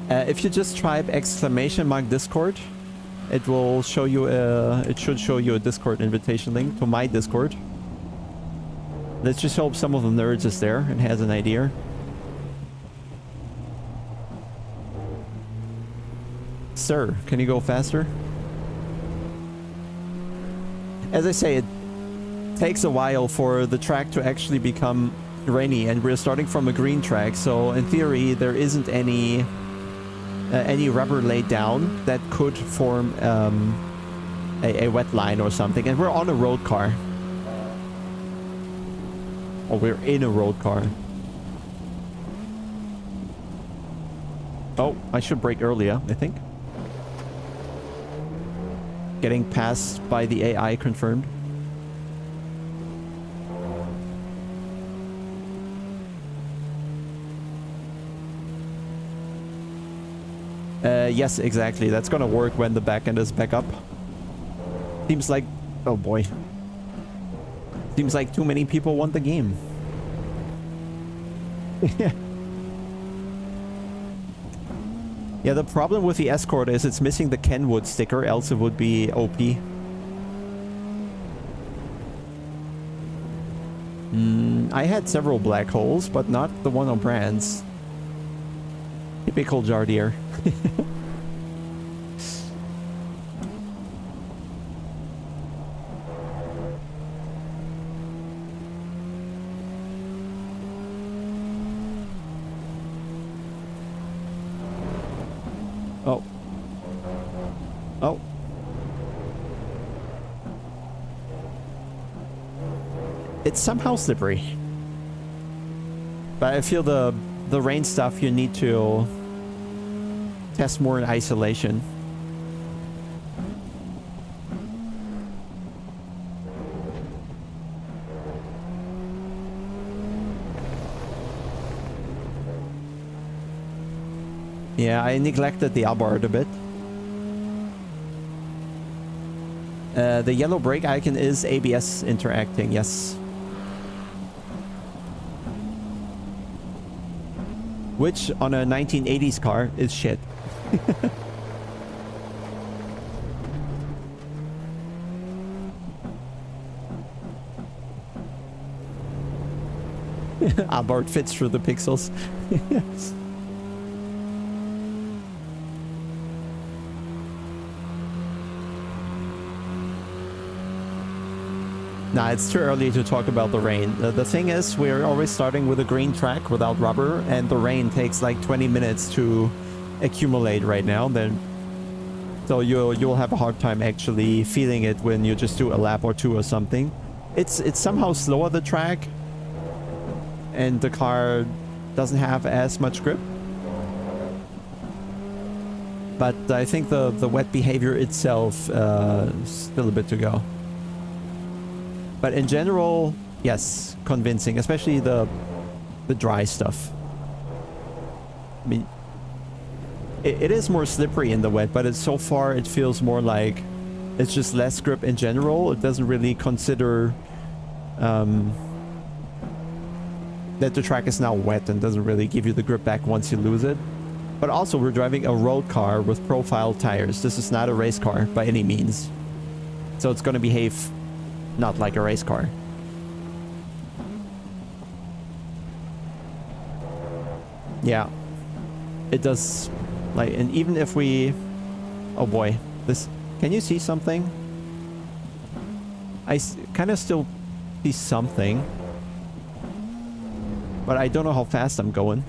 If you just type ! Discord, it will show you it should show you a Discord invitation link to my Discord. Let's just hope some of the nerds is there and has an idea. Sir, can you go faster? As I say, it takes a while for the track to actually become rainy, and we're starting from a green track, so in theory there isn't any rubber laid down that could form a wet line or something. And we're on a road car. Or we're in a road car. Oh, I should brake earlier, I think. Getting passed by the AI confirmed. Yes, exactly. That's gonna work when the backend is back up. Seems like... Oh boy. Seems like too many people want the game. Yeah, the problem with the Escort is it's missing the Kenwood sticker, else it would be OP. I had several black holes, but not the one on brands. Typical Jardier. Oh. Oh. It's somehow slippery. But I feel the rain stuff you need to test more in isolation. Yeah, I neglected the Abarth a bit. The yellow brake icon is ABS interacting, yes. Which, on a 1980s car, is shit. Abarth fits through the pixels. Nah, it's too early to talk about the rain. The thing is, we're always starting with a green track without rubber, and the rain takes like 20 minutes to accumulate right now. So you'll have a hard time actually feeling it when you just do a lap or two or something. It's somehow slower, the track, and the car doesn't have as much grip. But I think the wet behavior itself still a bit to go. But in general, yes, convincing, especially the dry stuff. I mean, it is more slippery in the wet, but it's so far it feels more like it's just less grip in general. It doesn't really consider that the track is now wet and doesn't really give you the grip back once you lose it. But also, we're driving a road car with profile tires. This is not a race car by any means. So it's going to behave not like a race car. Yeah, it does. Like, and even if we... Oh boy, this... Can you see something? I kind of still see something. But I don't know how fast I'm going.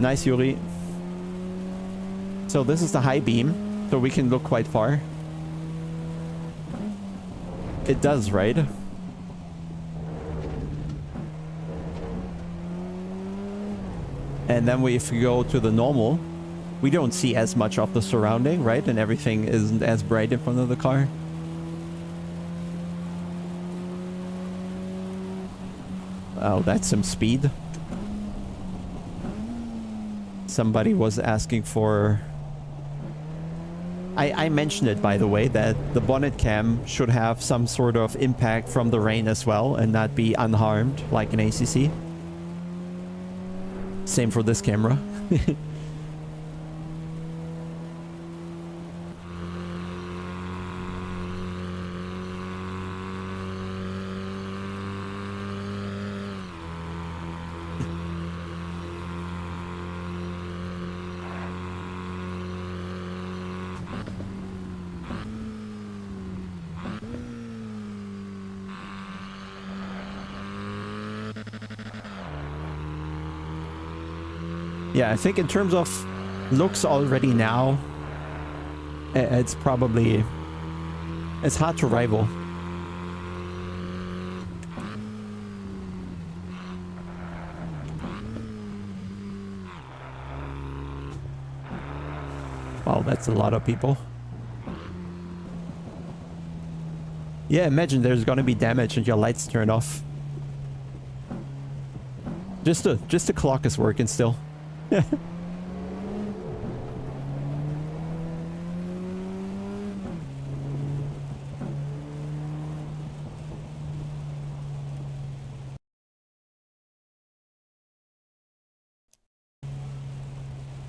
Nice, Yuri. So this is the high beam, so we can look quite far. It does, right? And then if we go to the normal, we don't see as much of the surrounding, right? And everything isn't as bright in front of the car. Oh, that's some speed. Somebody was asking for... I mentioned it, by the way, that the bonnet cam should have some sort of impact from the rain as well and not be unharmed like an ACC. Same for this camera. Yeah, I think in terms of looks already now, it's probably... It's hard to rival. Wow, that's a lot of people. Yeah, imagine there's gonna be damage and your lights turn off. Just the clock is working still.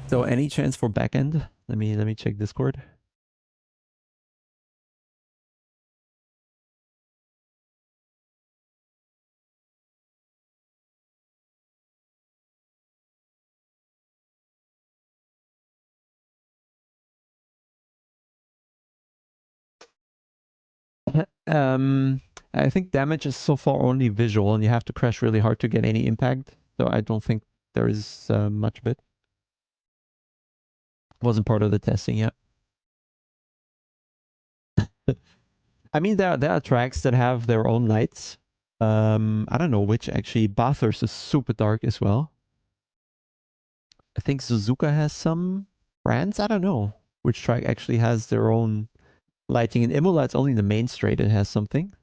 So any chance for backend? Let me check Discord. I think damage is so far only visual, and you have to crash really hard to get any impact. So I don't think there is much of it. Wasn't part of the testing yet. I mean, there are tracks that have their own lights. I don't know which actually. Bathurst is super dark as well. I think Suzuka has some. France, I don't know which track actually has their own lighting. In Imola, it's only the main straight that has something.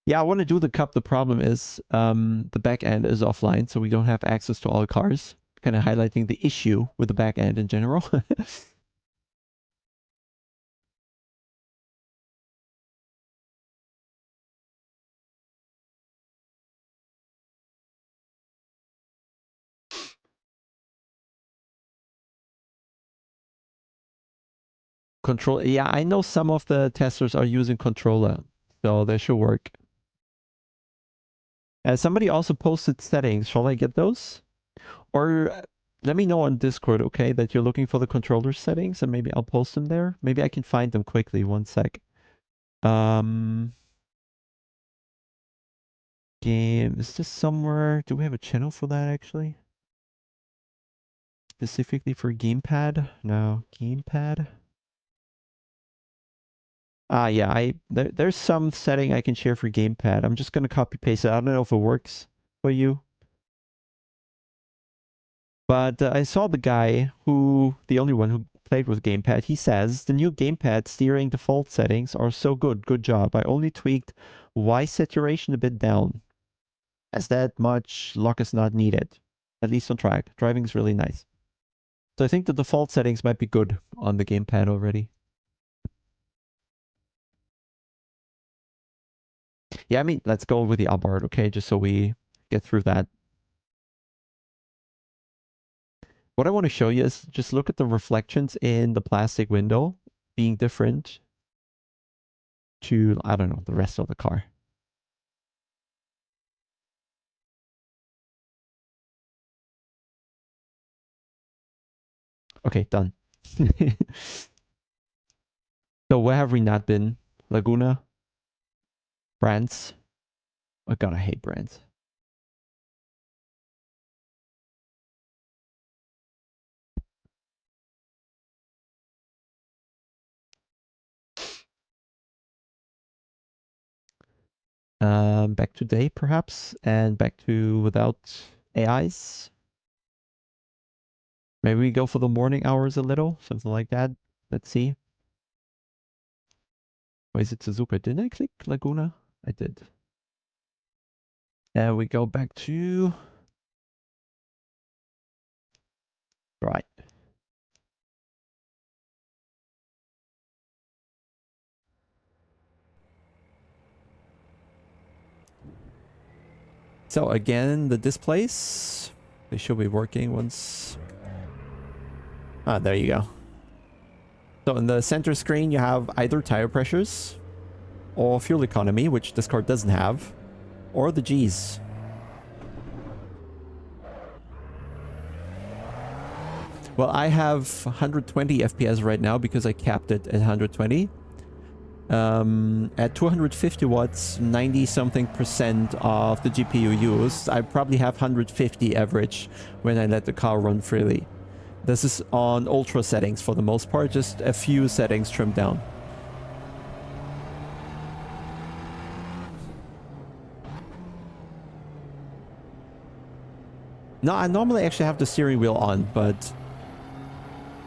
Yeah, I want to do the cup. The problem is the back end is offline, so we don't have access to all cars. Kind of highlighting the issue with the back end in general. Control. Yeah, I know some of the testers are using controller, so they should work. Somebody also posted settings. Shall I get those? Or let me know on Discord, okay, that you're looking for the controller settings, and maybe I'll post them there. Maybe I can find them quickly. One sec. Game. Is this somewhere? Do we have a channel for that actually? Specifically for gamepad? No, gamepad. Ah, yeah. There's some setting I can share for gamepad. I'm just gonna copy paste it. I don't know if it works for you. But I saw the guy the only one who played with gamepad. He says the new gamepad steering default settings are so good. Good job. I only tweaked Y saturation a bit down, as that much lock is not needed, at least on track. Driving is really nice. So I think the default settings might be good on the gamepad already. Yeah, I mean, let's go with the Abarth, okay? Just so we get through that. What I want to show you is just look at the reflections in the plastic window being different to, I don't know, the rest of the car. Okay, done. So where have we not been? Laguna? France? Oh god, I hate France. Back to day, perhaps, and back to without AIs. Maybe we go for the morning hours a little, something like that. Let's see. Why is it Suzuka? Didn't I click Laguna? I did. And we go back to... Right. So again, the displays, they should be working once. Ah, there you go. So in the center screen, you have either tire pressures or fuel economy, which this car doesn't have, or the G's. Well, I have 120 FPS right now because I capped it at 120. At 250 watts, 90 something % of the GPU used, I probably have 150 average when I let the car run freely. This is on ultra settings for the most part, just a few settings trimmed down. No, I normally actually have the steering wheel on, but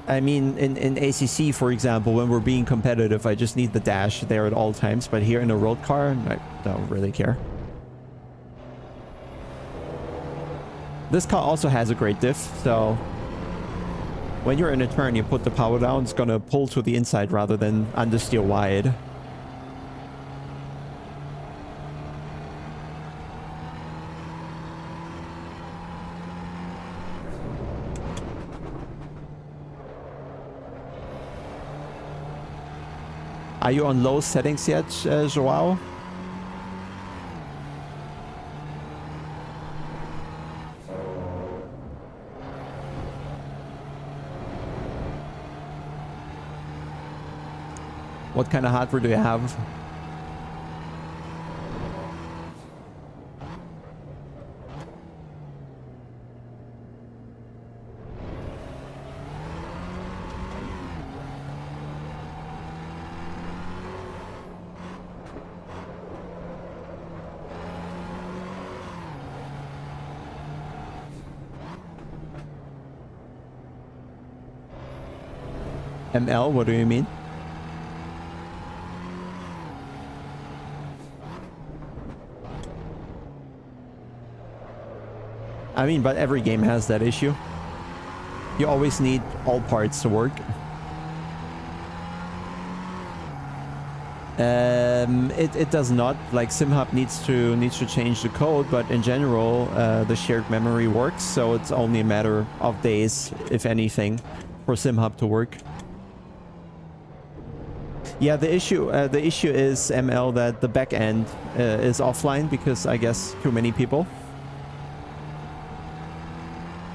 I mean, in ACC, for example, when we're being competitive, I just need the dash there at all times. But here in a road car, I don't really care. This car also has a great diff, so when you're in a turn, you put the power down, it's gonna pull to the inside rather than understeer wide. Are you on low settings yet, Joao? What kind of hardware do you have? ML, what do you mean? I mean, but every game has that issue. You always need all parts to work. It does not. Like SimHub needs to change the code, but in general, the shared memory works. So it's only a matter of days, if anything, for SimHub to work. Yeah, the issue is ML that the backend is offline because I guess too many people.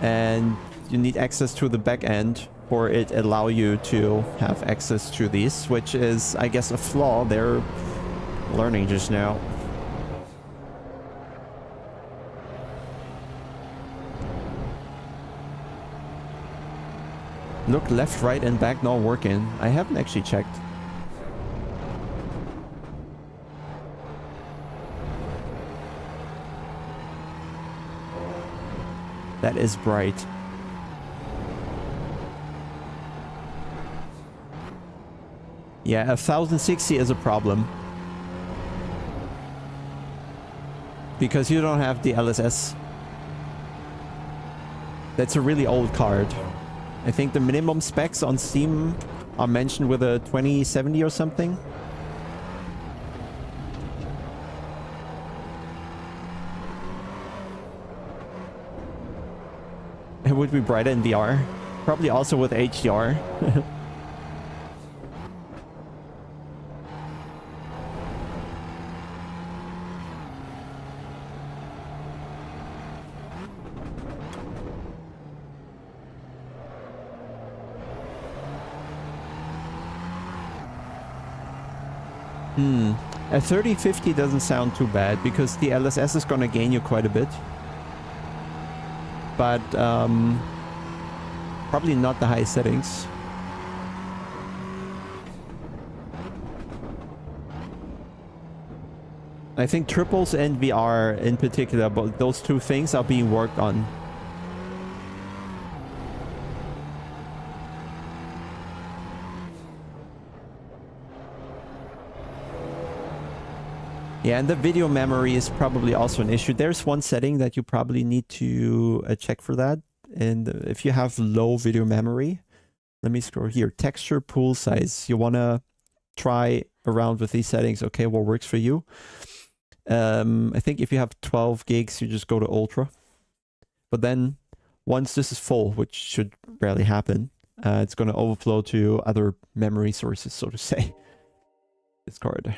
And you need access to the backend for it allow you to have access to these, which is, I guess, a flaw they're learning just now. Look left, right, and back not working. I haven't actually checked. That is bright. Yeah, 1060 is a problem. Because you don't have the LSS. That's a really old card. I think the minimum specs on Steam are mentioned with a 2070 or something. It would be brighter in VR. Probably also with HDR. A 3050 doesn't sound too bad because the LSS is gonna gain you quite a bit. But probably not the high settings. I think triples and VR in particular, but those two things are being worked on. Yeah, and the video memory is probably also an issue. There's one setting that you probably need to check for that. And if you have low video memory, let me scroll here. Texture pool size. You want to try around with these settings. Okay, what works for you? I think if you have 12 gigs, you just go to Ultra. But then once this is full, which should rarely happen, it's going to overflow to other memory sources, so to say. This card.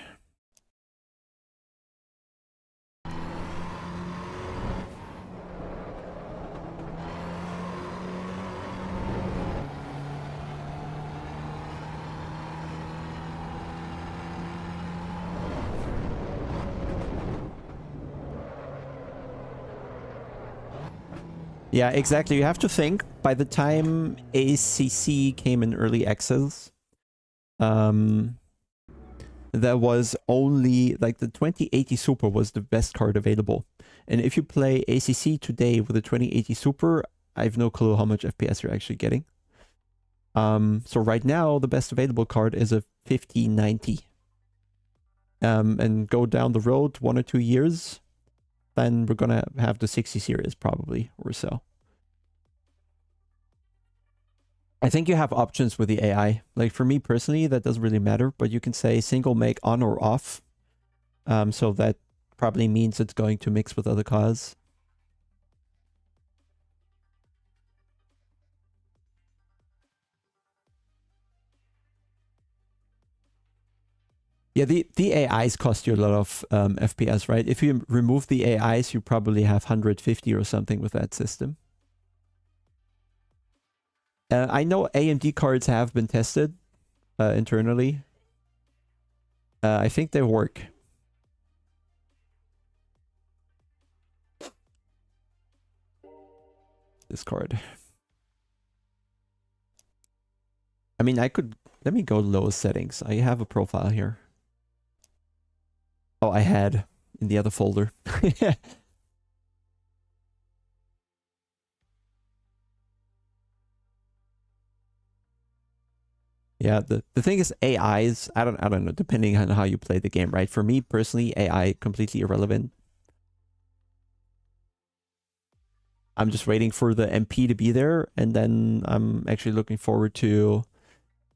Yeah, exactly. You have to think, by the time ACC came in early access, there was only, like, the 2080 Super was the best card available. And if you play ACC today with the 2080 Super, I have no clue how much FPS you're actually getting. So right now, the best available card is a 5090. And go down the road 1 or 2 years, then we're gonna have the 60 series probably or so. I think you have options with the AI. Like for me personally, that doesn't really matter, but you can say single make on or off. So that probably means it's going to mix with other cars. Yeah, the AIs cost you a lot of FPS, right? If you remove the AIs, you probably have 150 or something with that system. I know AMD cards have been tested internally. I think they work. This card. I mean, I could... Let me go lowest settings. I have a profile here. Oh, I had in the other folder. Yeah, the thing is AIs, I don't know, depending on how you play the game, right? For me personally, AI completely irrelevant. I'm just waiting for the MP to be there, and then I'm actually looking forward to...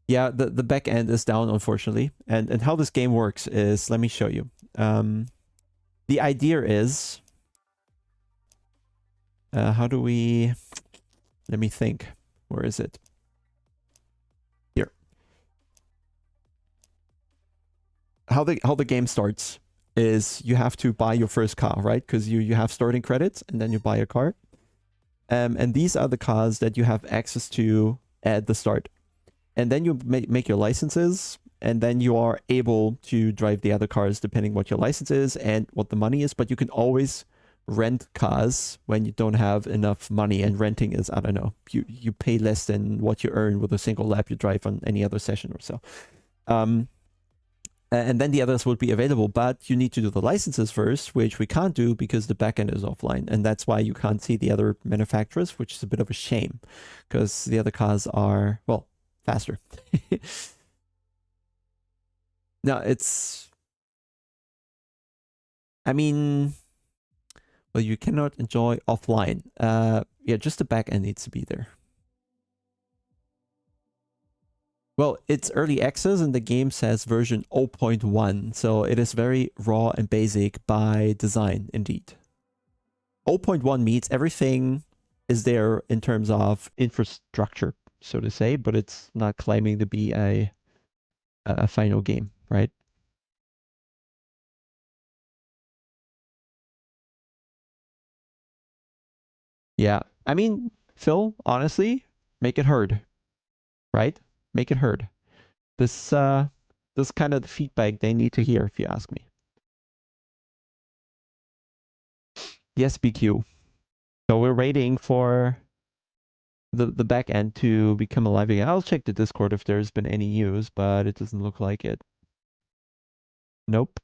Yeah, the back end is down, unfortunately. And how this game works is, let me show you. The idea is... how do we... Let me think. Where is it? Here. How the game starts is you have to buy your first car, right? Because you have starting credits, and then you buy a car. And these are the cars that you have access to at the start. And then you make your licenses, and then you are able to drive the other cars depending what your license is and what the money is. But you can always rent cars when you don't have enough money, and renting is, I don't know, you pay less than what you earn with a single lap you drive on any other session or so. And then the others would be available, but you need to do the licenses first, which we can't do because the backend is offline. And that's why you can't see the other manufacturers, which is a bit of a shame because the other cars are, well, faster. No, it's... I mean... Well, you cannot enjoy offline. Yeah, just the backend needs to be there. Well, it's early access and the game says version 0.1, so it is very raw and basic by design, indeed. 0.1 means everything is there in terms of infrastructure, so to say, but it's not claiming to be a final game, right? Yeah, I mean, Phil, honestly, make it heard, right? Make it heard. This kind of the feedback they need to hear, if you ask me. Yes, BQ. So we're waiting for the back end to become alive again. I'll check the Discord if there's been any news, but it doesn't look like it. Nope.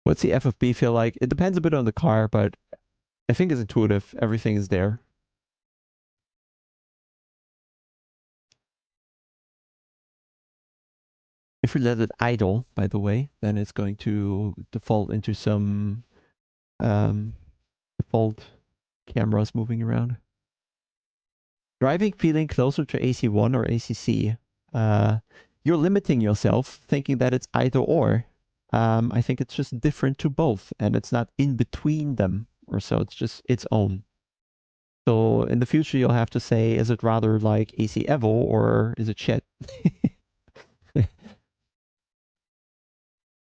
What's the FFB feel like? It depends a bit on the car, but I think it's intuitive. Everything is there. If we let it idle, by the way, then it's going to default into some default cameras moving around. Driving feeling closer to AC1 or ACC. You're limiting yourself thinking that it's either or. I think it's just different to both, and it's not in between them or so. It's just its own. So in the future, you'll have to say, is it rather like AC Evo or is it shit?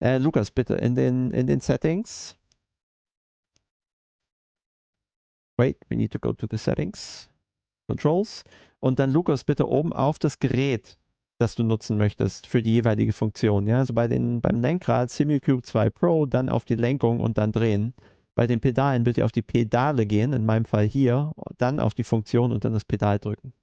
Lukas, bitte in den Settings. Wait, we need to go to the Settings. Controls. Und dann, Lukas, bitte oben auf das Gerät. das du nutzen möchtest für die jeweilige Funktion. Ja, also beim Lenkrad SimuCube 2 Pro, dann auf die Lenkung und dann drehen. Bei den Pedalen bitte auf die Pedale gehen, in meinem Fall hier, dann auf die Funktion und dann das Pedal drücken.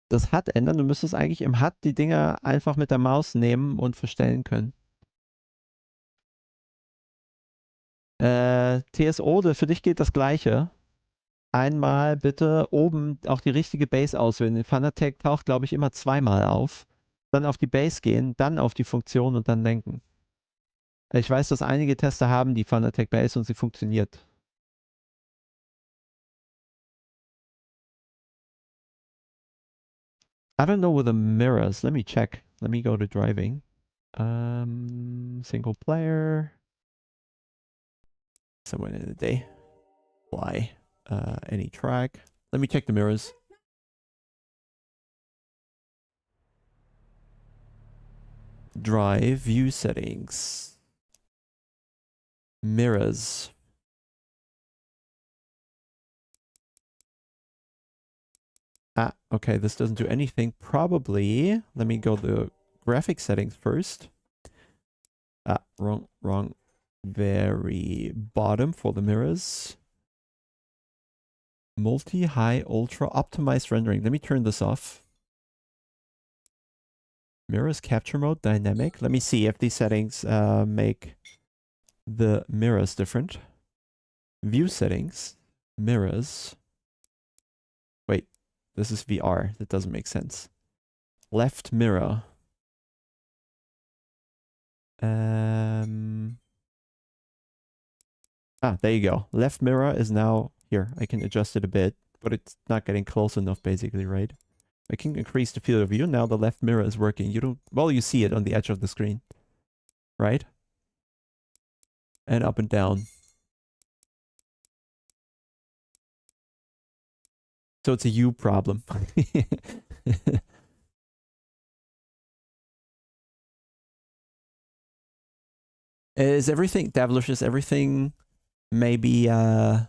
Das HUD ändern, du müsstest eigentlich im HUD die Dinger einfach mit der Maus nehmen und verstellen können. TSO, für dich gilt das gleiche. Einmal bitte oben auch die richtige Base auswählen. Fanatec taucht, glaube ich, immer zweimal auf. Dann auf die Base gehen, dann auf die Funktion und dann lenken. Ich weiß, dass einige Tester haben die Fanatec Base und sie funktioniert. I don't know with the mirrors. Let me check. Let me go to driving. Single player. Somewhere in the day. Fly. Any track. Let me check the mirrors. Drive, view settings. Mirrors. Ah, okay, this doesn't do anything. Probably, let me go to graphic settings first. Ah, wrong. Very bottom for the mirrors. Multi-high, ultra, optimized rendering. Let me turn this off. Mirrors capture mode, dynamic. Let me see if these settings make the mirrors different. View settings, mirrors. Wait, this is VR. That doesn't make sense. Left mirror. There you go. Left mirror is now here. I can adjust it a bit, but it's not getting close enough basically, right? I can increase the field of view. Now the left mirror is working. You see it on the edge of the screen, right? And up and down. So it's a you problem. Is everything, Devilish, is everything maybe turned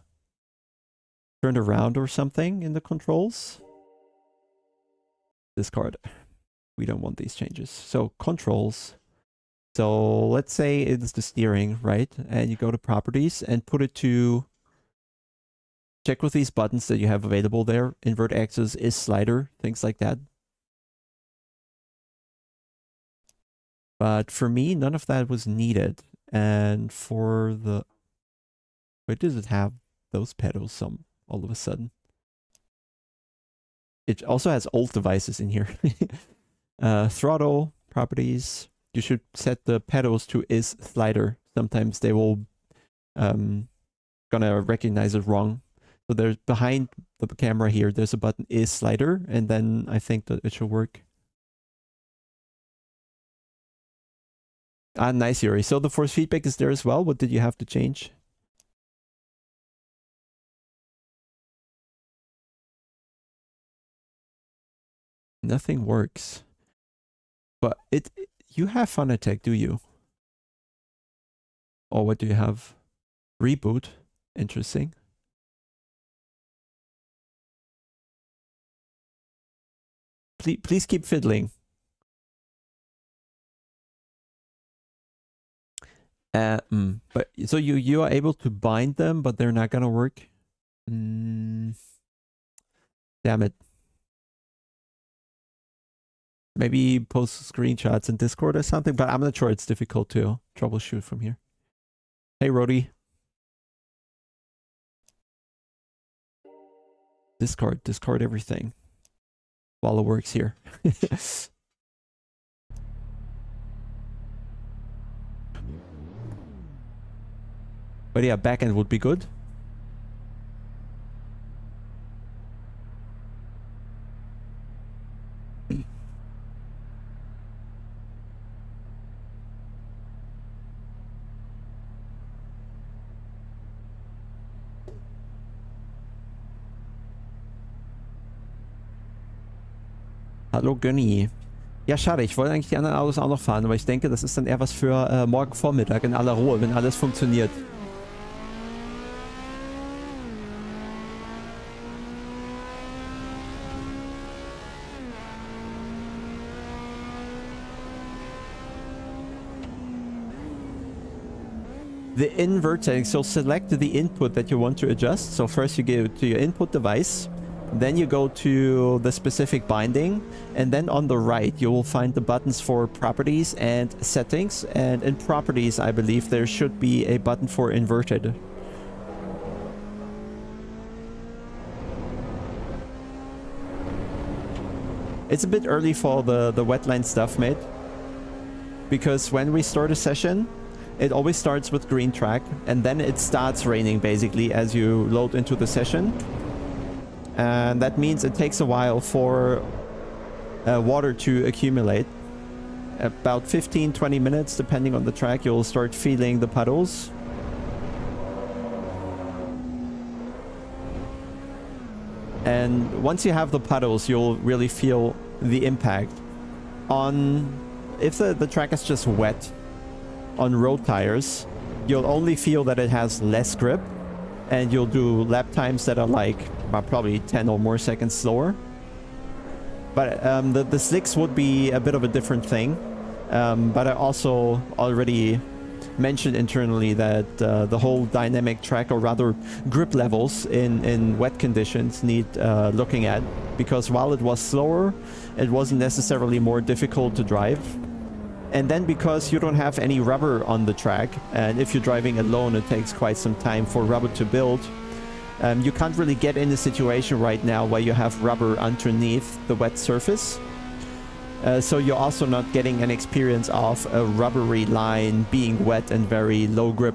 around or something in the controls? Discard. We don't want these changes. So controls. So let's say it's the steering, right? And you go to properties and put it to check with these buttons that you have available there. Invert axis is slider, things like that. But for me, none of that was needed. And for the... Where does it have those pedals all of a sudden? It also has old devices in here. Throttle, properties. You should set the pedals to is slider. Sometimes they will gonna recognize it wrong. So there's behind the camera here, there's a button is slider, and then I think that it should work. Ah, nice, Yuri. So the force feedback is there as well. What did you have to change? Nothing works. But you have Fanatec, do you? Or what do you have? Reboot. Interesting. Please keep fiddling. But so you are able to bind them, but they're not gonna work. Damn it. Maybe post screenshots in Discord or something, but I'm not sure. It's difficult to troubleshoot from here. Hey, Rody. Discard everything while it works here. But yeah, backend would be good. Hallo Gönni. Ja, schade, ich wollte eigentlich die anderen Autos auch noch fahren, aber ich denke, das ist dann eher was für morgen Vormittag in aller Ruhe, wenn alles funktioniert. The invert settings, so select the input that you want to adjust. So first you go to your input device, then you go to the specific binding, and then on the right you will find the buttons for properties and settings, and in properties I believe there should be a button for inverted. It's a bit early for the wetland stuff, mate, because when we start a session it always starts with green track, and then it starts raining basically as you load into the session. And that means it takes a while for water to accumulate. About 15-20 minutes, depending on the track, you'll start feeling the puddles. And once you have the puddles, you'll really feel the impact. If the track is just wet, on road tires, you'll only feel that it has less grip, and you'll do lap times that are like probably 10 or more seconds slower. But the slicks would be a bit of a different thing. But I also already mentioned internally that the whole dynamic track, or rather grip levels in wet conditions, need looking at, because while it was slower, it wasn't necessarily more difficult to drive. And then because you don't have any rubber on the track, and if you're driving alone it takes quite some time for rubber to build, you can't really get in a situation right now where you have rubber underneath the wet surface. So you're also not getting an experience of a rubbery line being wet and very low grip.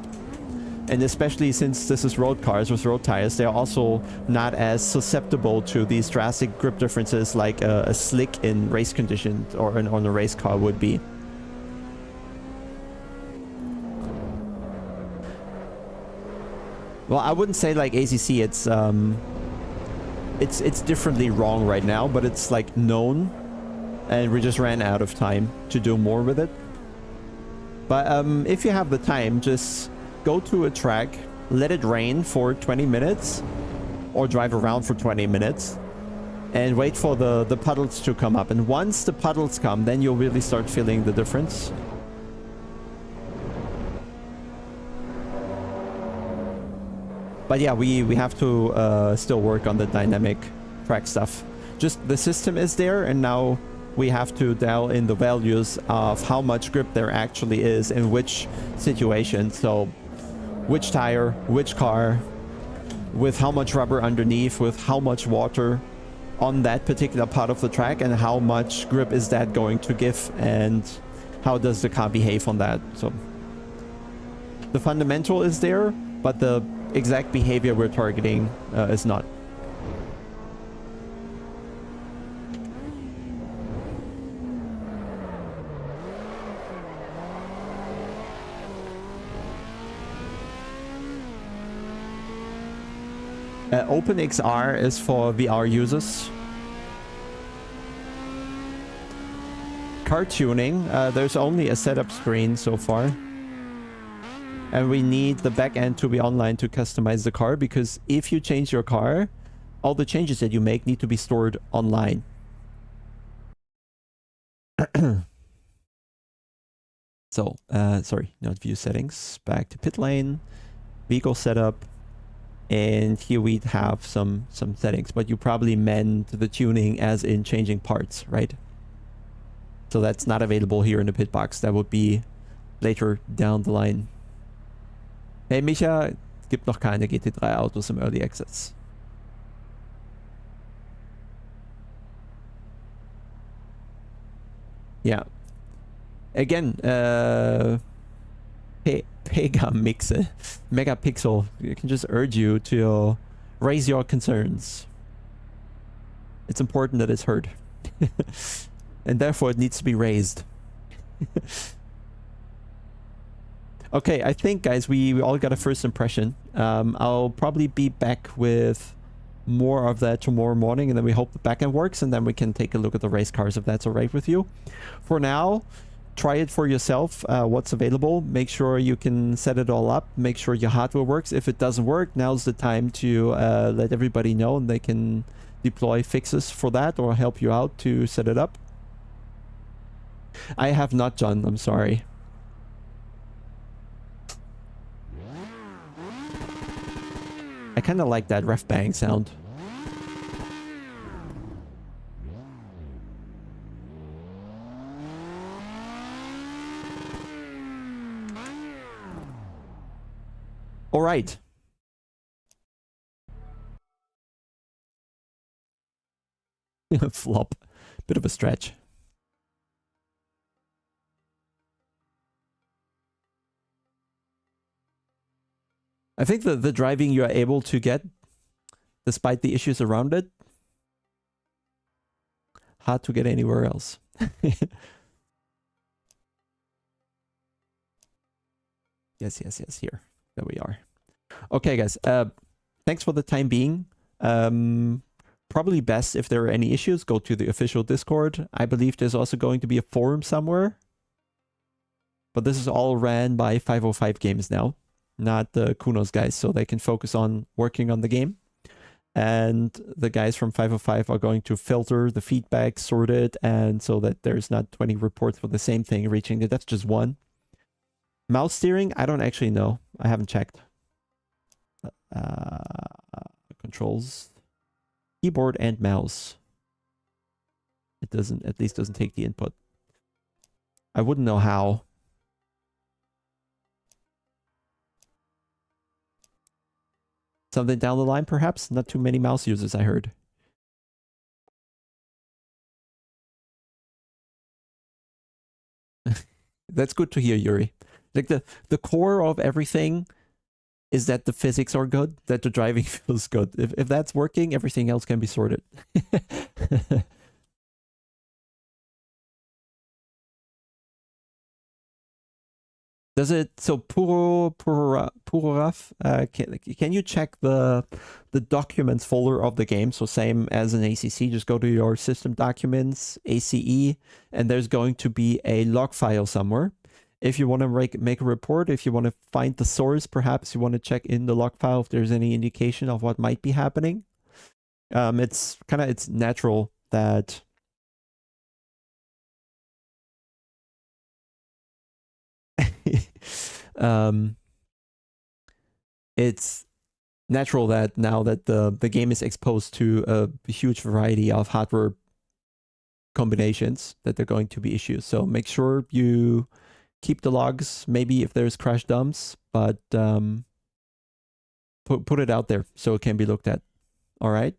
And especially since this is road cars with road tires, they're also not as susceptible to these drastic grip differences like a slick in race conditions or on a race car would be. Well, I wouldn't say like ACC, it's differently wrong right now, but it's like known, and we just ran out of time to do more with it. But if you have the time, just go to a track, let it rain for 20 minutes, or drive around for 20 minutes, and wait for the puddles to come up. And once the puddles come, then you'll really start feeling the difference. But yeah, we have to still work on the dynamic track stuff. Just the system is there, and now we have to dial in the values of how much grip there actually is in which situation. So which tire, which car, with how much rubber underneath, with how much water on that particular part of the track, and how much grip is that going to give, and how does the car behave on that. So the fundamental is there, but the exact behavior we're targeting is not. OpenXR is for VR users. Car tuning, there's only a setup screen so far. And we need the backend to be online to customize the car, because if you change your car, all the changes that you make need to be stored online. So, sorry, not view settings. Back to pit lane, vehicle setup, and here we have some settings, but you probably meant the tuning as in changing parts, right? So that's not available here in the pit box. That would be later down the line. Hey Micha, es gibt noch keine GT3 Autos im Early Access. Yeah. Again, Megapixel, I can just urge you to raise your concerns. It's important that it's heard. And therefore it needs to be raised. Okay, I think, guys, we all got a first impression. I'll probably be back with more of that tomorrow morning, and then we hope the backend works, and then we can take a look at the race cars if that's all right with you. For now, try it for yourself, what's available. Make sure you can set it all up. Make sure your hardware works. If it doesn't work, now's the time to let everybody know, and they can deploy fixes for that or help you out to set it up. I have not, John. I'm sorry. I kind of like that ref bang sound. All right. Flop. Bit of a stretch. I think the driving you are able to get, despite the issues around it, hard to get anywhere else. Yes, here. There we are. Okay, guys. Thanks for the time being. Probably best if there are any issues, go to the official Discord. I believe there's also going to be a forum somewhere. But this is all ran by 505 Games now, not the Kunos guys, so they can focus on working on the game. And the guys from 505 are going to filter the feedback, sort it, and so that there's not 20 reports for the same thing reaching it. That's just one. Mouse steering, I don't actually know. I haven't checked. Controls. Keyboard and mouse. It doesn't, at least doesn't take the input. I wouldn't know how. Something down the line, perhaps? Not too many mouse users, I heard. That's good to hear, Yuri. Like the core of everything is that the physics are good, that the driving feels good. If that's working, everything else can be sorted. Does it, so Pururaf, can you check the documents folder of the game? So same as an ACC, just go to your system documents, ACE, and there's going to be a log file somewhere. If you want to make a report, if you want to find the source, perhaps you want to check in the log file if there's any indication of what might be happening. It's natural that it's natural that now that the game is exposed to a huge variety of hardware combinations, that there are going to be issues. So make sure you keep the logs, maybe if there's crash dumps, but put it out there so it can be looked at. All right.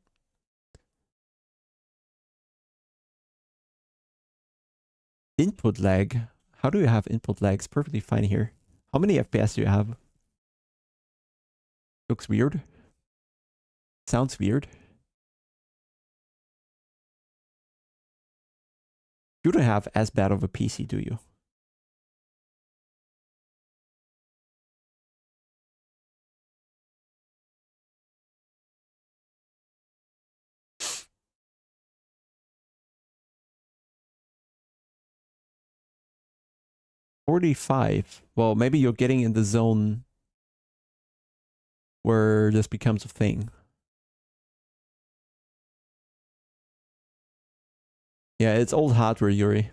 Input lag. How do you have input lags? Perfectly fine here. How many FPS do you have? Looks weird. Sounds weird. You don't have as bad of a PC, do you? $45. Well, maybe you're getting in the zone where this becomes a thing. Yeah, it's old hardware, Yuri.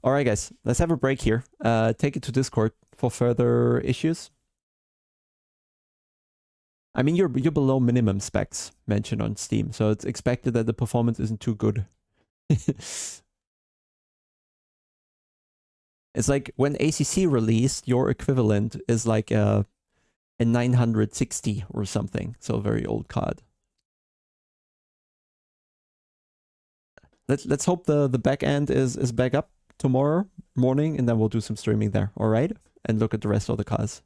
All right, guys, let's have a break here. Take it to Discord for further issues. I mean, you're below minimum specs mentioned on Steam, so it's expected that the performance isn't too good. It's like when ACC released, your equivalent is like a 960 or something, so a very old card. Let's hope the back end is back up tomorrow morning, and then we'll do some streaming there, all right? And look at the rest of the cards.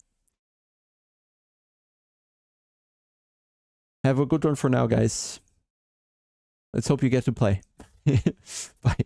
Have a good one for now, guys. Let's hope you get to play. Bye.